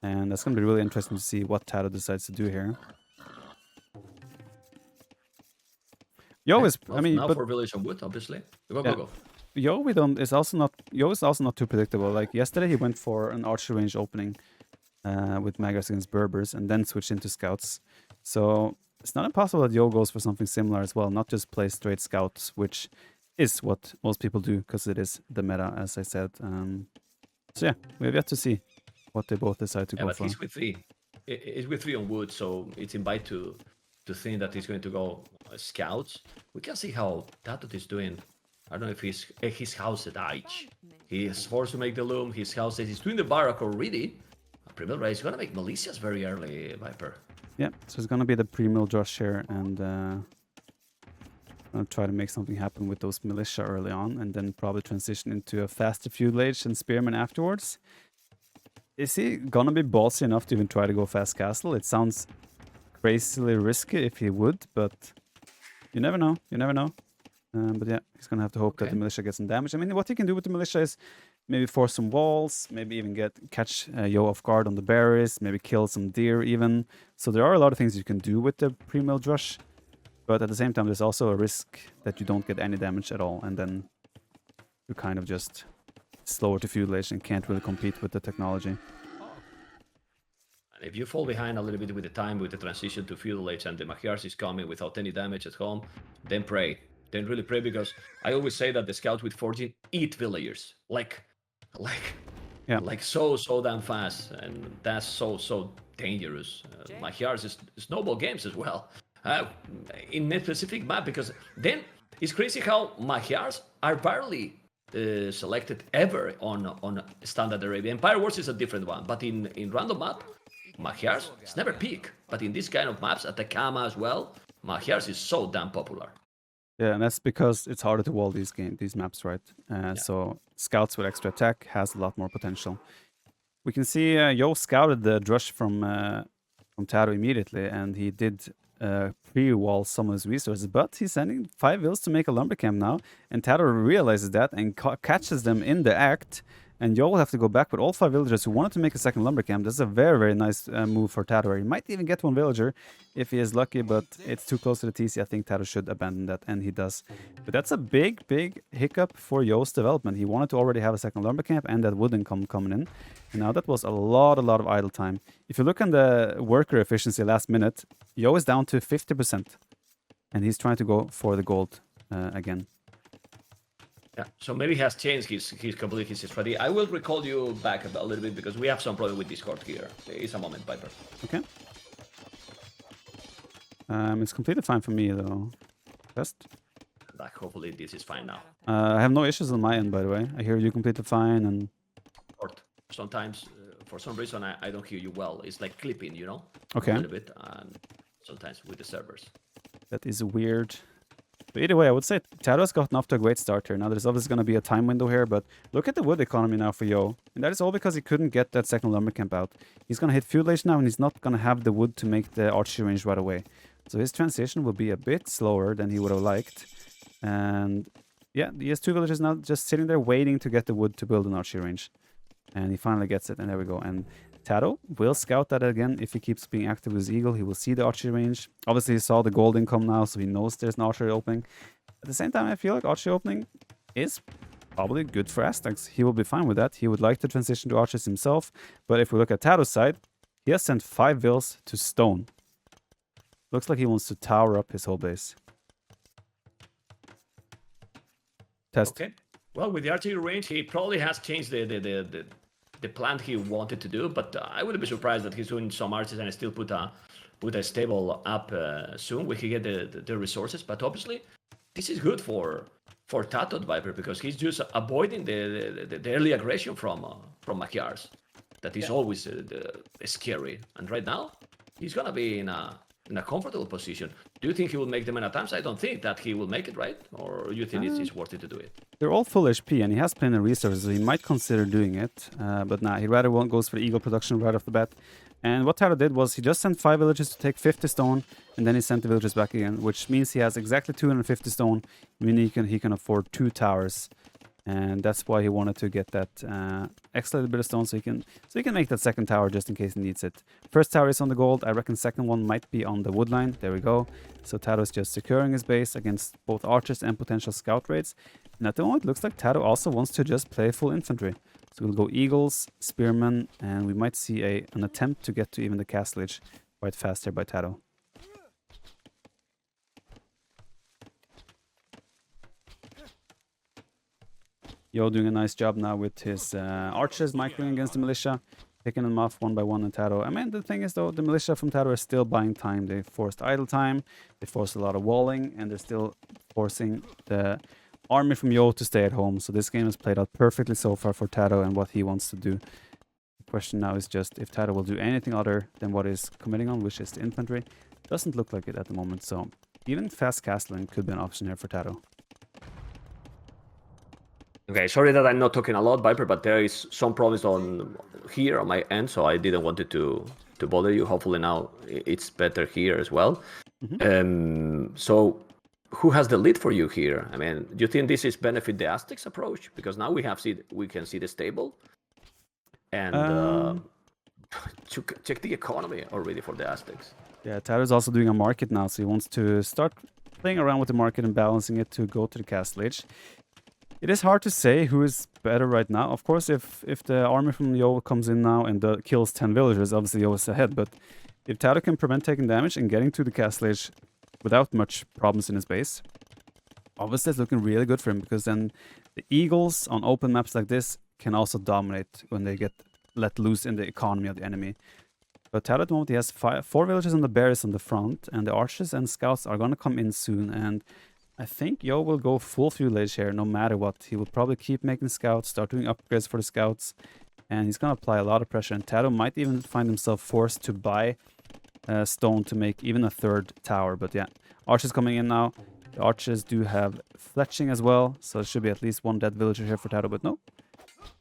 And that's going to be really interesting to see what TaToH decides to do here. Yo is, I mean, now but for Village on Wood, obviously. Go, yeah. go, go. Yo is also not too predictable. Like yesterday, he went for an archer range opening with Magyars against Berbers, and then switched into scouts. So it's not impossible that Yo goes for something similar as well, not just play straight scouts, which is what most people do because it is the meta, as I said. So yeah, we have yet to see what they both decide to go but for. he's with 3. He's with 3 on Wood, so it's invite to think that he's going to go scouts. We can see how TaToH is doing. I don't know if his house at H. He is forced to make the loom. His house says he's doing the barrack already. Primil is going to make militias very early, Viper. Yeah, so it's going to be the pre-mill Josh here, and I'll try to make something happen with those militia early on, and then probably transition into a faster feudal age and spearmen afterwards. Is he going to be ballsy enough to even try to go fast castle? It sounds crazily risky if he would, but you never know. You never know. But yeah, he's going to have to hope that the militia gets some damage. I mean, what he can do with the militia is maybe force some walls, maybe even catch Yo off guard on the berries, maybe kill some deer even. So there are a lot of things you can do with the pre-mill drush. But at the same time, there's also a risk that you don't get any damage at all. And then you kind of just slower to feudal age and can't really compete with the technology. And if you fall behind a little bit with the time, with the transition to feudal age, and the Magyars is coming without any damage at home, then pray. Then really pray, because I always say that the scouts with forging eat villagers. Like so damn fast. And that's so dangerous. Magyars is snowball games as well. In a specific map, because then it's crazy how Magyars are barely selected ever on standard Arabia. Empire Wars is a different one, but in random map, Magyars is never peak. But in this kind of maps, Atacama as well, Magyars is so damn popular. Yeah, and that's because it's harder to wall these maps, right? So scouts with extra attack has a lot more potential. We can see Yo scouted the drush from TaToH immediately, and he did pre-wall some of his resources, but he's sending 5 vills to make a lumber camp now, and TaToH realizes that and catches them in the act, and Yo will have to go back with all 5 villagers who wanted to make a second lumber camp. This is a very nice move for TaToH. He might even get 1 villager if he is lucky, but it's too close to the TC. I think TaToH should abandon that, and he does. But that's a big hiccup for Yo's development. He wanted to already have a second lumber camp and that wood income coming in, and now that was a lot of idle time. If you look on the worker efficiency last minute, Yo is down to 50%, and he's trying to go for the gold again. Yeah, so maybe he has changed his strategy. I will recall you back a little bit, because we have some problem with Discord here. It's a moment, Viper. Okay. It's completely fine for me though. Test. Hopefully this is fine now. I have no issues on my end, by the way. I hear you completely fine, and sometimes for some reason I don't hear you well. It's like clipping, you know? Okay. A little bit, and sometimes with the servers. That is weird. But either way, I would say TaToH has gotten off to a great start here. Now there's obviously going to be a time window here, but look at the wood economy now for Yo. And that is all because he couldn't get that second lumber camp out. He's going to hit feudal age now, and he's not going to have the wood to make the archery range right away. So his transition will be a bit slower than he would have liked. And yeah, he has 2 villagers now just sitting there waiting to get the wood to build an archery range. And he finally gets it, and there we go. And TaToH will scout that again. If he keeps being active with his eagle, he will see the archery range. Obviously, he saw the gold income now, so he knows there's an archery opening. At the same time, I feel like archery opening is probably good for Aztecs. He will be fine with that. He would like to transition to archers himself. But if we look at TaToH's side, he has sent 5 vills to stone. Looks like he wants to tower up his whole base. Test. Okay. Well, with the archery range, he probably has changed the plan he wanted to do, but I wouldn't be surprised that he's doing some archers and still put a stable up soon. We can get the resources, but obviously this is good for for TaToH Viper, because he's just avoiding the early aggression from Machiars. That is always scary. And right now, he's gonna be in a comfortable position. Do you think he will make the main attempts? I don't think that he will make it, right? Or you think it's worth it to do it? They're all full HP, and he has plenty of resources, so he might consider doing it. But nah, he rather goes for the Eagle production right off the bat. And what TaToH did was he just sent 5 villagers to take 50 stone, and then he sent the villagers back again, which means he has exactly 250 stone, meaning he can afford 2 towers. And that's why he wanted to get that extra little bit of stone, so he can make that second tower just in case he needs it. First tower is on the gold. I reckon second one might be on the wood line. There we go. So TaToH is just securing his base against both archers and potential scout raids. And at the moment, it looks like TaToH also wants to just play full infantry. So we'll go eagles, spearmen, and we might see an attempt to get to even the castle edge quite fast here by TaToH. Yo doing a nice job now with his archers microing against the militia, picking them off one by one in TaToH. I mean, the thing is though, the militia from TaToH are still buying time. They forced idle time, they forced a lot of walling, and they're still forcing the army from Yo to stay at home. So this game has played out perfectly so far for TaToH and what he wants to do. The question now is just if TaToH will do anything other than what he's committing on, which is the infantry. Doesn't look like it at the moment, so even fast castling could be an option here for TaToH. Okay, sorry that I'm not talking a lot, Viper, but there is some problems on here on my end, so I didn't want it to bother you. Hopefully now it's better here as well. So who has the lead for you here? I mean, do you think this is benefit the Aztecs approach? Because now we can see the stable and check the economy already for the Aztecs. Yeah, TaToH is also doing a market now, so he wants to start playing around with the market and balancing it to go to the castle age. It is hard to say who is better right now. Of course, if the army from Yo comes in now and kills 10 villagers, obviously Yo is ahead. But if TaToH can prevent taking damage and getting to the castle age without much problems in his base, obviously it's looking really good for him, because then the eagles on open maps like this can also dominate when they get let loose in the economy of the enemy. But TaToH at the moment, he has 4 villagers on the berries on the front, and the archers and scouts are going to come in soon. And I think Yo will go full fuel age here no matter what. He will probably keep making scouts, start doing upgrades for the scouts, and he's going to apply a lot of pressure. And TaToH might even find himself forced to buy stone to make even a 3rd tower. But yeah, archers coming in now. The archers do have fletching as well, so it should be at least 1 dead villager here for TaToH, but no.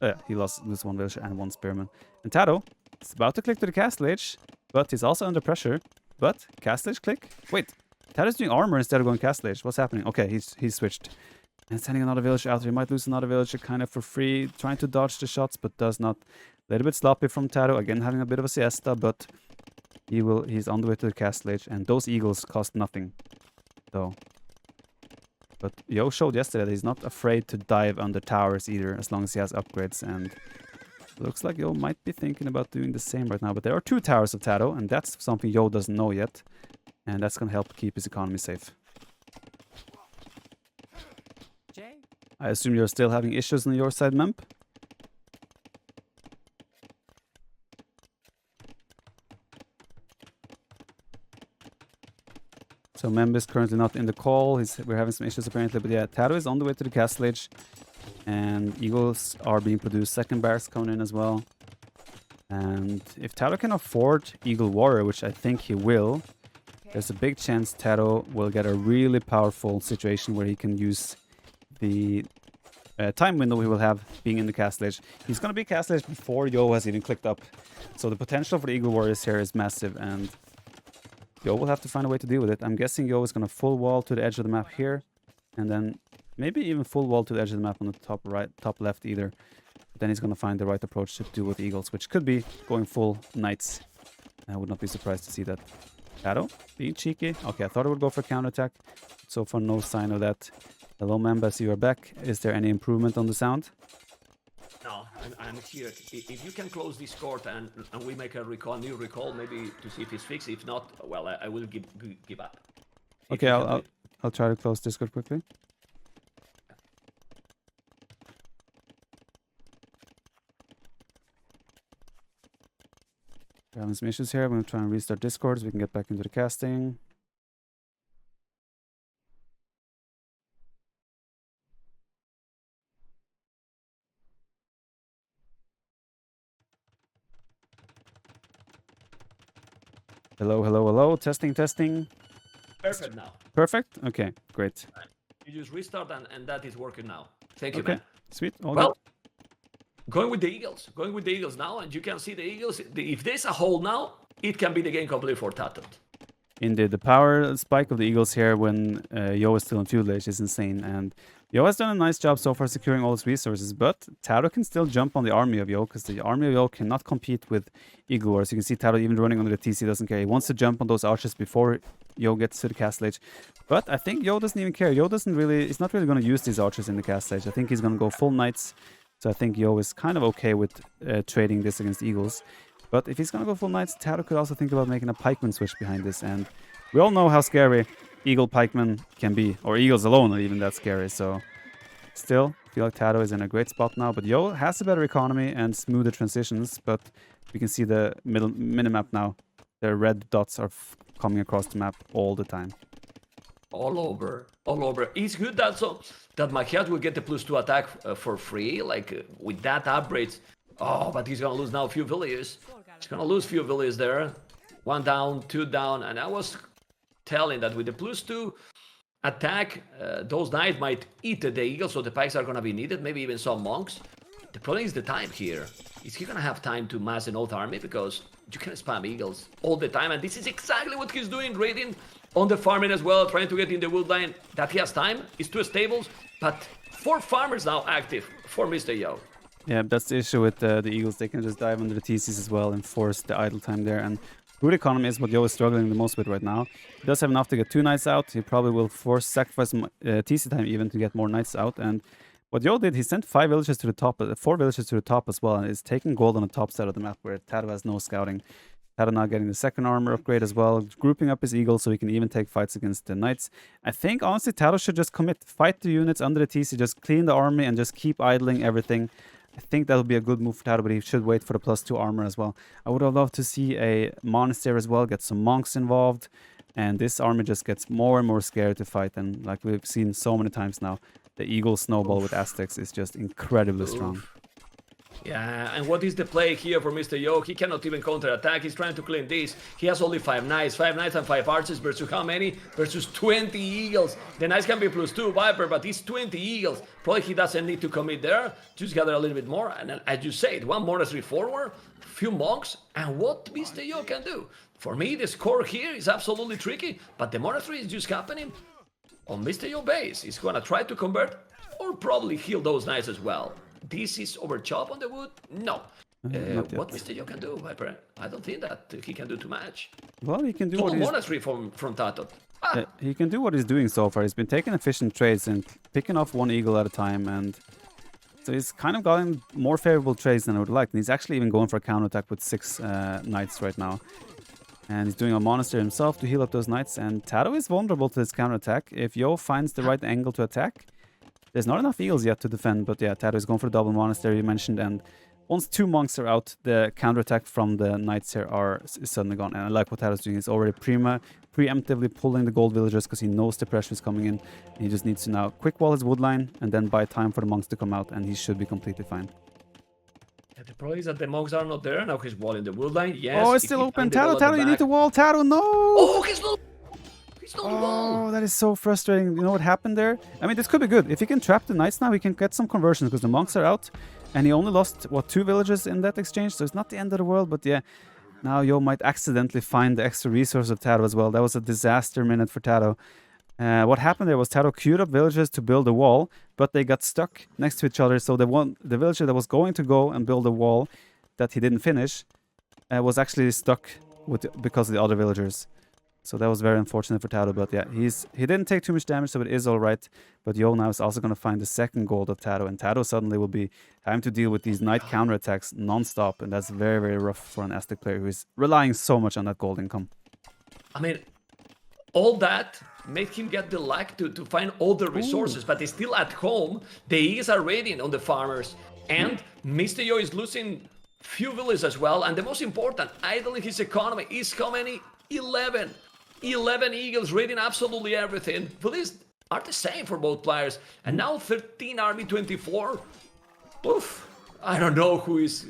Yeah, he lost 1 villager and 1 spearman. And TaToH is about to click to the castle age, but he's also under pressure. But castle age click? Wait. TaToH is doing armor instead of going castle age. What's happening? Okay, he's switched. And sending another villager out. He might lose another villager kind of for free. Trying to dodge the shots, but does not. A little bit sloppy from TaToH. Again, having a bit of a siesta, but he's on the way to the castle age. And those eagles cost nothing, though. But Yo showed yesterday that he's not afraid to dive under towers either, as long as he has upgrades. And looks like Yo might be thinking about doing the same right now. But there are 2 towers of TaToH, and that's something Yo doesn't know yet. And that's going to help keep his economy safe. I assume you're still having issues on your side, Memp? So Memp is currently not in the call. We're having some issues apparently. But yeah, TaToH is on the way to the castle age. And eagles are being produced. Second barracks coming in as well. And if TaToH can afford Eagle Warrior, which I think he will, there's a big chance TaToH will get a really powerful situation where he can use the time window he will have being in the castle age. He's going to be castle age before Yo has even clicked up. So the potential for the Eagle Warriors here is massive, and Yo will have to find a way to deal with it. I'm guessing Yo is going to full wall to the edge of the map here, and then maybe even full wall to the edge of the map on the top right, top left either. But then he's going to find the right approach to do with the eagles, which could be going full knights. I would not be surprised to see that. TaToH being cheeky. Okay, I thought it would go for counterattack. So far, no sign of that. Hello, Mamba, I see you're back. Is there any improvement on the sound? No, I'm here. If you can close this court and we make a new recall, maybe to see if it's fixed. If not, well, I will give up. Okay, I'll try to close Discord quickly. We're having some issues here. I'm going to try and restart Discord so we can get back into the casting. Hello, hello, hello. Testing, testing. Perfect now. Perfect? Okay, great. You just restart and that is working now. Thank you, Okay, man. sweet. All Well, good. going with the Eagles. Going with the Eagles now, and you can see the Eagles. If there's a hole now, it can be the game complete for TaToH. Indeed, the power spike of the Eagles here when Yo is still in field age is insane, and Yo has done a nice job so far securing all his resources, but TaToH can still jump on the army of Yo, because the army of Yo cannot compete with Eagle Wars. You can see TaToH even running under the TC doesn't care. He wants to jump on those archers before Yo gets to the castle age, but I think Yo doesn't even care. Yo doesn't really, he's not really going to use these archers in the castle age. I think he's going to go full knights, so I think Yo is kind of okay with trading this against Eagles. But if he's going to go full knights, TaToH could also think about making a pikeman switch behind this. And we all know how scary Eagle pikeman can be. Or Eagles alone are even that scary. So still, I feel like TaToH is in a great spot now. But Yo has a better economy and smoother transitions. But we can see the middle minimap now. The red dots are coming across the map all the time. All over, all over. It's good that that Machiat will get the +2 attack for free, like with that upgrade. Oh, but he's gonna lose now a few villages. He's gonna lose a few villages there. 1 down, 2 down, and I was telling that with the +2 attack, those knights might eat the eagles, so the pikes are gonna be needed, maybe even some monks. The problem is the time here. Is he gonna have time to mass an old army? Because you can spam eagles all the time, and this is exactly what he's doing, raiding on the farming as well, trying to get in the wood line. That he has time, is 2 stables, but 4 farmers now active for Mr.Yo. Yeah, that's the issue with the Eagles. They can just dive under the TCs as well and force the idle time there. And food economy is what Yo is struggling the most with right now. He does have enough to get 2 knights out. He probably will force sacrifice TC time even to get more knights out. And what Yo did, he sent 5 villages to the top, 4 villages to the top as well, and is taking gold on the top side of the map where TaToH has no scouting. TaToH now getting the 2nd armor upgrade as well, grouping up his eagles so he can even take fights against the knights. I think honestly TaToH should just commit, fight the units under the TC, just clean the army and just keep idling everything. I think that would be a good move for TaToH, but he should wait for the +2 armor as well. I would have loved to see a monastery as well, get some monks involved, and this army just gets more and more scary to fight. And like we've seen so many times now, the Eagle Snowball with Aztecs is just incredibly strong. Yeah, and what is the play here for Mr.Yo? He cannot even counter-attack. He's trying to clean this. He has only 5 knights. 5 knights and 5 archers versus how many? Versus 20 eagles. The knights can be +2 Viper, but he's 20 eagles. Probably he doesn't need to commit there. Just gather a little bit more. And as you said, 1 monastery forward, few monks, and what Mr.Yo can do. For me, the score here is absolutely tricky, but the monastery is just happening on Mr.Yo base. He's gonna try to convert or probably heal those knights as well. This is overchop on the wood? No. What Mr.Yo can do, Viper? I don't think that he can do too much. Well, he can do what Total he's... monastery from TaToH. he can do what he's doing so far. He's been taking efficient trades and picking off 1 eagle at a time, and so he's kind of gotten more favorable trades than I would like. And he's actually even going for a counterattack with 6 knights right now. And he's doing a monastery himself to heal up those knights, and TaToH is vulnerable to this counterattack. If Yo finds the right angle to attack, there's not enough eagles yet to defend, but yeah, TaToH is going for the double monastery you mentioned, and once 2 monks are out, the counterattack from the knights here is suddenly gone. And I like what TaToH is doing. He's already preemptively pulling the gold villagers because he knows the pressure is coming in. He just needs to now quick wall his wood line and then buy time for the monks to come out, and he should be completely fine. Yeah, the problem is that the monks are not there. Now he's walling the wood line. Yes. Oh, it's still open. TaToH, you need to wall. TaToH, no! Oh, he's not. Oh, that is so frustrating. You know what happened there? I mean, this could be good. If he can trap the knights now, he can get some conversions because the monks are out. And he only lost, what, 2 villages in that exchange? So it's not the end of the world, but yeah. Now Yo might accidentally find the extra resource of TaToH as well. That was a disaster minute for TaToH. What happened there was TaToH queued up villages to build a wall, but they got stuck next to each other. So the villager that was going to go and build a wall that he didn't finish was actually stuck because of the other villagers. So that was very unfortunate for TaToH, but yeah, he didn't take too much damage, so it is all right. But Yo now is also going to find the 2nd gold of TaToH, and TaToH suddenly will be having to deal with these knight counterattacks non-stop, and that's very, very rough for an Aztec player who is relying so much on that gold income. I mean, all that made him get the luck to find all the resources, but he's still at home. The Eagles are raiding on the farmers, and Mr.Yo is losing few villages as well, and the most important, idling his economy is how many? 11 eagles raiding absolutely everything. Villages are the same for both players. And now 13 army 24. Oof. I don't know who's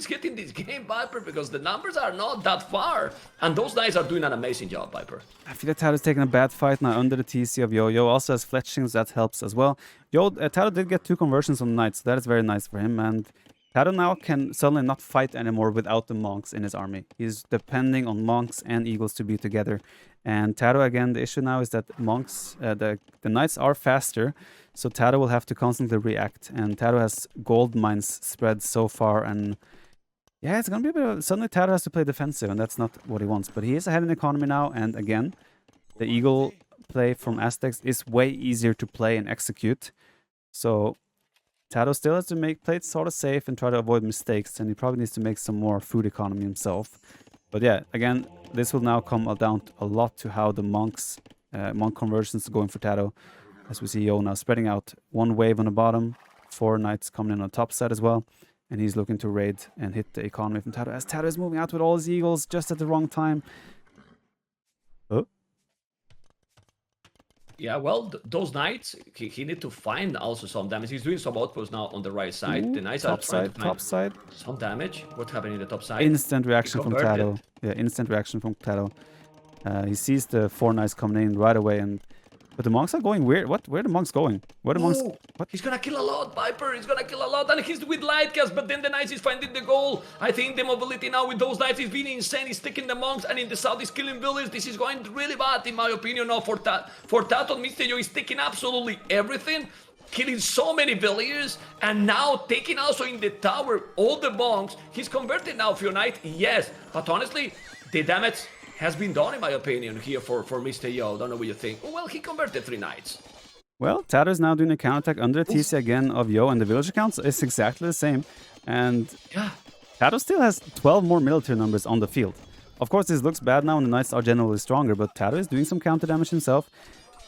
getting this game, Viper, because the numbers are not that far, and those guys are doing an amazing job, Viper. I feel like TaToH's taking a bad fight now under the TC of Yo. Yo also has fletchings, that helps as well. TaToH did get 2 conversions on the knight, so that is very nice for him. And TaToH now can suddenly not fight anymore without the monks in his army. He's depending on monks and eagles to be together. And TaToH, again, the issue now is that monks, the knights are faster, so TaToH will have to constantly react. And TaToH has gold mines spread so far, and yeah, it's gonna be a bit of... Suddenly TaToH has to play defensive, and that's not what he wants. But he is ahead in economy now, and again, the eagle play from Aztecs is way easier to play and execute. So TaToH still has to play it sort of safe and try to avoid mistakes, and he probably needs to make some more food economy himself. But yeah, again, this will now come down a lot to how the monk conversions are going for TaToH. As we see Yo now spreading out 1 wave on the bottom, 4 knights coming in on the top side as well. And he's looking to raid and hit the economy from TaToH. As TaToH is moving out with all his eagles just at the wrong time. Oh. Yeah, well, those knights, he need to find also some damage. He's doing some outposts now on the right side. Ooh, The knights are trying to top side. some damage. What's happening in the top side? Instant reaction from converted. TaToH. Yeah, instant reaction from TaToH. He sees the 4 knights coming in right away, but the monks are going weird. Where are the monks going? Where are the monks? What? He's gonna kill a lot, Viper. He's gonna kill a lot, and he's with light cast. But then the knights is finding the goal. I think the mobility now with those knights is being insane. He's taking the monks, and in the south he's killing villages. This is going really bad, in my opinion. Now for TaToH, Mr.Yo is taking absolutely everything, killing so many villagers, and now taking also in the tower all the monks. He's converted now for knight, yes, but honestly, the damage has been done, in my opinion, here for Mr.Yo. Don't know what you think. Oh, well, he converted 3 knights. Well, TaToH is now doing a counterattack under the TC again of Yo, and the villager counts is exactly the same. And yeah, TaToH still has 12 more military numbers on the field. Of course, this looks bad now, and the knights are generally stronger, but TaToH is doing some counter damage himself.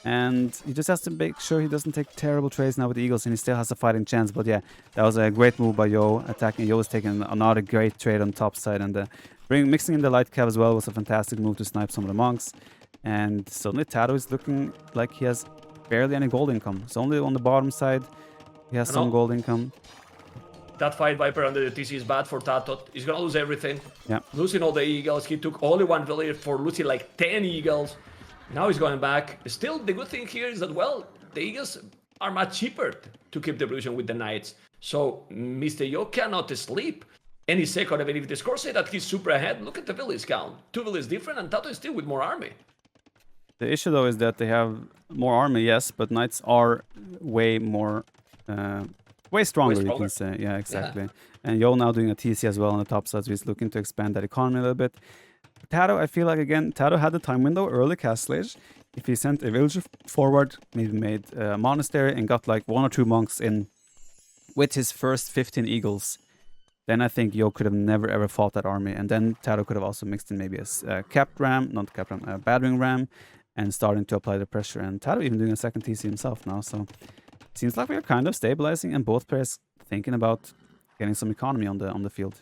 And he just has to make sure he doesn't take terrible trades now with the eagles, and he still has a fighting chance. But yeah, that was a great move by Yo, attacking. Yo was taking another great trade on top side, and mixing in the light cav as well was a fantastic move to snipe some of the monks. And suddenly TaToH is looking like he has barely any gold income. So only on the bottom side he has some gold income. That fight, Viper, under the TC is bad for TaToH. He's gonna lose everything. Yeah. Losing all the eagles. He took only 1 village for losing like 10 eagles. Now he's going back. Still, the good thing here is that, well, the eagles are much cheaper to keep the evolution with the knights. So Mr.Yo cannot sleep any second. Even if the score say that he's super ahead, look at the village count. 2 villages different, and TaToH is still with more army. The issue though is that they have more army, yes, but knights are way more, way stronger, you can say. Yeah, exactly. Yeah. And Yo now doing a TC as well on the top side, so he's looking to expand that economy a little bit. TaToH, I feel like, again, TaToH had the time window, early cast stage. If he sent a villager forward, maybe made a monastery and got like 1 or 2 monks in with his first 15 eagles, then I think Yo could have never ever fought that army. And then TaToH could have also mixed in maybe a capped ram, not capped ram, a battering ram, and starting to apply the pressure. And TaToH even doing a second TC himself now. So it seems like we're kind of stabilizing, and both players thinking about getting some economy on the field.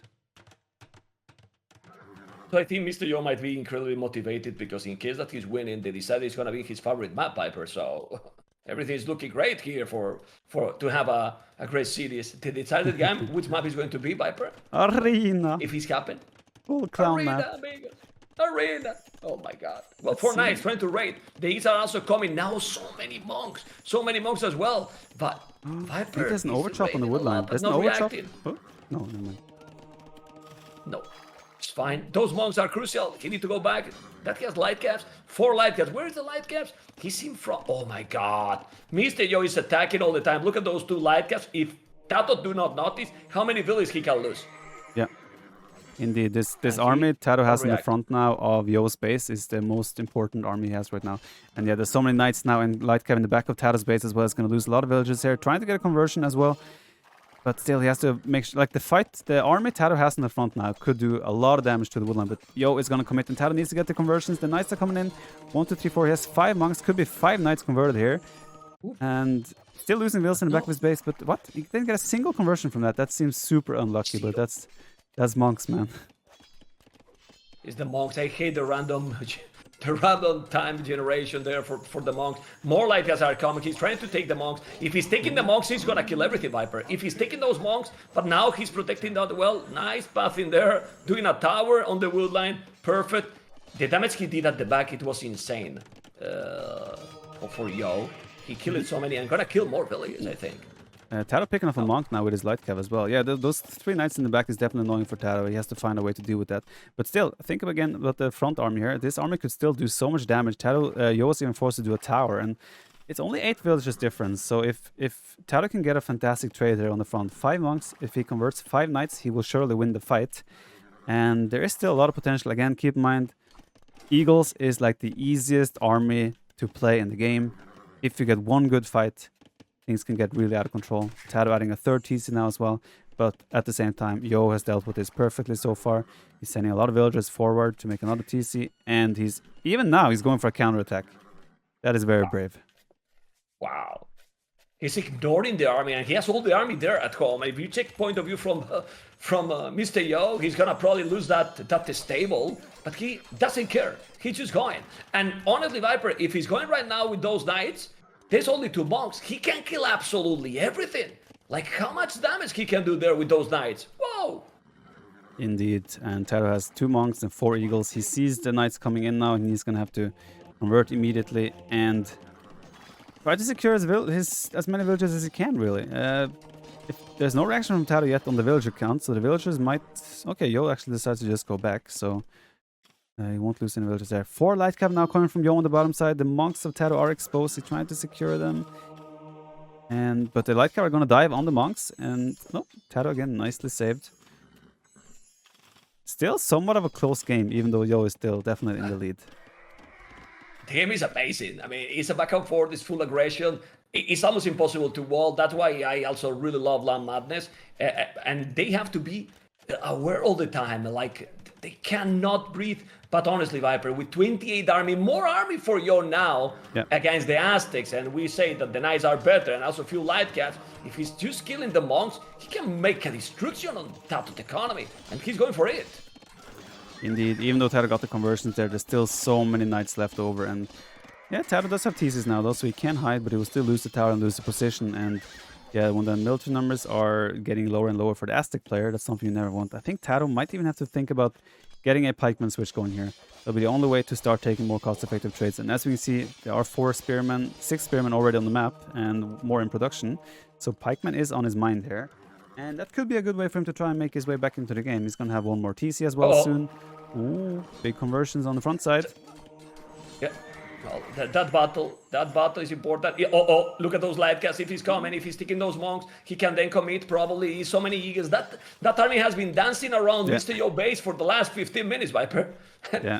So I think Mr.Yo might be incredibly motivated, because in case that he's winning, they decided it's going to be his favorite map, Viper. So everything is looking great here to have a great series. The decided game, which map is going to be, Viper? Arena. If he's happen. Full clown Arena, map. amigos. Arena. Oh my god. Well, 4 knights trying to raid. The eagles are also coming now. So many monks as well. But Viper, there's an overchop on the woodland. There's no overchop. Oh, no, no, no. No. It's fine. Those monks are crucial. He need to go back. That has light caps. 4 light caps. Where is the light caps? He's in front. Oh my god. Mr.Yo is attacking all the time. Look at those 2 light caps. If TaToH do not notice how many villages he can lose. Yeah. Indeed. This army TaToH has in the front now of Yo's base is the most important army he has right now. And yeah, there's so many knights now and light cap in the back of TaToH's base as well. It's going to lose a lot of villages here. Trying to get a conversion as well. But still, he has to make sure, like the army TaToH has in the front now could do a lot of damage to the woodland. But Yo is going to commit, and TaToH needs to get the conversions. The knights are coming in. 1, 2, 3, 4. He has 5 monks. Could be 5 knights converted here. And still losing villas in the back of his base. But what? He didn't get a single conversion from that. That seems super unlucky. But that's monks, man. It's the monks. I hate the random the random time generation there for the monks. More light guys are coming. He's trying to take the monks. If he's taking the monks, he's gonna kill everything, Viper. If he's taking those monks, but now he's protecting that. Well, nice path in there, doing a tower on the wood line. Perfect. The damage he did at the back, it was insane. For Yo, he killed so many and gonna kill more villagers, I think. TaToH picking off a monk now with his light cav as well. Yeah, those 3 knights in the back is definitely annoying for TaToH. He has to find a way to deal with that. But still, think again about the front army here. This army could still do so much damage. TaToH, Yo was even forced to do a tower, and it's only 8 villagers difference. So if TaToH can get a fantastic trade here on the front, 5 monks, if he converts 5 knights, he will surely win the fight. And there is still a lot of potential. Again, keep in mind, Eagles is like the easiest army to play in the game. If you get one good fight, things can get really out of control. TaToH adding a 3rd TC now as well. But at the same time, Yo has dealt with this perfectly so far. He's sending a lot of villagers forward to make another TC. And even now, he's going for a counterattack. That is very brave. Wow. He's ignoring the army, and he has all the army there at home. If you take point of view from Mr.Yo, he's gonna probably lose that stable, but he doesn't care. He's just going. And honestly, Viper, if he's going right now with those knights, there's only 2 monks. He can kill absolutely everything. Like, how much damage he can do there with those knights? Whoa! Indeed. And TaToH has 2 monks and 4 eagles. He sees the knights coming in now, and he's going to have to convert immediately and try to secure as many villagers as he can, really. If there's no reaction from TaToH yet on the villager count, so the villagers might... Okay, Yo actually decides to just go back, so... he won't lose any villagers there. 4 light cav now coming from Yo on the bottom side. The monks of TaToH are exposed. He's trying to secure them. But the light cav are going to dive on the monks. And no, TaToH again nicely saved. Still somewhat of a close game, even though Yo is still definitely in the lead. The game is amazing. I mean, it's a back and forth. It's full aggression. It's almost impossible to wall. That's why I also really love Land Madness. And they have to be aware all the time. Like, they cannot breathe. But honestly, Viper, with 28 army, more army for Yo now against the Aztecs, and we say that the Knights are better, and also a few light cats. If he's just killing the monks, he can make a destruction on TaToH economy, and he's going for it. Indeed, even though TaToH got the conversions there, there's still so many knights left over, and yeah, TaToH does have TCs now though, so he can hide, but he will still lose the tower and lose the position, and yeah, when the military numbers are getting lower and lower for the Aztec player, that's something you never want. I think TaToH might even have to think about getting a pikeman switch going here. That'll be the only way to start taking more cost-effective trades. And as we can see, there are 6 spearmen already on the map and more in production. So pikeman is on his mind here. And that could be a good way for him to try and make his way back into the game. He's going to have one more TC as well soon. Ooh, big conversions on the front side. Yeah. Well, that battle is important. Yeah, look at those light cats. If he's coming, if he's taking those monks, he can then commit probably so many eagles. That army has been dancing around Mr.Yo base for the last 15 minutes, Viper.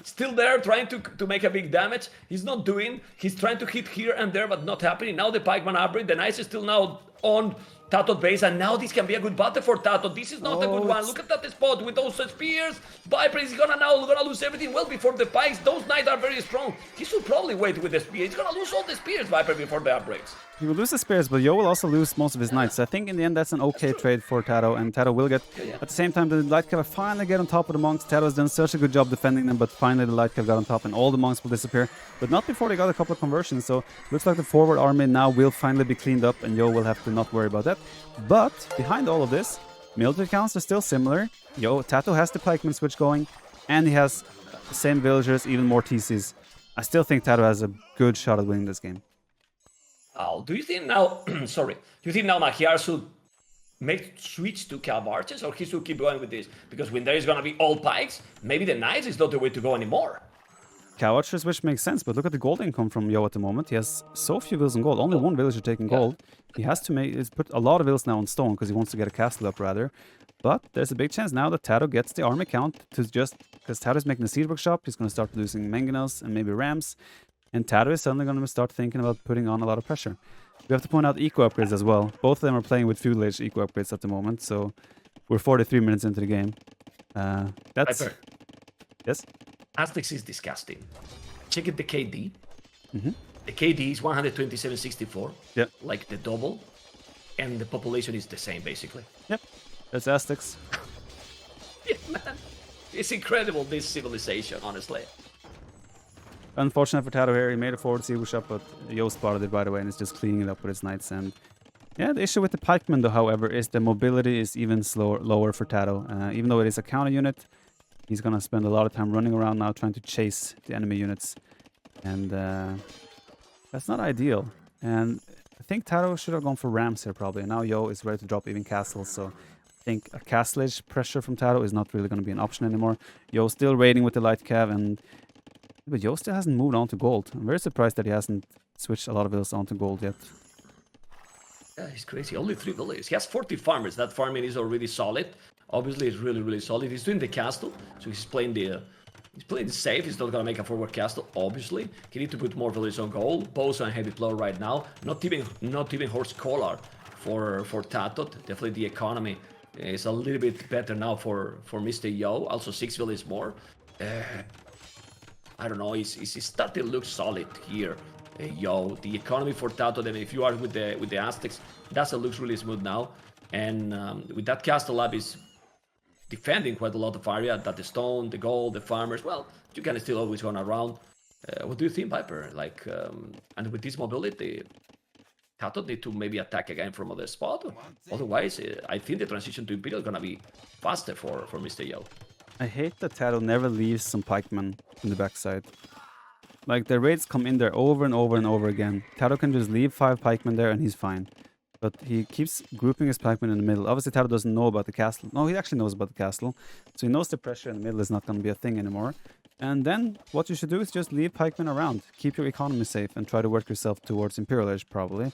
Still there, trying to make a big damage. He's not doing. He's trying to hit here and there, but not happening. Now the pikeman upgrade. The knights is still now on TaToH base, and now this can be a good battle for TaToH. This is not a good one. Look at that spot with those spears. Viper is gonna lose everything well before the pikes. Those knights are very strong. He should probably wait with the spear. He's gonna lose all the spears, Viper, before the upgrades. He will lose the spears, but Yo will also lose most of his knights. I think in the end that's an okay trade for TaToH, and TaToH will get... At the same time, the light cav finally get on top of the monks. TaToH has done such a good job defending them, but finally the light cav got on top, and all the monks will disappear. But not before they got a couple of conversions, so looks like the forward army now will finally be cleaned up, and Yo will have to not worry about that. But behind all of this, military counts are still similar. TaToH has the pikeman switch going, and he has the same villagers, even more TCs. I still think TaToH has a good shot at winning this game. Oh, do you think now, sorry, do you think now Magyar should switch to Cav Archers, or he should keep going with this? Because when there is going to be all pikes, maybe the Knights is not the way to go anymore. Cav Archers, which makes sense, but look at the gold income from Yo at the moment. He has so few vills in gold, only one villager taking gold. He has to put a lot of vills now on stone, because he wants to get a castle up rather. But there's a big chance now that TaToH gets the army count to just... Because TaToH is making the seed workshop, he's going to start producing mangonels and maybe rams. And TaToH is suddenly going to start thinking about putting on a lot of pressure. We have to point out eco upgrades as well. Both of them are playing with feudal age eco upgrades at the moment, so we're 43 minutes into the game. That's... Viper. Yes? Aztecs is disgusting. Check it, the KD. The KD is 127.64. Yep. Like the double. And the population is the same, basically. Yep. That's Aztecs. Yeah, man. It's incredible, this civilization, honestly. Unfortunate for TaToH here, he made a forward Sivu shot, but Yo spotted it right away and is just cleaning it up with his knights. And yeah, the issue with the pikeman though, however, is the mobility is even lower for TaToH. Even though it is a counter unit, he's gonna spend a lot of time running around now trying to chase the enemy units. And that's not ideal. And I think TaToH should have gone for Rams here probably. And now Yo is ready to drop even castles, so I think a castlage pressure from TaToH is not really going to be an option anymore. Yo still raiding with the light cav, but Yo still hasn't moved on to gold. I'm very surprised that he hasn't switched a lot of villas onto gold yet. Yeah, he's crazy. Only 3 villages. He has 40 farmers. That farming is already solid. Obviously, it's really, really solid. He's doing the castle, so he's playing the safe. He's not gonna make a forward castle. Obviously, he need to put more villages on gold. Bows on heavy plow right now. Not even horse collar for TaToH. Definitely the economy is a little bit better now for Mr.Yo. Also 6 villages more. I don't know. He's starting to look solid here. Yo, the economy for TaToH. I mean, if you are with the Aztecs, that looks really smooth now. And with that castle lab is defending quite a lot of area. That the stone, the gold, the farmers. Well, you can still always run around. What do you think, Viper? Like, and with this mobility, TaToH need to maybe attack again from other spot. Otherwise, I think the transition to Imperial is gonna be faster for Mr.Yo. I hate that TaToH never leaves some pikemen in the backside. Like, the raids come in there over and over and over again. TaToH can just leave 5 pikemen there and he's fine. But he keeps grouping his pikemen in the middle. Obviously, TaToH doesn't know about the castle. No, he actually knows about the castle. So he knows the pressure in the middle is not going to be a thing anymore. And then what you should do is just leave pikemen around. Keep your economy safe and try to work yourself towards Imperial Edge, probably.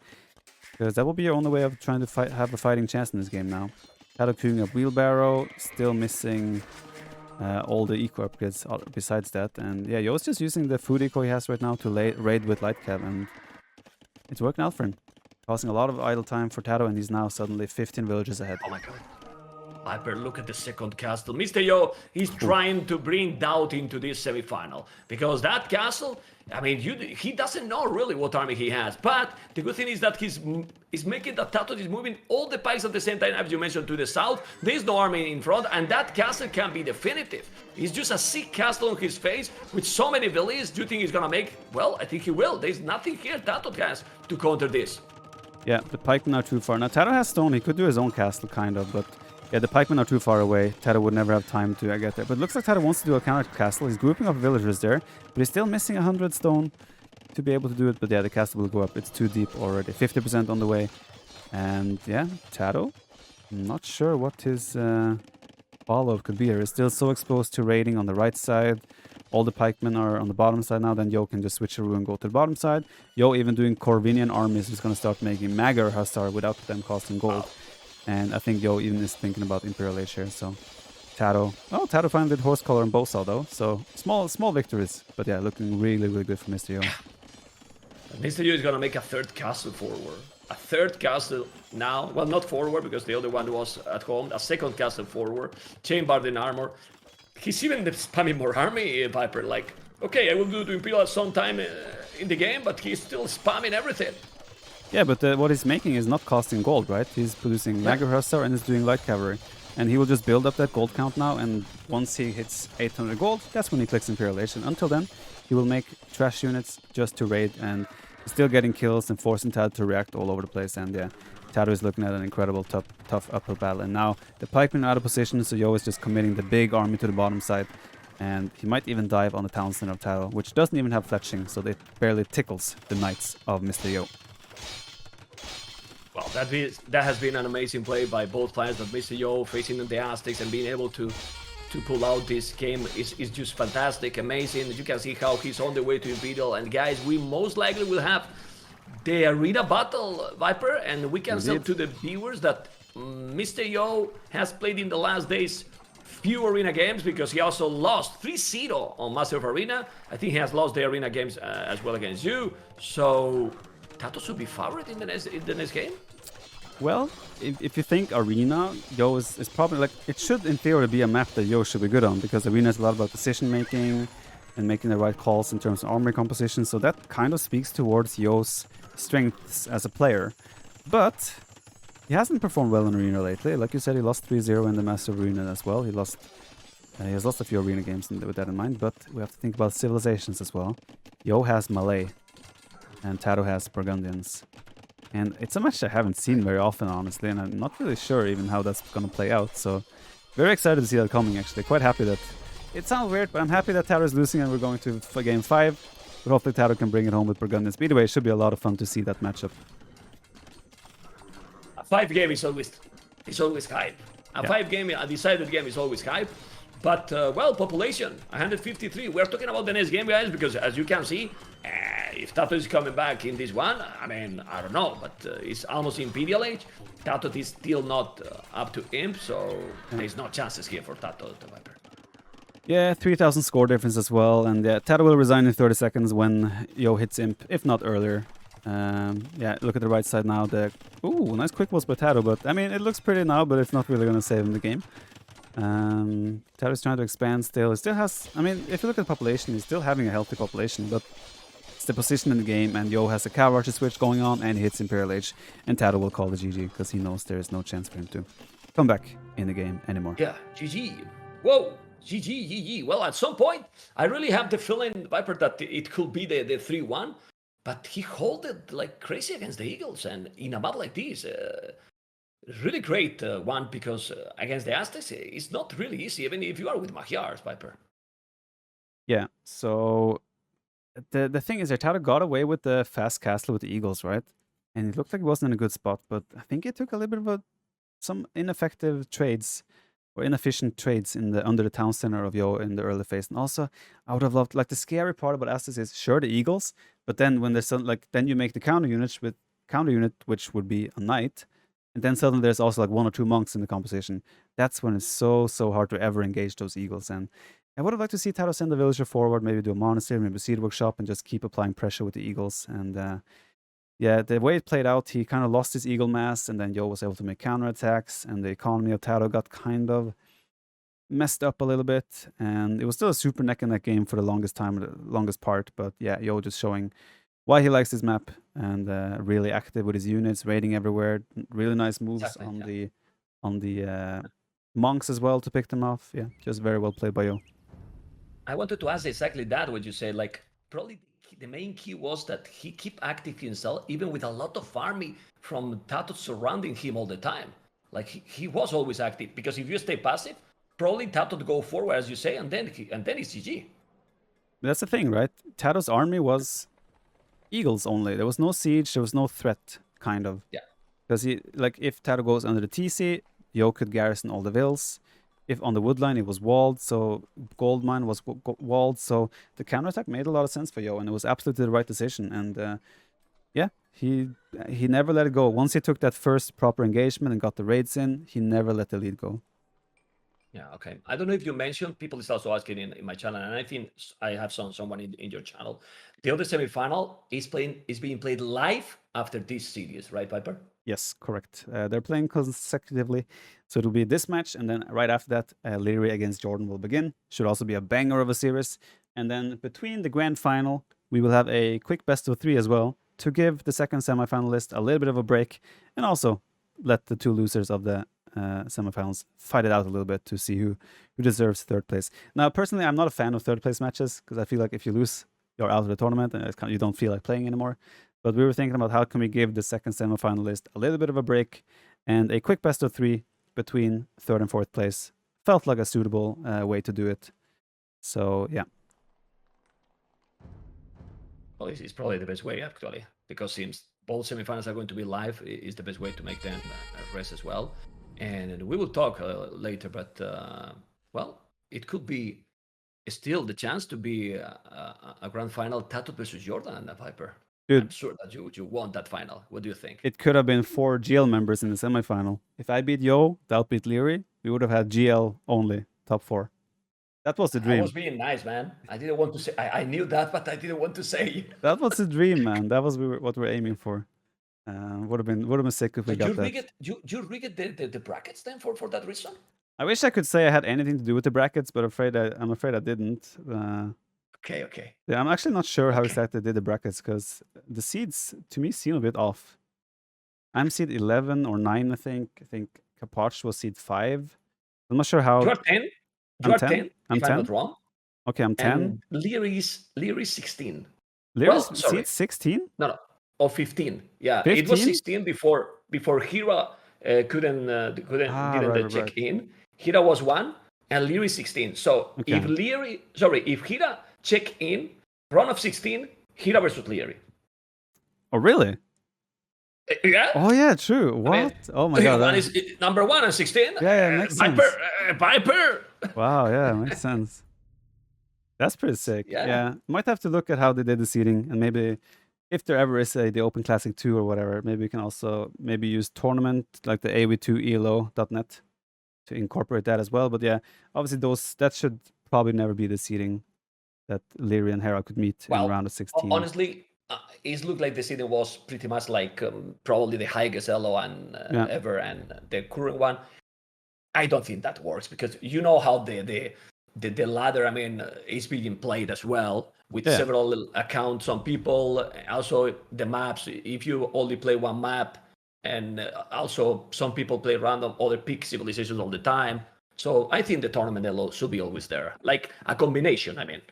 Because that will be your only way of trying to have a fighting chance in this game now. TaToH queuing up Wheelbarrow, still missing all the eco upgrades besides that. And yeah, Yo's just using the food eco he has right now to raid with light cab, and it's working out for him. Causing a lot of idle time for TaToH, and he's now suddenly 15 villages ahead. Oh my god. Viper, look at the second castle. Mr.Yo, he's trying to bring doubt into this semi-final. Because that castle, I mean, he doesn't know really what army he has. But the good thing is that he's making that TaToH is moving all the pikes at the same time, as you mentioned, to the south. There's no army in front, and that castle can be definitive. It's just a sick castle on his face with so many villages. Do you think he's gonna make? Well, I think he will. There's nothing here TaToH has to counter this. Yeah, the pikemen are too far. Now, TaToH has stone. He could do his own castle, kind of, but yeah, the pikemen are too far away. TaToH would never have time to get there. But it looks like TaToH wants to do a counter castle. He's grouping up villagers there, but he's still missing 100 stone to be able to do it. But yeah, the castle will go up. It's too deep already. 50% on the way. And yeah, TaToH, I'm not sure what his follow-up could be here. He's still so exposed to raiding on the right side. All the pikemen are on the bottom side now. Then Yo can just switch and go to the bottom side. Yo even doing Corvinian armies is going to start making Magyar Hussar without them costing gold. And I think Yo even is thinking about Imperial Age here. So TaToH. Oh, TaToH finally did horse collar and bowsaw though. So small victories. But yeah, looking really, really good for Mr.Yo. Mr.Yo is gonna make a third castle forward. A third castle now. Well, not forward because the other one was at home. A second castle forward. Chainbard in armor. He's even spamming more army, Viper. Like, okay, I will do to Imperial at some time in the game, but he's still spamming everything. Yeah, but what he's making is not costing gold, right? He's producing Magyar Hussar and is doing light cavalry. And he will just build up that gold count now, and once he hits 800 gold, that's when he clicks Imperial Age. And until then, he will make trash units just to raid, and still getting kills and forcing TaToH to react all over the place. And yeah, TaToH is looking at an incredible tough uphill battle. And now the pikemen are out of position, so Yo is just committing the big army to the bottom side. And he might even dive on the town center of TaToH, which doesn't even have fletching, so it barely tickles the knights of Mr.Yo. Well, that has been an amazing play by both players. But Mr.Yo facing the Aztecs and being able to pull out this game is just fantastic, amazing. You can see how he's on the way to Imperial. And guys, we most likely will have the arena battle, Viper, and we can tell to the viewers that Mr.Yo has played in the last days few arena games because he also lost 3-0 on Master of Arena. I think he has lost the arena games as well against you. So TaToH should be favored in the next game. Well, if you think Arena, Yo is probably like, it should in theory be a map that Yo should be good on, because Arena is a lot about decision making and making the right calls in terms of armory composition, so that kind of speaks towards Yo's strengths as a player. But he hasn't performed well in Arena lately. Like you said, he lost 3-0 in the Master of Arena as well. He lost He has lost a few arena games with that in mind, but we have to think about civilizations as well. Yo has Malay, and TaToH has Burgundians. And it's a match I haven't seen very often, honestly, and I'm not really sure even how that's going to play out. So, very excited to see that coming, actually. Quite happy that... It sounds weird, but I'm happy that TaToH is losing and we're going to game 5. But hopefully TaToH can bring it home with Burgundians. But either way, it should be a lot of fun to see that matchup. A 5 game is always hype. A 5 game, a decided game is always hype. But, well, population, 153. We're talking about the next game, guys, because as you can see, if TaToH is coming back in this one, I mean, I don't know, but it's almost Imperial Age. TaToH is still not up to Imp, so there's no chances here for TaToH, TheViper. Yeah, 3,000 score difference as well, and yeah, TaToH will resign in 30 seconds when Yo hits Imp, if not earlier. Yeah, look at the right side now. Ooh, nice quick balls by TaToH, but I mean, it looks pretty now, but it's not really going to save him the game. TaToH is trying to expand still. He still has, I mean, if you look at the population, he's still having a healthy population, but it's the position in the game, and Yo has a cow archer switch going on, and he hits Imperial Age, and TaToH will call the GG, because he knows there is no chance for him to come back in the game anymore. Yeah, GG. Whoa, GG. Well, at some point, I really have the feeling, Viper, that it could be the 3-1, but he held it like crazy against the Eagles, and in a map like this, really great one, because against the Aztecs, it's not really easy, even if you are with Magyars, Viper. Yeah, so the thing is that TaToH got away with the fast castle with the Eagles, right? And it looked like it wasn't in a good spot, but I think it took a little bit of some ineffective trades or inefficient trades under the town center of Yo in the early phase. And also, I would have loved, like, the scary part about Aztecs is sure the Eagles, but then when there's then you make the counter unit, which would be a knight, and then suddenly there's also like 1 or 2 monks in the composition. That's when it's so hard to ever engage those Eagles. And I would have liked to see TaToH send the villager forward, maybe do a monastery, maybe a seed workshop, and just keep applying pressure with the Eagles. And yeah, the way it played out, he kind of lost his Eagle mass, and then Yo was able to make counterattacks, and the economy of TaToH got kind of messed up a little bit. And it was still a super neck and neck game for the longest time, the longest part. But yeah, Yo just showing why he likes this map, and really active with his units, raiding everywhere. Really nice moves exactly, on the monks as well to pick them off. Yeah, just very well played by Yo. I wanted to ask exactly that, what you said. Like, probably the main key was that he keep active himself, even with a lot of army from TaToH surrounding him all the time. Like, he was always active, because if you stay passive, probably TaToH go forward, as you say, and then it's GG. That's the thing, right? TaToH's army was Eagles only. There was no siege, there was no threat, kind of. Yeah. Because if TaToH goes under the TC, Yo could garrison all the vills. If on the woodline it was walled, so gold mine was walled, so the counterattack made a lot of sense for Yo, and it was absolutely the right decision. And yeah, he never let it go. Once he took that first proper engagement and got the raids in, he never let the lead go. Yeah, okay. I don't know if you mentioned, people is also asking in my channel, and I think I have someone in your channel. The other semifinal is being played live after this series, right, Viper? Yes, correct. They're playing consecutively, so it'll be this match, and then right after that, Leary against Jordan will begin. Should also be a banger of a series. And then between the grand final, we will have a quick best of 3 as well, to give the second semifinalist a little bit of a break, and also let the 2 losers of the semifinals fight it out a little bit to see who deserves 3rd place. Now, personally, I'm not a fan of 3rd place matches, because I feel like if you lose, you're out of the tournament, and you don't feel like playing anymore. But we were thinking about how can we give the second semifinalist a little bit of a break, and a quick best of 3 between 3rd and 4th place felt like a suitable way to do it. So yeah. Well, it's probably the best way, actually, because since both semifinals are going to be live, is the best way to make them rest as well. And we will talk later, but well, it could be still the chance to be a grand final TaToH versus Jordan, Viper. Dude, I'm sure that you want that final. What do you think? It could have been 4 GL members in the semifinal. If I beat Yo, they'll beat Leary, we would have had GL only, top 4. That was the dream. I was being nice, man. I didn't want to say. I knew that, but I didn't want to say. That was the dream, man. That was what we were aiming for. Would have been sick if we got that. You rigged the brackets then for that reason? I wish I could say I had anything to do with the brackets, but I'm afraid I didn't. Okay. Yeah, I'm actually not sure how exactly they did the brackets, because the seeds to me seem a bit off. I'm seed 11 or 9, I think. I think Capoch was seed 5. I'm not sure how. You are 10? You I'm are 10. 10, I'm if I'm 10. not wrong. Okay, I'm 10. And Leary is 16. Lyris Sorry. seats 16? No. Or 15. Yeah, it 15? was 16 before Hira didn't Right. check in. Hira was 1 and Leary 16. So Okay. if Hira check in, run of 16, Hira versus Leary. Oh, really? Yeah. Oh, yeah, true. What? I mean, oh my god. One is number 1 and 16. Yeah, makes Viper, sense. Viper. Wow, yeah, makes sense. That's pretty sick. Yeah. Might have to look at how they did the seeding, and maybe if there ever is the Open Classic 2 or whatever, maybe we can also use tournament like the AW2ELO.net to incorporate that as well. But yeah, obviously that should probably never be the seeding that Leary and Hera could meet in round of 16. Honestly, it looked like the seeding was pretty much like probably the highest elo and ever, and the current one. I don't think that works because you know how the ladder, I mean, is being played as well with several accounts on people. Also, the maps. If you only play one map, and also some people play random other pick civilizations all the time. So I think the tournament elo should be always there, like a combination. I mean.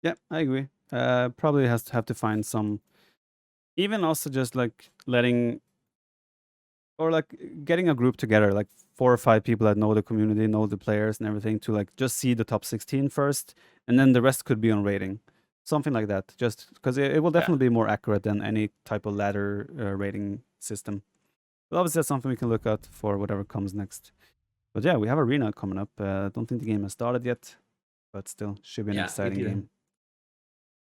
Yeah, I agree. Probably have to find some, even also just like letting, or like getting a group together, like 4 or 5 people that know the community, know the players and everything, to like just see the top 16 first, and then the rest could be on rating, something like that. Just because it will definitely be more accurate than any type of ladder rating system. But obviously, that's something we can look at for whatever comes next. But yeah, we have Arena coming up. I don't think the game has started yet, but still should be an exciting game.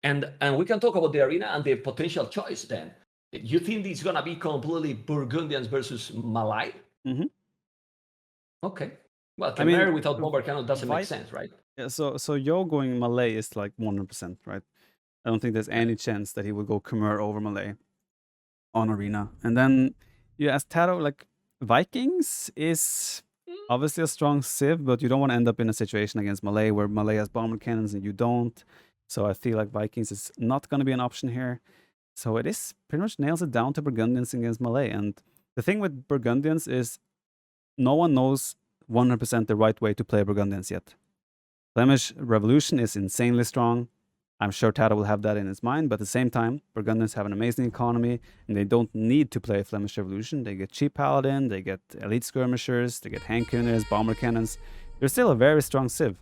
And we can talk about the Arena and the potential choice then. You think it's going to be completely Burgundians versus Malay? Mm-hmm. Okay. Well, Khmer without Bomber Cannon doesn't make sense, right? Yeah, so Yo going Malay is like 100%, right? I don't think there's any chance that he will go Khmer over Malay on Arena. And then you ask TaToH, like, Vikings is obviously a strong Civ, but you don't want to end up in a situation against Malay where Malay has bomber cannons and you don't. So I feel like Vikings is not going to be an option here. So it is pretty much nails it down to Burgundians against Malay. And the thing with Burgundians is no one knows 100% the right way to play Burgundians yet. Flemish Revolution is insanely strong. I'm sure TaToH will have that in his mind, but at the same time, Burgundians have an amazing economy, and they don't need to play Flemish Revolution. They get cheap Paladin, they get elite skirmishers, they get hand cannons, bomber cannons. They're still a very strong Civ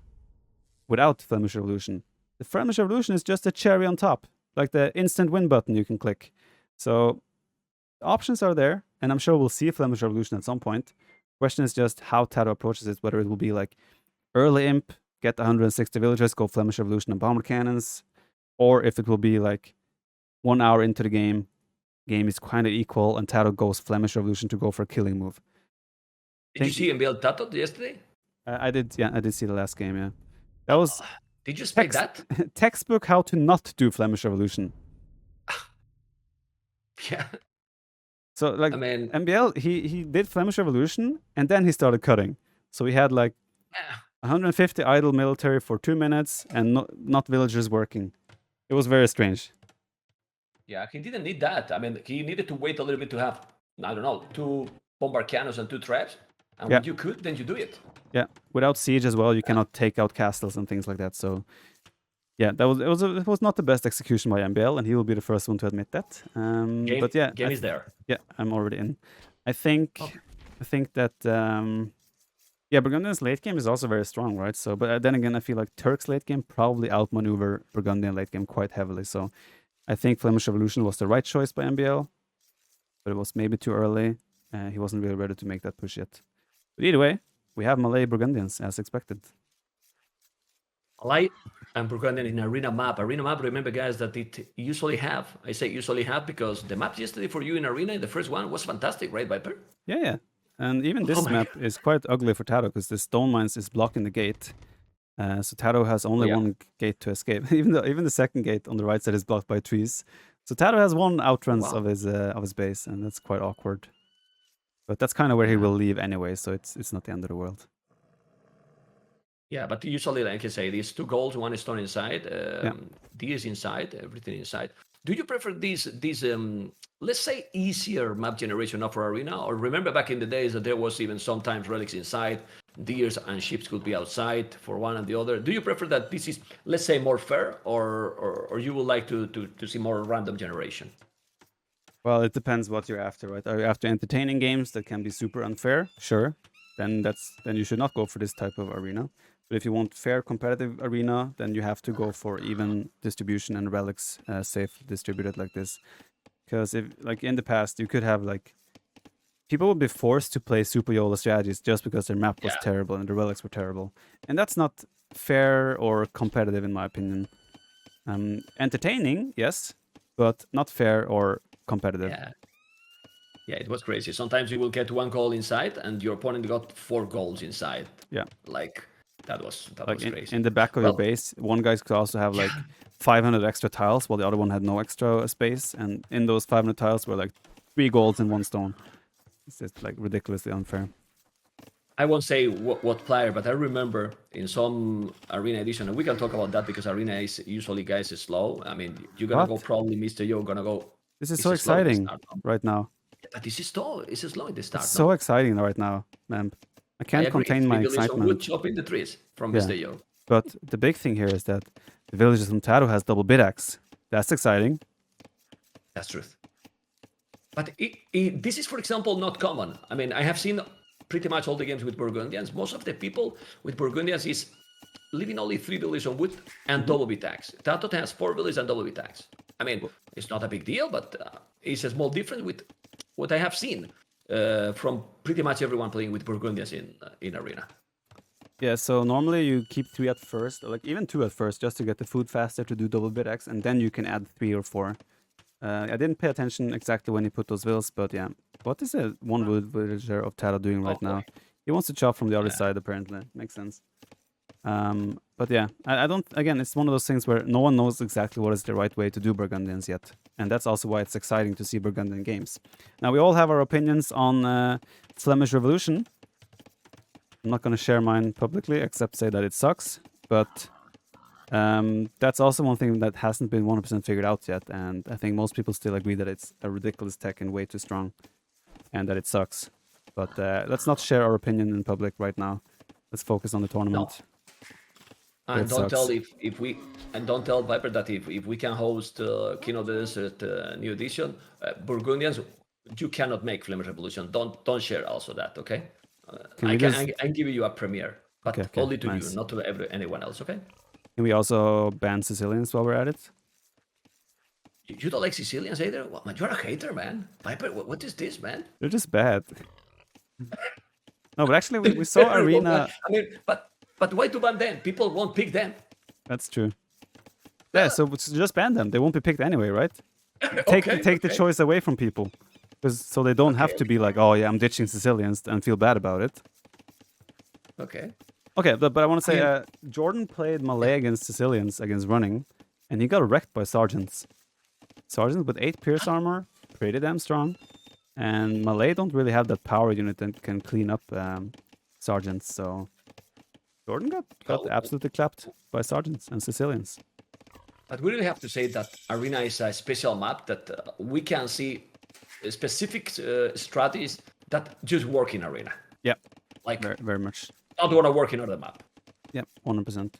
without Flemish Revolution. The Flemish Revolution is just a cherry on top, like the instant win button you can click. So the options are there, and I'm sure we'll see Flemish Revolution at some point. Question is just how TaToH approaches it, whether it will be like early imp, get 160 villagers, go Flemish Revolution and bomber cannons, or if it will be like 1 hour into the game is kind of equal, and TaToH goes Flemish Revolution to go for a killing move. Did you see him build TaToH yesterday? I did, yeah. I did see the last game, yeah. That was... Did you expect that? Textbook how to not do Flemish Revolution. Yeah. So, like, I mean, MBL, he did Flemish Revolution, and then he started cutting. So he had, like, 150 idle military for 2 minutes, and not villagers working. It was very strange. Yeah, he didn't need that. I mean, he needed to wait a little bit to have, I don't know, 2 bomber cannons and 2 traps. And when you could, then you do it. Yeah, without siege as well, you cannot take out castles and things like that. So, yeah, it was not the best execution by MBL, and he will be the first one to admit that. But yeah, game is there. Yeah, I'm already in. I think that Burgundian's late game is also very strong, right? So, but then again, I feel like Turk's late game probably outmaneuver Burgundian late game quite heavily. So, I think Flemish Revolution was the right choice by MBL, but it was maybe too early. He wasn't really ready to make that push yet. But either way, we have Malay Burgundians as expected. Malay and Burgundian in Arena map. Arena map, remember guys, that it usually have. I say usually have because the map yesterday for you in Arena, in the first one, was fantastic, right, Viper? Yeah. And even this map is quite ugly for TaToH because the stone mines is blocking the gate. So TaToH has only one gate to escape. even the second gate on the right side is blocked by trees. So TaToH has one outruns of his base, and that's quite awkward. But that's kind of where he will leave anyway, so it's not the end of the world. Yeah, but usually, like I say, these 2 goals, 1 stone inside, D is inside, everything inside. Do you prefer this let's say easier map generation of our arena, or remember back in the days that there was even sometimes relics inside, deers and ships could be outside for one and the other? Do you prefer that this is, let's say, more fair, or you would like to see more random generation? Well, it depends what you're after, right? Are you after entertaining games that can be super unfair? Sure. Then you should not go for this type of arena. But if you want fair competitive arena, then you have to go for even distribution and relics safe distributed like this. Because if like in the past you could have like people would be forced to play super YOLO strategies just because their map was terrible and the relics were terrible. And that's not fair or competitive in my opinion. Entertaining, yes, but not fair or competitive. Yeah, it was crazy. Sometimes you will get 1 goal inside and your opponent got 4 goals inside. Yeah. Like that was like crazy. In the back of your base, one guy could also have like 500 extra tiles while the other one had no extra space, and in those 500 tiles were like 3 goals and 1 stone. It's just like ridiculously unfair. I won't say what player, but I remember in some arena edition, and we can talk about that because arena is usually guys is slow. I mean, you're gonna go probably Mr.Yo gonna go. This is so exciting right now. But this is slow. It's slow in the start. It's so exciting right now, man. I can't contain my excitement. Wood chop in the trees from Mr.Yo. But the big thing here is that the villagers from TaToH has double bid axe. That's exciting. That's truth. But this is, for example, not common. I mean, I have seen pretty much all the games with Burgundians. Most of the people with Burgundians is leaving only 3 villages on wood and double bid axe. TaToH has 4 villages and double bid axe. I mean, it's not a big deal, but it's a small difference with what I have seen from pretty much everyone playing with Burgundians in arena. Yeah, so normally you keep 3 at first, or like even 2 at first, just to get the food faster to do double bid axe, and then you can add 3 or 4. I didn't pay attention exactly when he put those villas, but yeah. What is the one villager of TaToH doing right now? He wants to chop from the other side, apparently. Makes sense. But yeah, I don't. Again, it's one of those things where no one knows exactly what is the right way to do Burgundians yet, and that's also why it's exciting to see Burgundian games. Now we all have our opinions on Flemish Revolution. I'm not going to share mine publicly, except say that it sucks. But that's also one thing that hasn't been 100% figured out yet, and I think most people still agree that it's a ridiculous tech and way too strong, and that it sucks. But let's not share our opinion in public right now. Let's focus on the tournament. No. And don't tell don't tell Viper that if we can host King of the Desert new edition, Burgundians, you cannot make Flemish Revolution. Don't share also that, okay? I'm giving you a premiere, but only to you, not to anyone else, okay? Can we also ban Sicilians while we're at it? You don't like Sicilians either? Well, man, you're a hater, man. Viper, what is this, man? They're just bad. No, but actually we saw arena. I mean, but why to ban them? People won't pick them. That's true. Yeah, so just ban them. They won't be picked anyway, right? Take the choice away from people, so they don't have to be like, oh yeah, I'm ditching Sicilians and feel bad about it. Okay. Okay, but I want to say, Jordan played Malay against Sicilians against running, and he got wrecked by sergeants. Sergeants with 8 pierce armor, pretty damn strong, and Malay don't really have that power unit that can clean up sergeants. So Jordan got absolutely clapped by sergeants and Sicilians. But we really have to say that arena is a special map that we can see specific strategies that just work in arena. Yeah, like very, very much. Not want to work in other map. Yeah, 100%.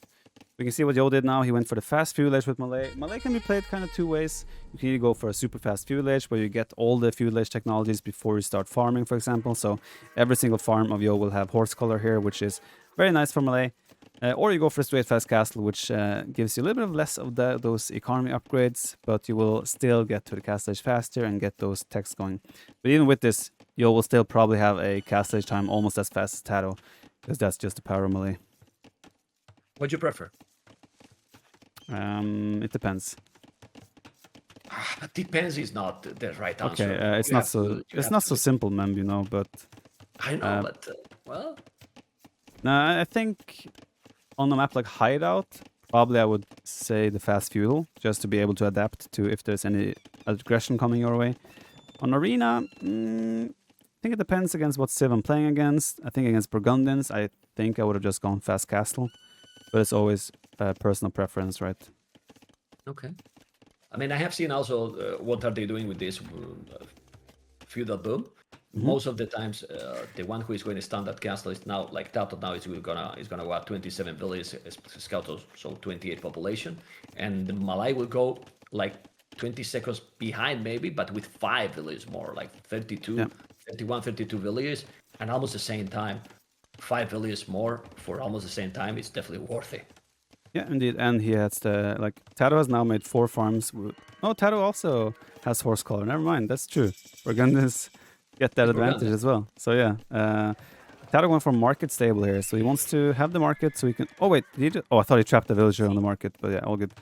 We can see what Yo did now. He went for the fast fuelage with Malay. Malay can be played kind of 2 ways. You can either go for a super fast fuelage where you get all the fuelage technologies before you start farming, for example. So every single farm of Yo will have horse color here, which is very nice for Malay. Or you go for a straight fast castle, which gives you a little bit of less of those economy upgrades, but you will still get to the castle age faster and get those techs going. But even with this, Yo will still probably have a castle age time almost as fast as TaToH, because that's just the power of Malay. What do you prefer? It depends. Depends is not the right answer. Okay, it's not so simple, man. You know, but I know, but well. No, I think on a map like Hideout, probably I would say the fast fuel, just to be able to adapt to if there's any aggression coming your way. On Arena, I think it depends against what Civ I'm playing against. I think against Burgundians, I think I would have just gone fast castle, but it's always personal preference, right? Okay. I mean, I have seen also what are they doing with this feudal boom. Most of the times, the one who is going to stand at castle is now like TaToH now is gonna go at 27 villages scouts, so 28 population, and the Malay will go like 20 seconds behind maybe, but with 5 villages more, like 32, 31, 32 villages, and almost the same time, 5 villages more for almost the same time. It's definitely worth it. Yeah, indeed. And he has the, like, TaToH has now made 4 farms. Oh, TaToH also has horse collar. Never mind, that's true. Burgundians get that advantage as well. So yeah, TaToH went for market stable here. So he wants to have the market so he can... Oh wait, oh, I thought he trapped the villager on the market, but yeah, all good.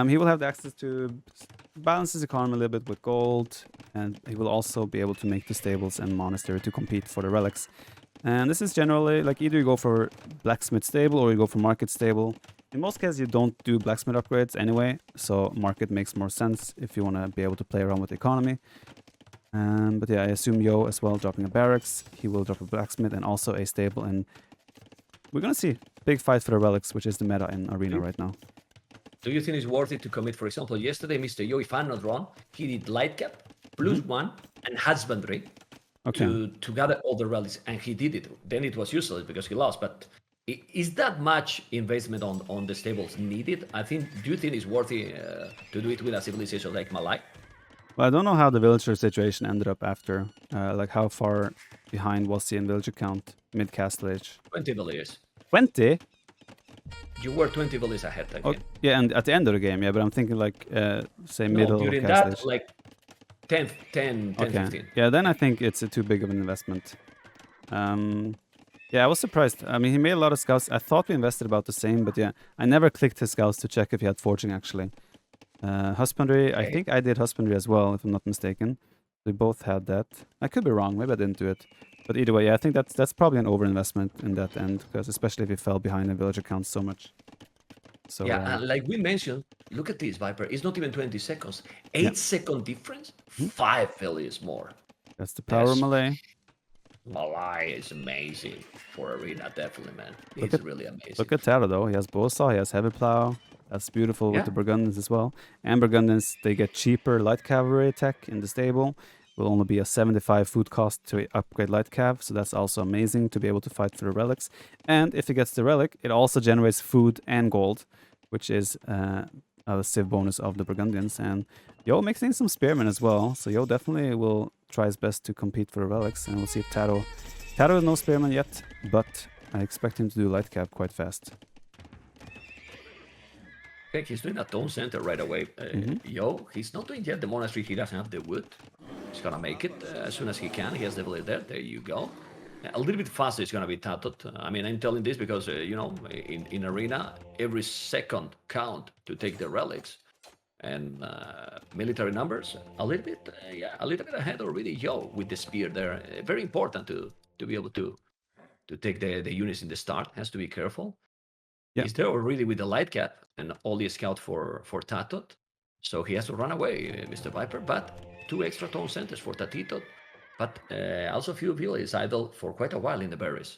He will have the access to balance his economy a little bit with gold, and he will also be able to make the stables and monastery to compete for the relics. And this is generally, like, either you go for blacksmith stable or you go for market stable. In most cases, you don't do blacksmith upgrades anyway, so market makes more sense if you want to be able to play around with the economy. But yeah, I assume Yo as well dropping a barracks. He will drop a blacksmith and also a stable, and we're gonna see big fight for the relics, which is the meta in Arena right now. Do you think it's worth it to commit? For example, yesterday, Mr.Yo, if I'm not wrong, he did light cap, +1, and husbandry to gather all the relics, and he did it. Then it was useless because he lost, but is that much investment on the stables needed? Do you think it's worthy to do it with a civilization like Malay? Well, I don't know how the villager situation ended up after. Like, how far behind was he in villager count mid-castle age? 20 villages. 20? You were 20 villages ahead again. Yeah, and at the end of the game, yeah, but I'm thinking like, say, middle during of castle that, age. like 10, 15. Yeah, then I think it's too big of an investment. Yeah, I was surprised. I mean, he made a lot of scouts. I thought we invested about the same, but yeah, I never clicked his scouts to check if he had forging, actually. Husbandry, I think I did husbandry as well, if I'm not mistaken. We both had that. I could be wrong, maybe I didn't do it. But either way, yeah, I think that's probably an overinvestment in that end, because especially if he fell behind in villager counts so much. So yeah, like we mentioned, look at this, Viper. It's not even 20 seconds. 8-second difference, 5 villages more. That's the power of Malay. Malay is amazing for Arena, definitely, man. It's really amazing. Look at TaToH, though. He has Bowsaw, he has Heavy Plow. That's beautiful with the Burgundians as well. And Burgundians, they get cheaper light cavalry attack in the stable. Will only be a 75 food cost to upgrade light cav, so that's also amazing to be able to fight for the relics. And if he gets the relic, it also generates food and gold, which is a civ bonus of the Burgundians. And Yo mixing some spearmen as well, so Yo definitely will try his best to compete for the relics, and we'll see if TaToH has no spearmen yet, but I expect him to do light cav quite fast. He's doing a tone center right away. Yo, he's not doing yet the monastery. He doesn't have the wood. He's gonna make it as soon as he can. He has the village there. There you go. A little bit faster it's gonna be TaToH. I mean, I'm telling this because you know, in Arena, every second count to take the relics, and military numbers a little bit, a little bit ahead already. Yo, with the spear there, very important to be able to take the units in the start. Has to be careful. He's there already with the light cap and all the scout for TaToH. So he has to run away, Mr. Viper. But 2 extra tone centers for TaToH. But also a few villages idle for quite a while in the berries.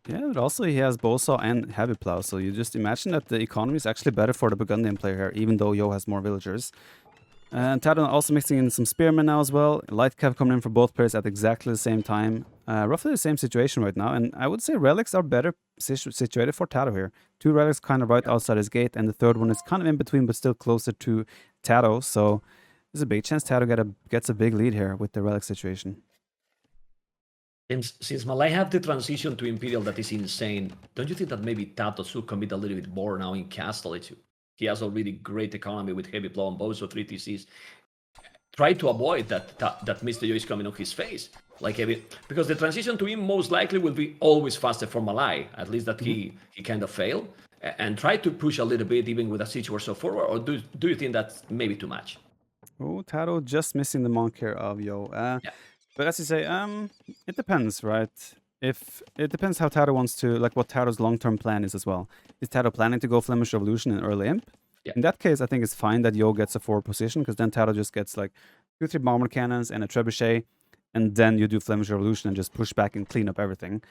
Yeah, but also he has Bowsaw and Heavy Plow. So you just imagine that the economy is actually better for the Burgundian player here, even though Yo has more villagers. And TaToH also mixing in some spearmen now as well. Light cav coming in for both players at exactly the same time. Roughly the same situation right now. And I would say relics are better situated for TaToH here. 2 relics kind of right outside his gate, and the third one is kind of in between, but still closer to TaToH. So there's a big chance TaToH gets a big lead here with the relic situation. Since Malay have the transition to Imperial that is insane, don't you think that maybe TaToH should commit a little bit more now in Castle? He has already great economy with Heavy Plow and Bowsaw 3 TCs. Try to avoid that Mr.Yo is coming on his face. Like because the transition to him most likely will be always faster for Malay, at least that he kind of failed. And try to push a little bit even with a siege or so forward, or do you think that's maybe too much? Oh, TaToH just missing the monk here of Yo. But as you say, it depends, right? It depends how TaToH wants to, like what TaToH's long-term plan is as well. Is TaToH planning to go Flemish Revolution in early imp? In that case, I think it's fine that Yo gets a forward position, because then TaToH just gets like 2-3 bomber cannons and a trebuchet, and then you do Flemish Revolution and just push back and clean up everything.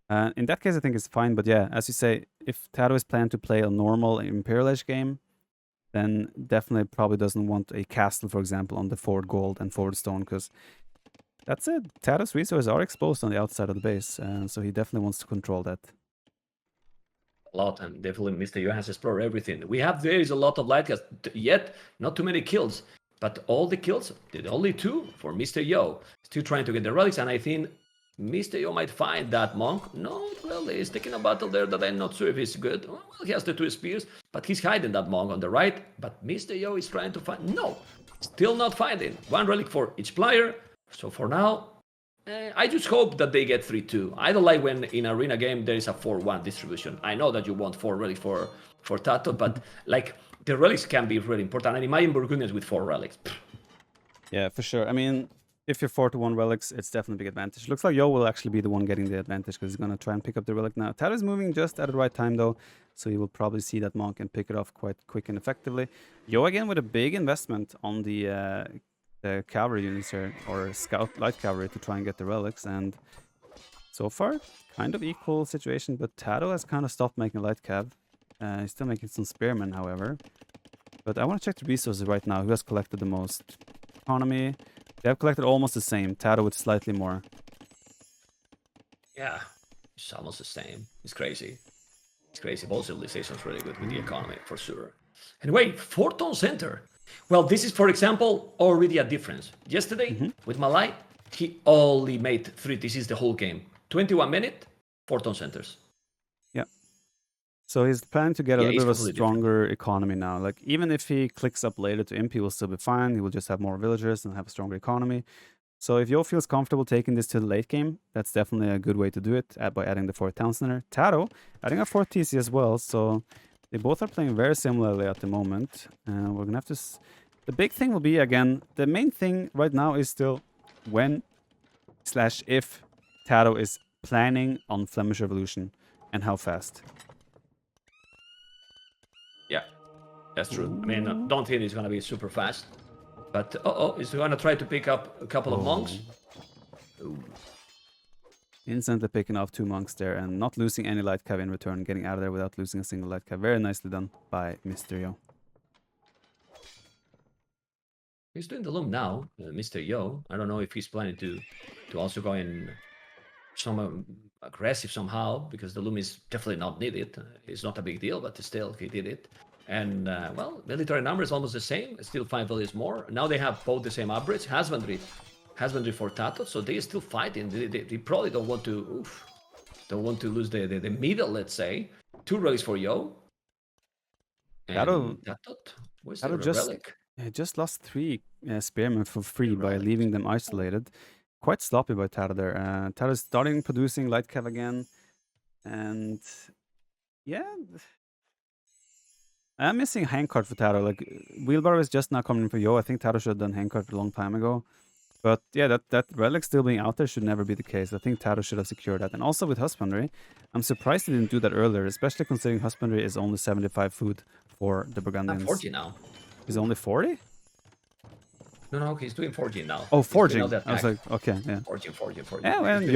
In that case, I think it's fine, but yeah, as you say, if TaToH is planning to play a normal Imperial Age game, then definitely probably doesn't want a castle, for example, on the forward gold and forward stone, because that's it. TaToH's resources are exposed on the outside of the base, so he definitely wants to control that. A lot, and definitely Mr.Yo has explored everything. There is a lot of light gas, yet not too many kills, but all the kills, only 2 for Mr.Yo. Still trying to get the relics, and I think Mr.Yo might find that monk. No, well, he's taking a battle there that I'm not sure if he's good. Well, he has the 2 spears, but he's hiding that monk on the right. But Mr.Yo is trying to find. No, still not finding. 1 relic for each player. So for now, I just hope that they get 3-2. I don't like when in arena game there is a 4-1 distribution. I know that you want 4 relics for TaToH, but like the relics can be really important. And imagine Burgundians with 4 relics. Yeah, for sure. I mean, if you're 4-1 relics, it's definitely a big advantage. Looks like Yo will actually be the one getting the advantage because he's going to try and pick up the relic now. TaToH is moving just at the right time though, so he will probably see that monk and pick it off quite quick and effectively. Yo again with a big investment on the cavalry units here, or scout light cavalry, to try and get the relics, and so far kind of equal situation, but TaToH has kind of stopped making light cav. He's still making some spearmen, however, but I want to check the resources right now. Who has collected the most? Economy, they have collected almost the same. TaToH with slightly more. Yeah, it's almost the same. It's crazy. It's crazy. Both civilizations really good with the economy, for sure. Anyway, 4-tone center. Well, this is, for example, already a difference. Yesterday, with Malai, he only made 3 TCs the whole game. 21 minutes, 4-tone centers. Yeah. So he's planning to get a little bit of a completely stronger economy now. Like, even if he clicks up later to imp, he will still be fine. He will just have more villagers and have a stronger economy. So if Yo feels comfortable taking this to the late game, that's definitely a good way to do it, by adding the 4th town center. TaToH adding a 4th TC as well, so they both are playing very similarly at the moment. We're gonna have to... The big thing will be, again, the main thing right now is still when/if TaToH is planning on Flemish Revolution, and how fast. Yeah, that's true. I mean, don't think it's going to be super fast. But, he's going to try to pick up a couple of monks. Ooh. Instantly picking off 2 monks there and not losing any light cav in return, getting out of there without losing a single light cav. Very nicely done by Mr.Yo. He's doing the loom now, Mr.Yo. I don't know if he's planning to also go in some aggressive somehow, because the loom is definitely not needed. It's not a big deal, but still, he did it. And, well, military number is almost the same. Still 5 villages more. Now they have both the same upgrades. Husbandry for TaToH, so they still fighting. They probably don't want to lose the middle, let's say. 2 relics for Yo. And TaToH, where's the relic? He just lost 3 spearmen for free by leaving them isolated. Quite sloppy by TaToH there. TaToH is starting producing light cav again. And yeah, I'm missing handcart for TaToH. Like, wheelbarrow is just now coming for Yo. I think TaToH should have done handcart a long time ago. But yeah, that relic still being out there should never be the case. I think TaToH should have secured that. And also with husbandry, I'm surprised he didn't do that earlier, especially considering husbandry is only 75 food for the Burgundians. I'm 40 now. He's only 40? No, he's doing forging now. Oh, forging. I was like, okay, yeah. Forging. Yeah, and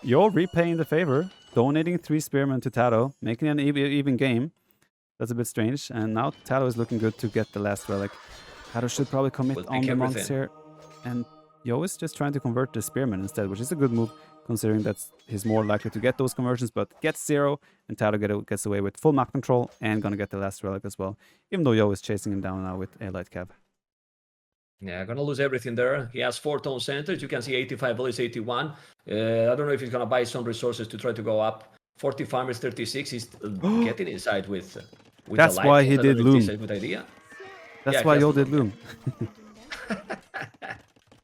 Yo repaying the favor, donating 3 spearmen to TaToH, making an even game. That's a bit strange. And now TaToH is looking good to get the last relic. TaToH should probably commit on the monks here. And Yo is just trying to convert the spearmen instead, which is a good move, considering that he's more likely to get those conversions, but gets 0, and TaToH gets away with full map control and gonna get the last relic as well, even though Yo is chasing him down now with a light cav. Yeah, gonna lose everything there. He has 4-tone centers. You can see 85 villages, 81. I don't know if he's gonna buy some resources to try to go up. 40 farmers, 36. He's getting inside with that's the why he did loom. A good idea. That's why Yo did loom.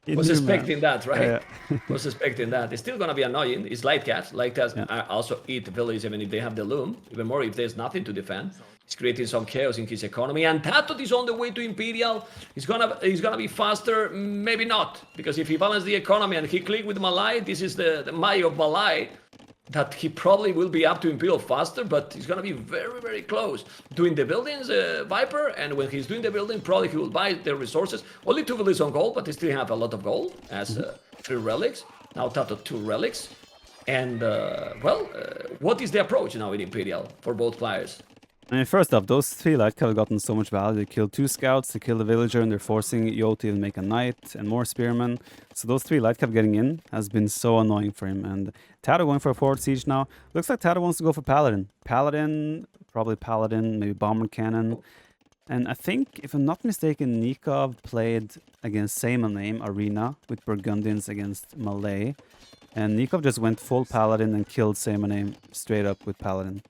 Was expecting that, right? Yeah. Was expecting that. It's still gonna be annoying. It's light cats. Light cats also eat villages even if they have the loom. Even more if there's nothing to defend. He's creating some chaos in his economy. And TaToH is on the way to Imperial. He's gonna be faster, maybe not, because if he balances the economy and he click with Malai, this is the Mai of Malai, that he probably will be up to Imperial faster, but he's gonna be very, very close. Doing the buildings, Viper, and when he's doing the building, probably he will buy the resources. Only 2 villages on gold, but they still have a lot of gold as 3 relics. Now TaToH 2 relics. And, what is the approach now in Imperial for both players? I mean, first off, those 3 light cav have gotten so much value. They killed 2 scouts, they killed a villager, and they're forcing Yo to even make a knight and more spearmen. So those 3 light cav getting in has been so annoying for him. And TaToH going for a forward siege now. Looks like TaToH wants to go for Paladin. Probably Paladin, maybe Bomber Cannon. And I think, if I'm not mistaken, Nikov played against same name Arena with Burgundians against Malay. And Nikov just went full Paladin and killed same name straight up with Paladin.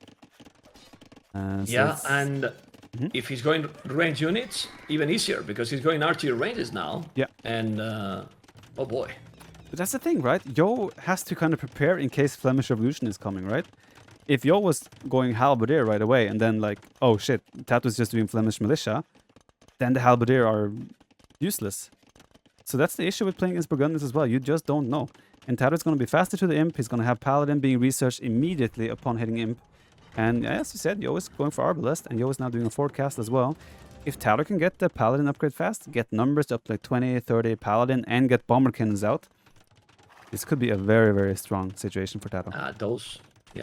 Yeah, and if he's going range units, even easier because he's going archery ranges now. Yeah. And oh boy. But that's the thing, right? Yo has to kind of prepare in case Flemish Revolution is coming, right? If Yo was going Halberdier right away and then like, oh shit, TaToH's just doing Flemish Militia, then the Halberdier are useless. So that's the issue with playing against Burgundians as well. You just don't know. And TaToH's going to be faster to the Imp. He's going to have Paladin being researched immediately upon hitting Imp. And as you said, Yo is going for Arbalest, and Yo is now doing a forecast as well. If TaToH can get the Paladin upgrade fast, get numbers up to like 20, 30 Paladin, and get Bomber Cannons out, this could be a very, very strong situation for TaToH.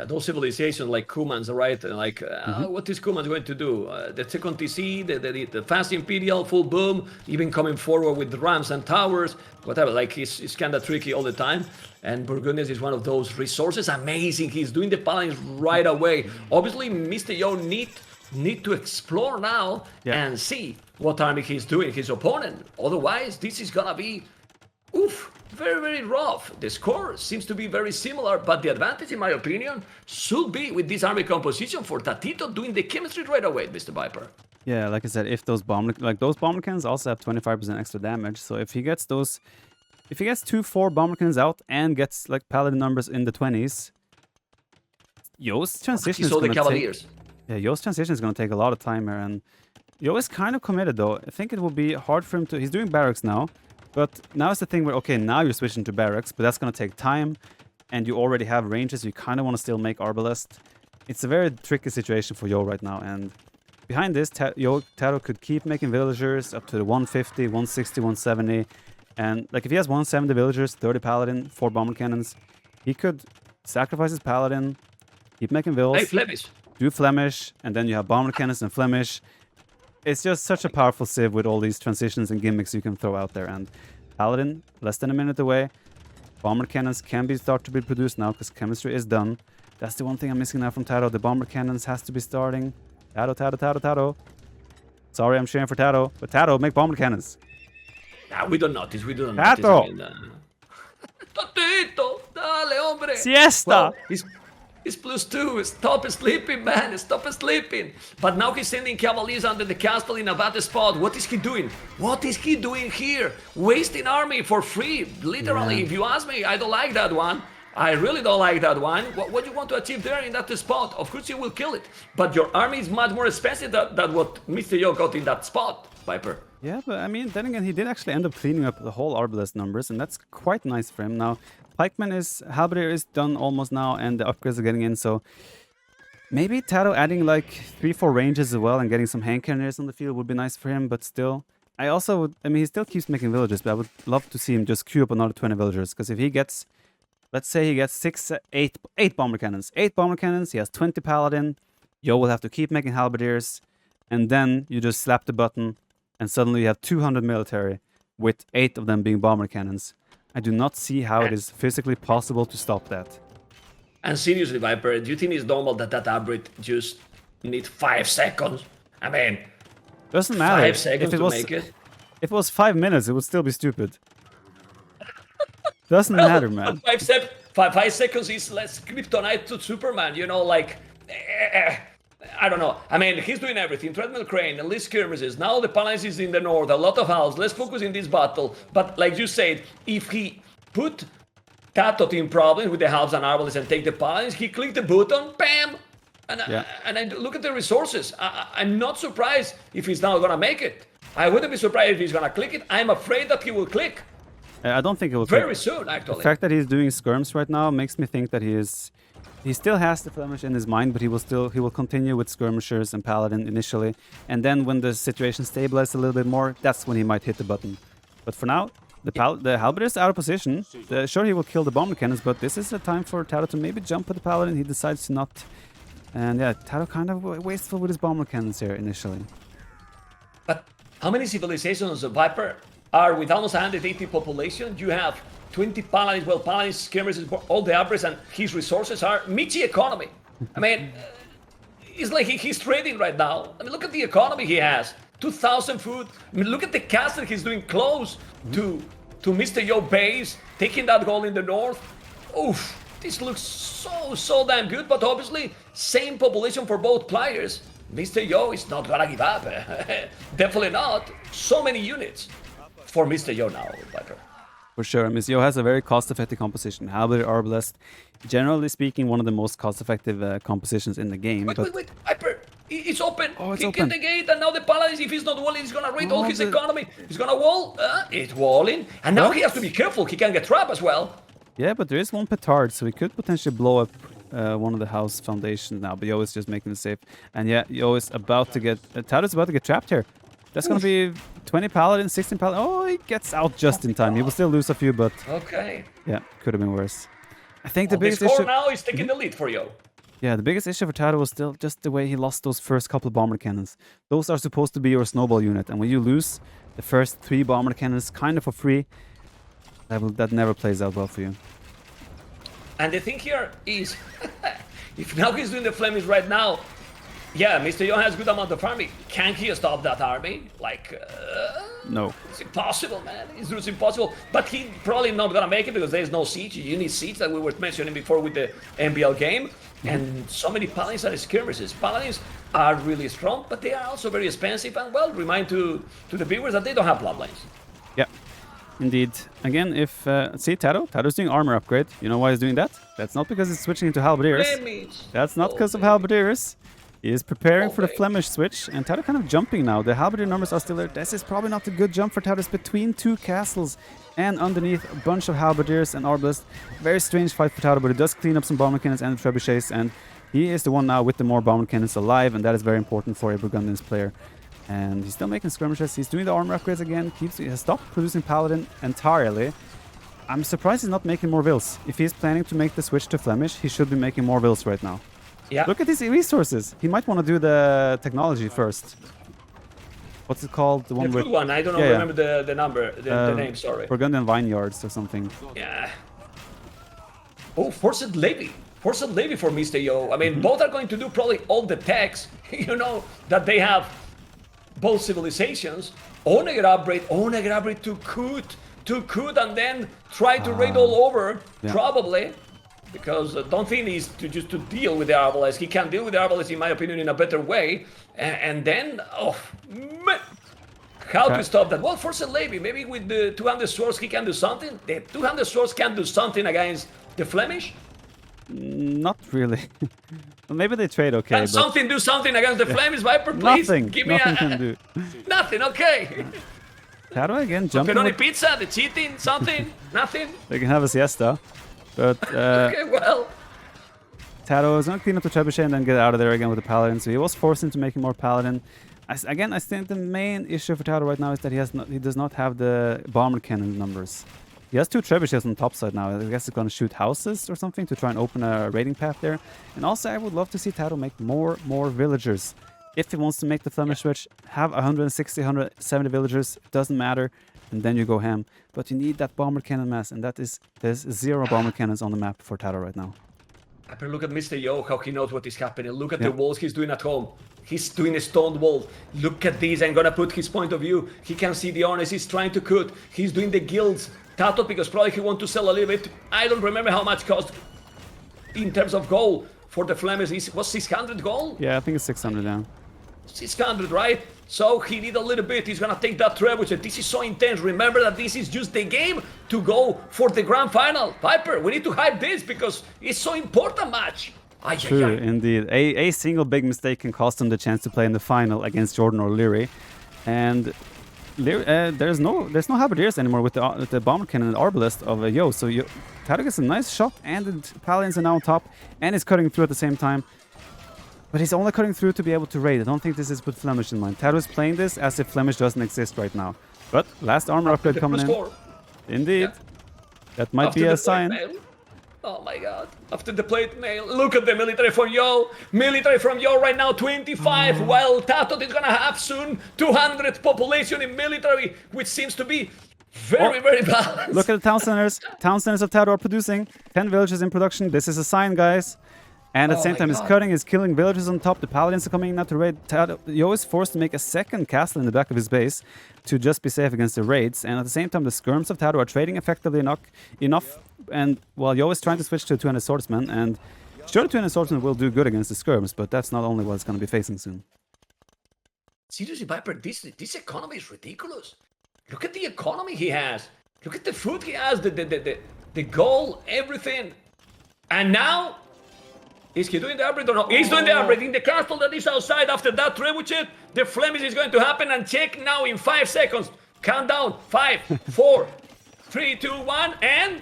Those civilizations like Kumans, right? Like, what is Kumans going to do? The second TC, the fast Imperial, full boom, even coming forward with rams and towers, whatever. Like, it's kind of tricky all the time. And Burgundians is one of those resources. Amazing. He's doing the paladins right away. Obviously, Mr.Yo need to explore now and see what army he's doing, his opponent. Otherwise, this is gonna be, very, very rough. The score seems to be very similar, but the advantage, in my opinion, should be with this army composition for TaToH doing the chemistry right away, Mr. Viper. Yeah, like I said, if those bomber cannons also have 25% extra damage, so if he gets 2-4 bomber cannons out and gets like paladin numbers in the 20s, Yo's transition is going to take. Yeah, Yo's transition is going to take a lot of time here, and Yo is kind of committed though. I think it will be hard for him to. He's doing barracks now. But now is the thing where, okay, now you're switching to barracks, but that's going to take time, and you already have ranges, you kind of want to still make Arbalest. It's a very tricky situation for Yo right now, and behind this, TaToH could keep making villagers up to the 150, 160, 170, and like if he has 170 villagers, 30 Paladin, 4 Bomber Cannons, he could sacrifice his Paladin, keep making vills, hey, Flemish. Do Flemish, and then you have Bomber Cannons and Flemish. It's just such a powerful Civ with all these transitions and gimmicks you can throw out there. And Paladin, less than a minute away. Bomber Cannons can start to be produced now because chemistry is done. That's the one thing I'm missing now from TaToH. The Bomber Cannons has to be starting. TaToH. Sorry, I'm cheering for TaToH. But TaToH, make Bomber Cannons. Nah, we don't notice. We don't TaToH! notice. TaToH, dale, hombre! Siesta! Well, he's +2. Stop sleeping, man. Stop sleeping. But now he's sending cavaliers under the castle in a bad spot. What is he doing? What is he doing here? Wasting army for free. Literally, if you ask me, I don't like that one. I really don't like that one. What you want to achieve there in that spot? Of course you will kill it. But your army is much more expensive than what Mr.Yo got in that spot, Viper. Yeah, but I mean, then again, he did actually end up cleaning up the whole Arbalest numbers, and that's quite nice for him. Now, Halberdier is done almost now, and the upgrades are getting in, so maybe TaToH adding like 3-4 ranges as well and getting some hand cannons on the field would be nice for him, but still. I mean, he still keeps making villagers, but I would love to see him just queue up another 20 villagers, because if he gets, let's say he gets 8 bomber cannons. 8 bomber cannons, he has 20 paladin, Yo will have to keep making halberdiers, and then you just slap the button, and suddenly you have 200 military, with 8 of them being bomber cannons. I do not see how it is physically possible to stop that. And seriously, Viper, do you think it's normal that upgrade just need 5 seconds? I mean, doesn't matter. 5 seconds to make it? If it was 5 minutes, it would still be stupid. Doesn't matter, man. 5 seconds is less kryptonite to Superman, you know, like... I don't know. I mean, he's doing everything. Treadmill crane, at least skirmishes. Now the Palace is in the north. A lot of house. Let's focus in this battle. But like you said, if he put TaToH in problems with the halves and arbalists and take the Palace, he clicked the button, bam! And I look at the resources. I'm not surprised if he's not going to make it. I wouldn't be surprised if he's going to click it. I'm afraid that he will click. I don't think it will very soon, actually. The fact that he's doing skirms right now makes me think that he still has the Flemish in his mind, but he will continue with skirmishers and paladin initially, and then when the situation stabilizes a little bit more, that's when he might hit the button. But for now, the halberdier is out of position. Sure, he will kill the bomber cannons, but this is a time for TaToH to maybe jump with the paladin. He decides to not And yeah, TaToH kind of wasteful with his bomber cannons here initially. But how many civilizations of Viper are with almost 180 population? You have 20 paladins, well, paladins, skirmishers, all the average, and his resources are Michi economy. I mean, it's like he's trading right now. I mean, look at the economy he has. 2,000 food. I mean, look at the castle he's doing close to Mr.Yo base, taking that goal in the north. Oof, this looks so damn good, but obviously, same population for both players. Mr.Yo is not gonna give up. Definitely not. So many units for Mr.Yo now, Viper. For sure, Mr.Yo has a very cost-effective composition. Halberd, Arbalest, generally speaking, one of the most cost-effective compositions in the game. Wait, Viper! It's open! Oh, it's he open. Get the gate, and now the Paladins, if he's not walling, he's gonna raid all his the- economy. He's gonna wall. It's walling. And now he has to be careful. He can get trapped as well. Yeah, but there is one petard, so he could potentially blow up one of the house foundations now. But Yo is just making it safe. And yeah, Yo is about to get... TaToH about to get trapped here. That's going to be 20 paladins, 16 paladins. Oh, he gets out just in time. He will still lose a few, but Okay. yeah, could have been worse. I think the The biggest score issue... now is taking the lead for Yo. Yeah, the biggest issue for TaToH was still just the way he lost those first couple of bomber cannons. Those are supposed to be your snowball unit, and when you lose the first 3 bomber cannons kind of for free, that never plays out well for you. And the thing here is, if now he's doing the Flemish right now, yeah, Mr.Yo has good amount of army. Can he stop that army? Like, No. it's impossible, man. It's just impossible. But he probably not gonna make it because there's no siege. You need siege, like we were mentioning before with the NBL game. And so many paladins are skirmishes. Paladins are really strong, but they are also very expensive. And well, remind to the viewers that they don't have bloodlines. Yeah, indeed. Again, if... see, TaToH's doing armor upgrade. You know why he's doing that? That's not because he's switching into halberdiers. Flemish. That's not because of halberdiers. He is preparing for the Flemish switch, and TaToH kind of jumping now. The halberdier numbers are still there. This is probably not a good jump for TaToH. Between 2 castles and underneath a bunch of halberdiers and arbalists. Very strange fight for TaToH, but he does clean up some bomber cannons and trebuchets, and he is the one now with the more bomber cannons alive, and that is very important for a Burgundians player. And he's still making skirmishes. He's doing the armor upgrades again. He has stopped producing paladin entirely. I'm surprised he's not making more vills. If he's planning to make the switch to Flemish, he should be making more vills right now. Yeah. Look at these resources. He might want to do the technology first. What's it called? The The one good with one. I don't remember the number, the name. Sorry. Burgundian vineyards or something. Yeah. Oh, Forced Levy. Forced Levy for Mr.Yo. I mean, both are going to do probably all the techs, you know, that they have both civilizations. Onegger upgrade to Kut, and then try to raid all over, probably. Because don't think he's just to deal with the Arbalists. He can deal with the Arbalists, in my opinion, in a better way. And then, oh, man. How to stop that? Well, Forced Levy, maybe with the 200 swords he can do something. The 200 swords can do something against the Flemish. Not really. Well, maybe they trade okay, Can but something do something against the Flemish, Viper, please? nothing. Give me Nothing can do. Nothing, okay. TaToH again jumping. Pepperoni With, pizza, the cheating, something, nothing. they can have a siesta, but Okay, well. TaToH is going to clean up the trebuchet and then get out of there again with the paladin. So he was forced into making more paladin. Again, I think the main issue for TaToH right now is that he does not have the bomber cannon numbers. He has 2 trebuchets on the top side now. I guess he's going to shoot houses or something to try and open a raiding path there. And also, I would love to see TaToH make more villagers. If he wants to make the Flemish switch, have 160, 170 villagers, doesn't matter, and then you go ham. But you need that bomber cannon mass, and there's 0 bomber cannons on the map for TaToH right now. But look at Mr.Yo, how he knows what is happening. Look at the walls he's doing at home. He's doing a stone wall. Look at this. I'm gonna put his point of view. He can see the honest. He's trying to cut. He's doing the guilds. TaToH, because probably he wants to sell a little bit. I don't remember how much cost in terms of gold for the Flemish. Was 600 gold? Yeah, I think it's 600 now. 600, right? So he need a little bit. He's gonna take that trebuchet. This is so intense. Remember that this is just the game to go for the grand final. Viper, we need to hype this because it's so important match. True, indeed. A single big mistake can cost him the chance to play in the final against Jordan or Leary. And there's no halberdiers anymore with the bomber cannon and arbalest of Yo. So TaToH gets a nice shot, and the paladins are now on top, and he's cutting through at the same time. But he's only cutting through to be able to raid. I don't think this is with Flemish in mind. TaToH is playing this as if Flemish doesn't exist right now. But last armor upgrade coming in. Indeed. That might be a sign. Oh my god. After the plate mail, look at the military from Yo. Military from Yo right now, 25, while TaToH is gonna have soon 200 population in military, which seems to be very, very balanced. Look at the town centers. Town centers of TaToH are producing 10 villages in production. This is a sign, guys. And at the Oh same my time, he's God. cutting, he's killing villagers on top. The paladins are coming in now to raid. Yo is forced to make a second castle in the back of his base to just be safe against the raids. And at the same time, the skirms of TaToH are trading effectively enough. And while Yo is trying to switch to a 200 swordsman, and sure, the 200 swordsman will do good against the skirms, but that's not only what it's going to be facing soon. Seriously, Viper, this economy is ridiculous. Look at the economy he has. Look at the food he has, the gold, everything. And now, is he doing the upgrade or no? He's doing the upgrade in the castle that is outside. After that trebuchet, the Flemish is going to happen. And check now in 5 seconds. Countdown. 5, 4, 3, 2, 1, and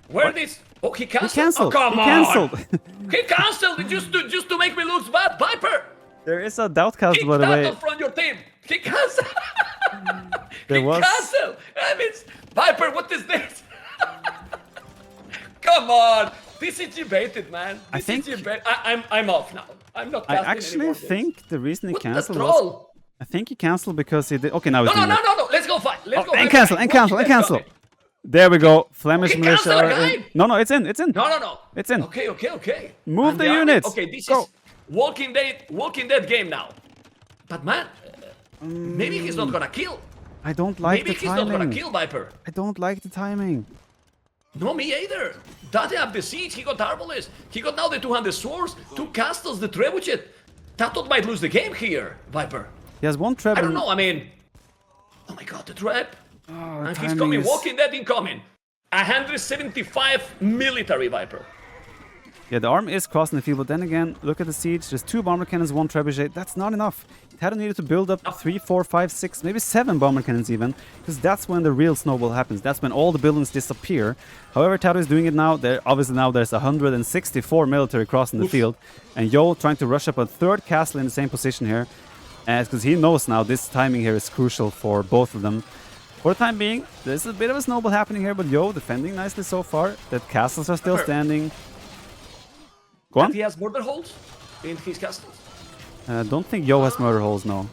where this? Oh, he canceled. He canceled. Oh, come He on. canceled. He canceled just to make me look bad, Viper. There is a doubt castle, Kick by the way. TaToH from your team. He canceled. There He was- canceled. I mean, Viper, what is this? Come on. This is debated, man. I This think- is debated. I'm off now. I'm not I casting actually anymore. think the reason he What the canceled was... troll? I think he canceled because he did... Okay, now he's No, no, doing no, it. no, no. Let's go fight. Let's go. And fight. cancel, and cancel, and cancel. There we go. Flemish Okay, militia cancel are in. again. No, it's in, it's in. No, no, no. It's in. Okay, okay, okay. Move And the army- units. Okay, this Go. is Walking Dead game now. But man, maybe he's not gonna kill. I don't like Maybe the he's not gonna timing. kill Viper. I don't like the timing. No, me either. That up the siege, he got Arbalest. He got now the 200 swords, 2 castles, the trebuchet. TaToH might lose the game here, Viper. He has one trap. I don't know, I mean... Oh my god, the trap. the And he's timing coming, is- Walking Dead incoming. 175 military, Viper. Yeah, the arm is crossing the field, but then again, look at the siege. There's 2 bomber cannons, 1 trebuchet. That's not enough. TaToH needed to build up 3, 4, 5, 6, maybe 7 bomber cannons even, because that's when the real snowball happens. That's when all the buildings disappear. However, TaToH is doing it now. Obviously now there's 164 military crossing the field, and Yo trying to rush up a 3rd castle in the same position here, because he knows now this timing here is crucial for both of them. For the time being, there's a bit of a snowball happening here, but Yo defending nicely so far. The castles are still standing. Go on. And he has border holes in his castles. Don't think Yo has murder holes, no.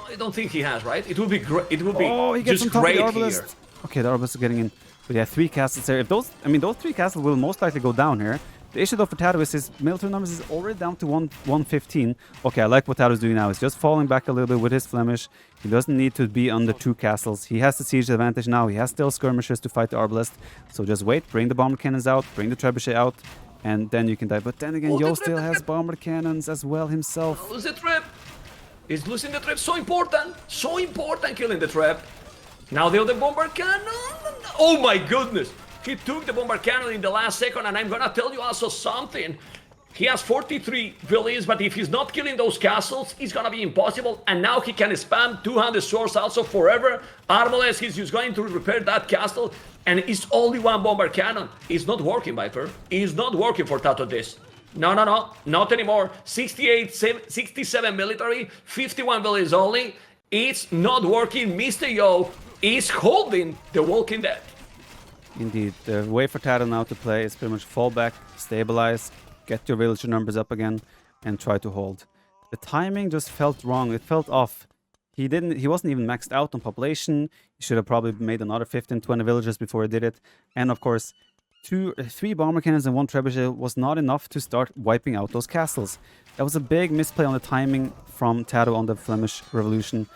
I don't think he has, right? It would be great. It would be Oh, he gets on just top of the great arbalest. here. Okay, the arbalest is getting in. But yeah, 3 castles there. If those, I mean, those 3 castles will most likely go down here. The issue though for TaToH is his military numbers is already down to 115. Okay, I like what TaToH is doing now. He's just falling back a little bit with his Flemish. He doesn't need to be under 2 castles. He has the siege advantage now. He has still skirmishers to fight the arbalest. So just wait, bring the bomber cannons out, bring the trebuchet out, and then you can die. But then again, Oh, Yo the still trap, the has trap. bomber cannons as well himself. Lose the trap. He's losing the trap. So important. So important killing the trap. Now the other bomber cannon. Oh my goodness. He took the bomber cannon in the last second, and I'm gonna tell you also something. He has 43 villages, but if he's not killing those castles, it's gonna be impossible. And now he can spam 200 swords also forever. Arbalest, he's just going to repair that castle, and it's only 1 bomber cannon. It's not working, Viper. It's not working for TaToH this. No, no, no, not anymore. 68, 67 military, 51 villages only. It's not working. Mr.Yo is holding the Walking Dead. Indeed, the way for TaToH now to play is pretty much fall back, stabilize, get your villager numbers up again, and try to hold. The timing just felt wrong. It felt off. He wasn't even maxed out on population. He should have probably made another 15, 20 villagers before he did it. And of course, 3 bomber cannons and 1 trebuchet was not enough to start wiping out those castles. That was a big misplay on the timing from TaToH on the Flemish Revolution.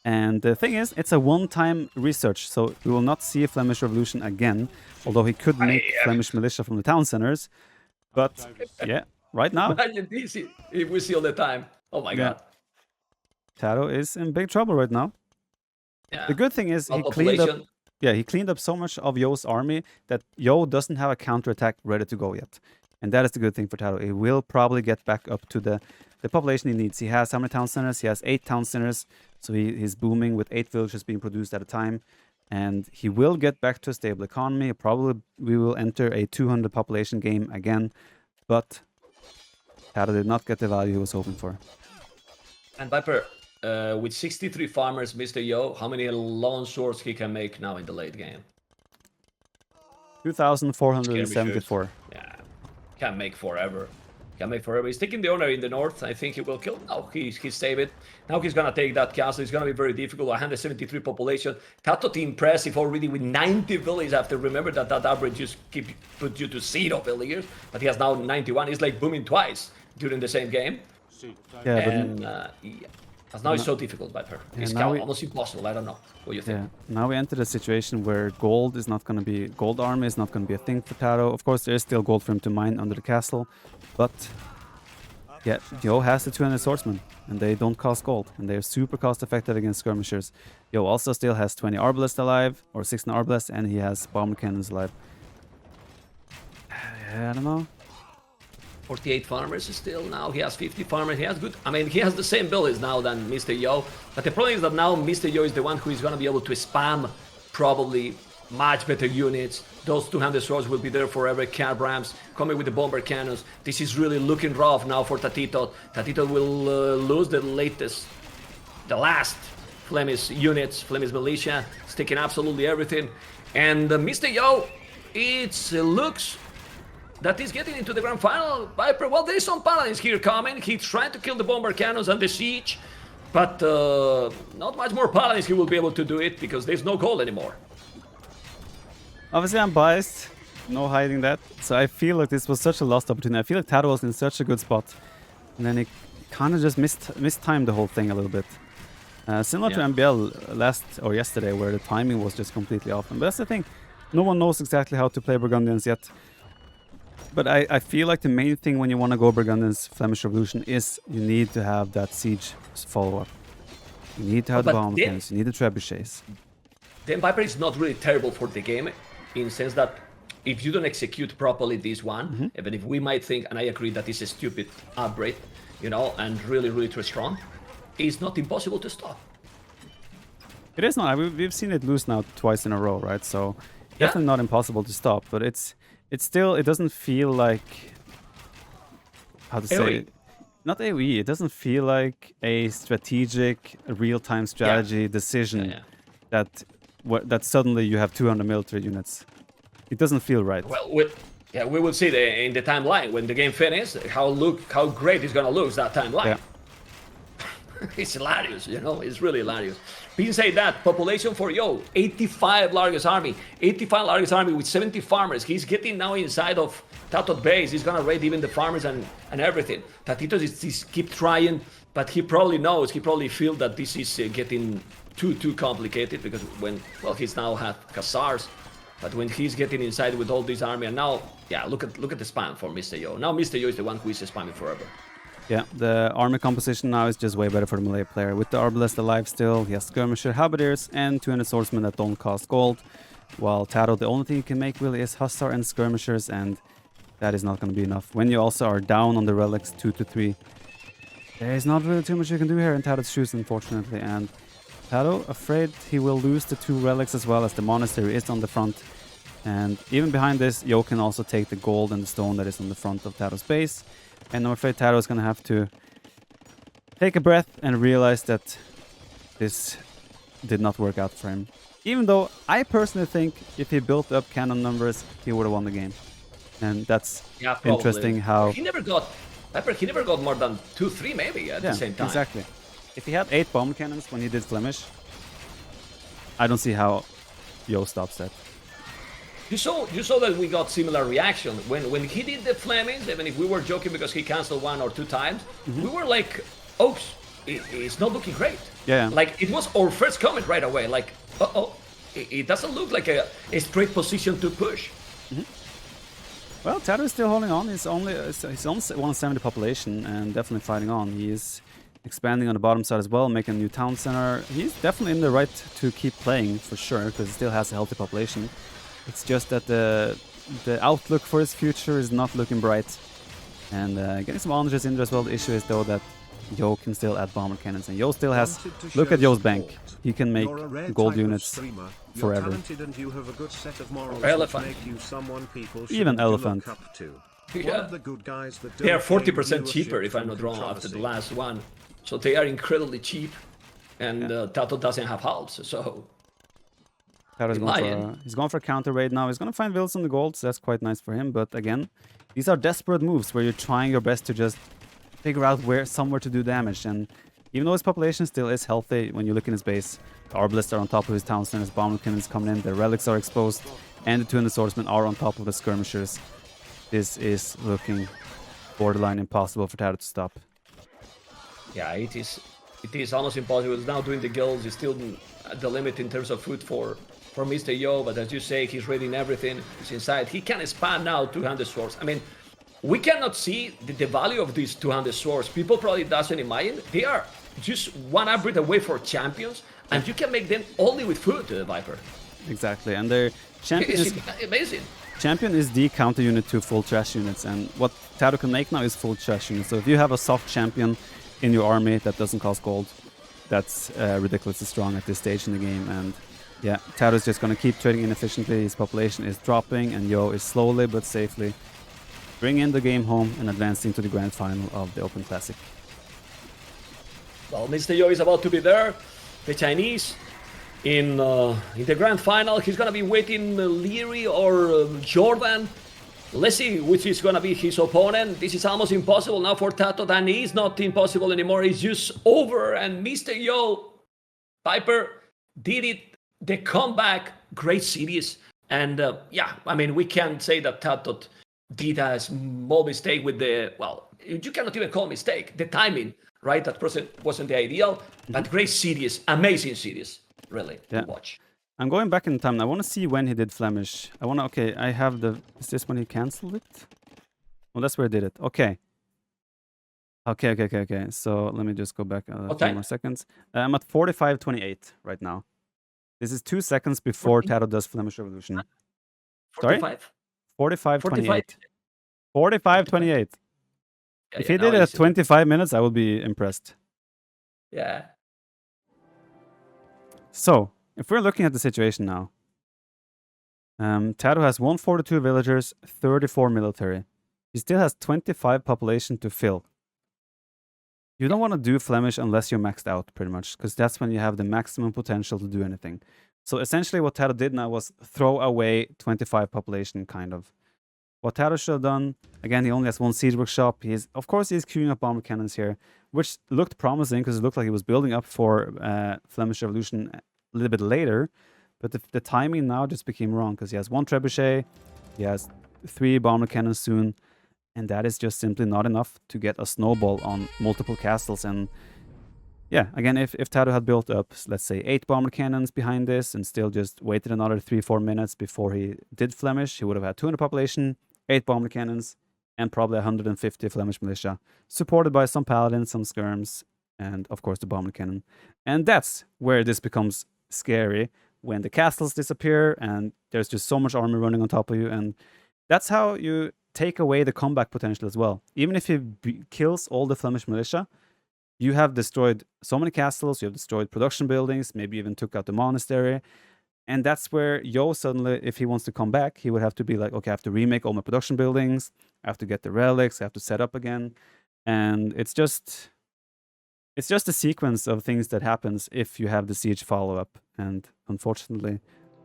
And the thing is, it's a one-time research, so we will not see a Flemish Revolution again, although he could make Flemish militia from the town centers. But yeah, right now, Imagine this if we see all the time. Oh my god. TaToH is in big trouble right now. Yeah. The good thing is All he cleaned up. population. Yeah, he cleaned up so much of Yo's army that Yo doesn't have a counterattack ready to go yet. And that is the good thing for TaToH. He will probably get back up to the population he needs. He has how many town centers? He has 8 town centers. So he's booming with 8 villages being produced at a time. And he will get back to a stable economy. Probably we will enter a 200 population game again. But TaToH did not get the value he was hoping for. And Viper, with 63 farmers, Mr.Yo, how many long swords he can make now in the late game? 2,474. Yeah, can't make forever. Can't make forever. He's taking the honor in the north. I think he will kill. No, he saved it. Now he's gonna take that castle. It's gonna be very difficult. 173 population. TaToH impressive already with 90 villages. After remember that average just put you to 0 villagers, but he has now 91. He's like booming twice during the same game. Yeah, And yeah. As now it's so difficult, Viper. It's almost impossible. I don't know what you think. yeah. Now we entered a situation where gold army is not going to be a thing for TaToH. Of course, there is still gold for him to mine under the castle, but yeah, Yo has the 200 swordsmen, and they don't cost gold, and they're super cost effective against skirmishers. Yo also still has 20 arbalists alive, or 16 arbalists, and he has bomber cannons alive. I don't know. 48 farmers still now. He has 50 farmers. He has good. I mean, he has the same builds now than Mr.Yo. But the problem is that now Mr.Yo is the one who is going to be able to spam probably much better units. Those 200 swords will be there forever. Cabrams coming with the bomber cannons. This is really looking rough now for TaToH. TaToH will lose the last Flemish units, Flemish militia, sticking absolutely everything. And Mr.Yo, it looks that he's getting into the grand final. Viper, well, there is some paladins here coming. He's trying to kill the bomber cannons and the siege, but not much more paladins he will be able to do it because there's no gold anymore. Obviously, I'm biased. No hiding that. So I feel like this was such a lost opportunity. I feel like TaToH was in such a good spot, and then he kind of just mistimed the whole thing a little bit. Similar to MBL yesterday, where the timing was just completely off. But that's the thing. No one knows exactly how to play Burgundians yet. But I feel like the main thing when you want to go Burgundians Flemish Revolution is you need to have that siege follow-up. You need to have the bomb cannons, you need the trebuchets. Then Viper is not really terrible for the game, in the sense that if you don't execute properly this one, even if we might think, and I agree that it's a stupid upgrade, you know, and really too strong, it's not impossible to stop. It is not. We've seen it lose now twice in a row, right? So definitely not impossible to stop, but it's still, it doesn't feel like, how to say it? Not AoE, it doesn't feel like a strategic, real-time strategy decision that suddenly you have 200 military units. It doesn't feel right. Well, we will see in the timeline, when the game finishes, how great it's gonna look, that timeline. Yeah. It's hilarious, you know, it's really hilarious. Being said that, population for Yo, 85 largest army. 85 largest army with 70 farmers. He's getting now inside of TaToH base. He's gonna raid even the farmers and everything. TaToH is keep trying, but he probably knows, he probably feels that this is getting too complicated, because he's now have Khazars, but when he's getting inside with all this army, and now, yeah, look at the spam for Mr.Yo. Now Mr.Yo is the one who is spamming forever. Yeah, the army composition now is just way better for the melee player. With the arbalest alive still, he has skirmisher, halberdiers, and 200 swordsmen that don't cost gold. While TaToH, the only thing he can make really is hussar and skirmishers, and that is not going to be enough. When you also are down on the relics 2 to 3, there is not really too much you can do here in TaToH's shoes, unfortunately. And TaToH, afraid he will lose the 2 relics as well, as the monastery is on the front. And even behind this, Yo can also take the gold and the stone that is on the front of TaToH's base. And I'm afraid TaToH is going to have to take a breath and realize that this did not work out for him. Even though I personally think if he built up cannon numbers, he would have won the game. And that's interesting how... He never got more than 2-3 maybe at the same time. Exactly. If he had 8 bomb cannons when he did Flemish, I don't see how Yo stops that. You saw that we got similar reaction when he did the Flemings. Even if we were joking because he canceled 1 or 2 times, we were like, "Oh, it's not looking great." Yeah. Like it was our first comment right away. Like, it doesn't look like a straight position to push. Well, TaToH is still holding on. He's on 170 population and definitely fighting on. He is expanding on the bottom side as well, making a new town center. He's definitely in the right to keep playing for sure, because he still has a healthy population. It's just that the outlook for his future is not looking bright. And getting some honours in there as well. The issue is though that Yo can still add bomber cannons, and Yo still has... Look at Yo's bank. He can make gold units forever. Elephant. Even Elephant. Yeah. They are 40% cheaper, if I'm not wrong, after the last one. So they are incredibly cheap, and TaToH doesn't have hulks, so... He's going for a counter raid now. He's going to find Wills on the gold, so that's quite nice for him. But again, these are desperate moves where you're trying your best to just figure out somewhere to do damage. And even though his population still is healthy, when you look in his base, the Arbalists are on top of his town center, his bomb cannons coming in, the relics are exposed, and the 200 swordsmen are on top of the skirmishers. This is looking borderline impossible for TaToH to stop. Yeah, it is. It is almost impossible. He's now doing the guilds. He's still at the limit in terms of food for Mr.Yo, but as you say, he's raiding everything. He's inside. He can expand now 200 swords. I mean, we cannot see the value of these 200 swords. People probably doesn't imagine. They are just one upgrade away for champions, and you can make them only with food, Viper. Exactly, and their champion is amazing. Champion is the counter unit to full trash units, and what TaToH can make now is full trash units. So if you have a soft champion in your army that doesn't cost gold, that's ridiculously strong at this stage in the game. And yeah, TaToH is just going to keep trading inefficiently. His population is dropping, and Yo is slowly but safely bringing the game home and advancing to the grand final of the Open Classic. Well, Mr.Yo is about to be there. The Chinese in the grand final. He's gonna be waiting Leary or Jordan. Let's see which is gonna be his opponent. This is almost impossible now for TaToH, and it's not impossible anymore. It's just over, and Mr.Yo, Viper did it. The comeback, great series, and yeah, I mean we can say that TaToH did a small mistake with the, well, you cannot even call mistake, the timing, right? That wasn't the ideal, but great series, amazing series, really, to watch. I'm going back in time. I want to see when he did Flemish. I want to, okay, I have the, is this when he cancelled it? Well, that's where he did it. Okay. Okay. So let me just go back a few more seconds. I'm at 45:28 right now. This is 2 seconds before TaToH does Flemish Revolution. 45? 45:28. 45:28. If he did it at 25 minutes, I would be impressed. Yeah. So, if we're looking at the situation now, TaToH has 142 villagers, 34 military. He still has 25 population to fill. You don't want to do Flemish unless you're maxed out, pretty much, because that's when you have the maximum potential to do anything. So essentially what TaToH did now was throw away 25 population, kind of. What TaToH should have done, again, he only has one siege workshop. Of course, he's queuing up bomber cannons here, which looked promising because it looked like he was building up for Flemish Revolution a little bit later. But the timing now just became wrong because he has one trebuchet, he has 3 bomber cannons soon, and that is just simply not enough to get a snowball on multiple castles. And yeah, again, if TaToH had built up, let's say, 8 bomber cannons behind this and still just waited another 3-4 minutes before he did Flemish, he would have had 200 population, 8 bomber cannons, and probably 150 Flemish militia, supported by some paladins, some skirms, and of course the bomber cannon. And that's where this becomes scary, when the castles disappear and there's just so much army running on top of you. And that's how you take away the comeback potential as well. Even if he kills all the Flemish militia, you have destroyed so many castles, you have destroyed production buildings, maybe even took out the monastery. And that's where Yo suddenly, if he wants to come back, he would have to be like, okay, I have to remake all my production buildings, I have to get the relics, I have to set up again. And it's just a sequence of things that happens if you have the siege follow-up. And unfortunately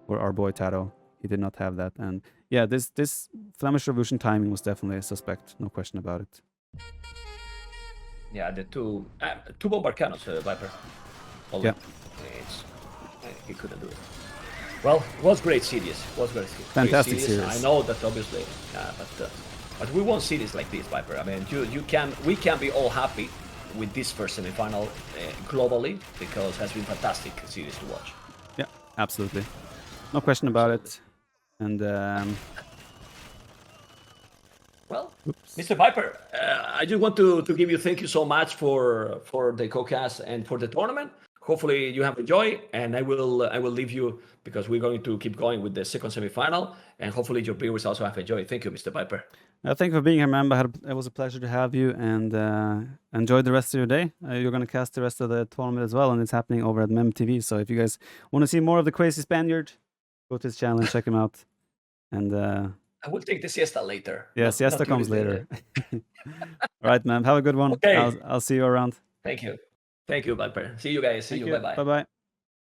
for our boy TaToH, he did not have that. And yeah, this Flemish Revolution timing was definitely a suspect, no question about it. Yeah, the two bomber cannons, Viper. Yeah. He couldn't do it. Well, it was great series. Fantastic series. I know that obviously, but we want series like this, Viper. I mean, we can be all happy with this first semifinal globally, because it has been fantastic series to watch. Yeah, absolutely, no question about it. And well, Mr. Viper, I just want to give you thank you so much for the co-cast and for the tournament. Hopefully you have enjoyed, and I will leave you because we're going to keep going with the second semifinal, and hopefully your viewers also have enjoyed. Thank you, Mr. Viper. Thank you for being here, man. It was a pleasure to have you, and enjoy the rest of your day. You're going to cast the rest of the tournament as well, and it's happening over at Mem TV. So if you guys want to see more of the crazy Spaniard, go to his channel and check him out. And I will take the siesta later. Yeah, siesta comes later. All right, man. Have a good one. Okay. I'll see you around. Thank you. Thank you, Viper. See you guys. See you. Bye-bye. Bye-bye.